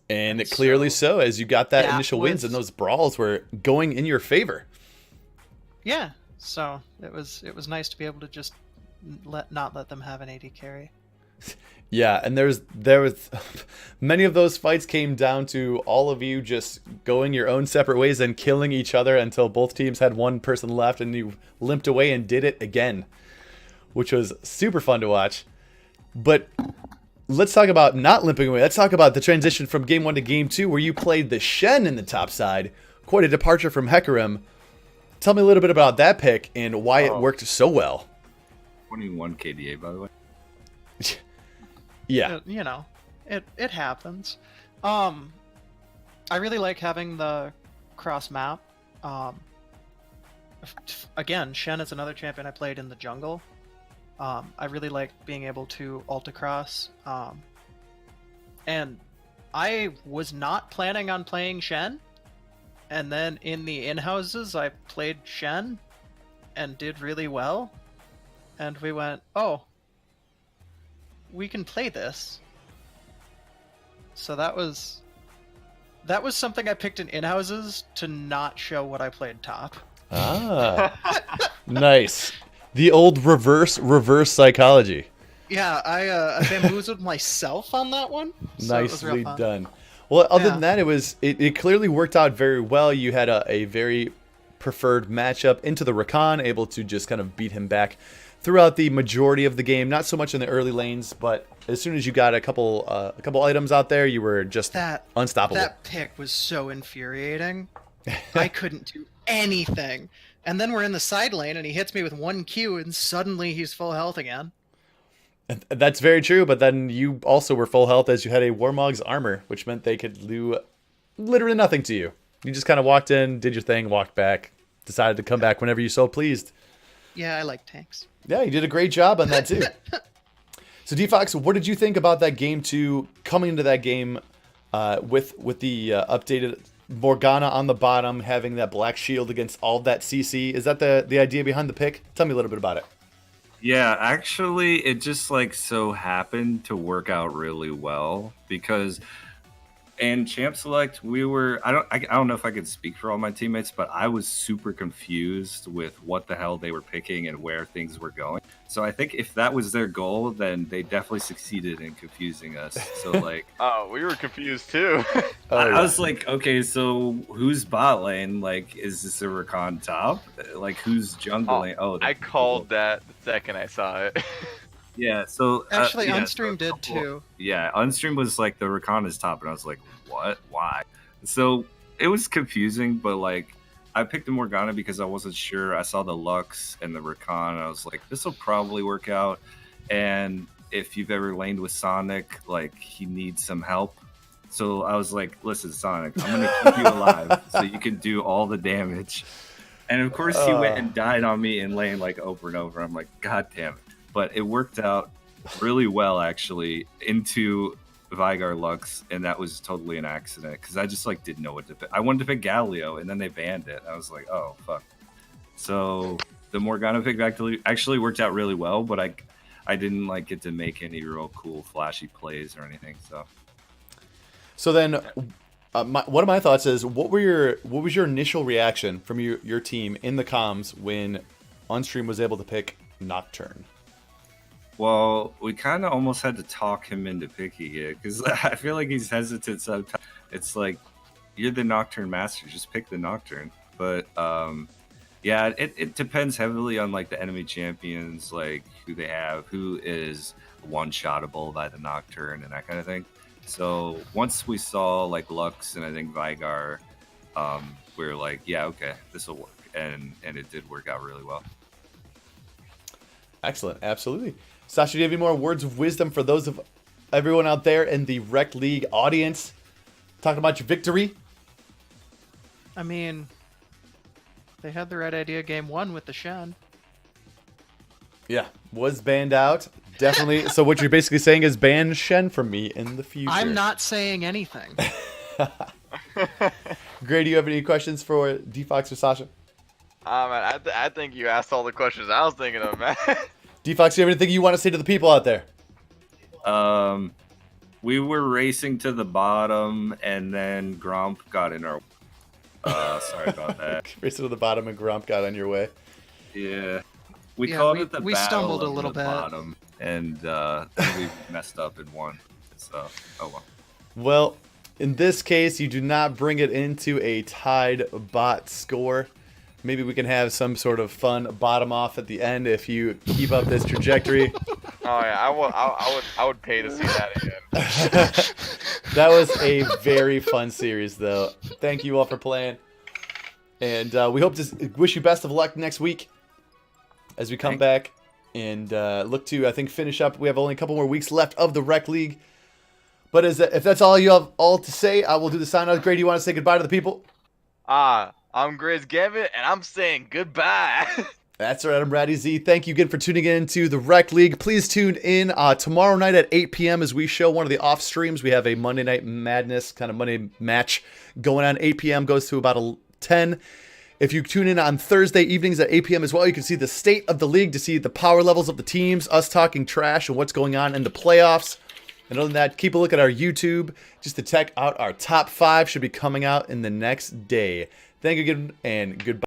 And it clearly so, as you got that initial wins, and those brawls were going in your favor. Yeah, so it was nice to be able to just not let them have an AD carry. Yeah, and there was many of those fights came down to all of you just going your own separate ways and killing each other until both teams had one person left, and you limped away and did it again, which was super fun to watch. But let's talk about not limping away. Let's talk about the transition from game 1 to game 2, where you played the Shen in the top side. Quite a departure from Hecarim. Tell me a little bit about that pick and why it worked so well. 21 KDA, by the way. Yeah. You know, it happens. I really like having the cross map. Again, Shen is another champion I played in the jungle. I really like being able to ult across. And I was not planning on playing Shen. And then in the in-houses, I played Shen and did really well. And we went, oh, we can play this. So that was something I picked in in-houses to not show what I played top. Ah, nice. The old reverse psychology. Yeah, I bamboozled myself on that one. So Nicely done. Well, other than that, it clearly worked out very well. You had a very preferred matchup into the Rakan, able to just kind of beat him back throughout the majority of the game. Not so much in the early lanes, but as soon as you got a couple items out there, you were just unstoppable. That pick was so infuriating. I couldn't do anything. And then we're in the side lane, and he hits me with 1 Q, and suddenly he's full health again. That's very true, but then you also were full health as you had a Warmog's armor, which meant they could do literally nothing to you. You just kind of walked in, did your thing, walked back, decided to come back whenever you so pleased. Yeah, I like tanks. Yeah, you did a great job on that too. So D-Fox, what did you think about that game two coming into that game with the updated Morgana on the bottom, having that black shield against all of that CC? Is that the idea behind the pick? Tell me a little bit about it. Yeah, actually, it just like so happened to work out really well because, and Champ Select, I don't know if I could speak for all my teammates, but I was super confused with what the hell they were picking and where things were going. So I think if that was their goal, then they definitely succeeded in confusing us. So like, Oh, we were confused too. I was like, okay, so who's bot lane? Like, is this a Rakan top? Like, who's jungling? I called that the second I saw it. Yeah, so Actually, yeah, Unstream so a did couple- too. Yeah, Unstream was like the Rakan is top, and I was like, what? Why? So it was confusing, but like I picked the Morgana because I wasn't sure. I saw the Lux and the Rakan, and I was like, this will probably work out. And if you've ever laned with Sonic, like he needs some help. So I was like, listen, Sonic, I'm gonna keep you alive so you can do all the damage. And of course, he went and died on me in lane like over and over. I'm like, God damn it. But it worked out really well, actually, into Vigar Lux, and that was totally an accident because I just like didn't know what to pick. I wanted to pick Galio, and then they banned it. I was like, oh fuck. So the Morgana pick actually worked out really well, but I didn't like get to make any real cool flashy plays or anything. So then, one of my thoughts is, what was your initial reaction from your team in the comms when Unstream was able to pick Nocturne? Well, we kind of almost had to talk him into picking it because I feel like he's hesitant sometimes. It's like, you're the Nocturne master, just pick the Nocturne. But yeah, it depends heavily on like the enemy champions, like who they have, who is one-shottable by the Nocturne and that kind of thing. So once we saw like Lux and I think Vigar, we were like, yeah, okay, this will work, and it did work out really well. Excellent, absolutely. Sasha, do you have any more words of wisdom for those of everyone out there in the Rekt League audience talking about your victory? I mean, they had the right idea game one with the Shen. Yeah, was banned out. Definitely. So what you're basically saying is ban Shen from me in the future. I'm not saying anything. Gray, do you have any questions for D-Fox or Sasha? Man, I think you asked all the questions I was thinking of, man. D-Fox, do you have anything you want to say to the people out there? We were racing to the bottom, and then Gromp got in our. Sorry about that. Racing to the bottom and Gromp got on your way. Yeah, we Yeah, called we- it the we battle stumbled a of little the bit. bottom, and we messed up and won. So, oh well. Well, in this case, you do not bring it into a tied bot score. Maybe we can have some sort of fun bottom off at the end if you keep up this trajectory. Oh yeah, I would pay to see that again. That was a very fun series, though. Thank you all for playing, and we hope to wish you best of luck next week as we come back and look to, I think, finish up. We have only a couple more weeks left of the Rekt League, but if that's all you have all to say, I will do the sign out. Gray, do you want to say goodbye to the people? I'm Grizz Gambit, and I'm saying goodbye. That's right, I'm Ratty Z. Thank you again for tuning in to the Rekt League. Please tune in tomorrow night at 8 p.m. as we show one of the off streams. We have a Monday Night Madness kind of Monday match going on. 8 p.m. goes to about 10. If you tune in on Thursday evenings at 8 p.m. as well, you can see the state of the league to see the power levels of the teams, us talking trash and what's going on in the playoffs. And other than that, keep a look at our YouTube just to check out our top 5. Should be coming out in the next day. Thank you again, and goodbye.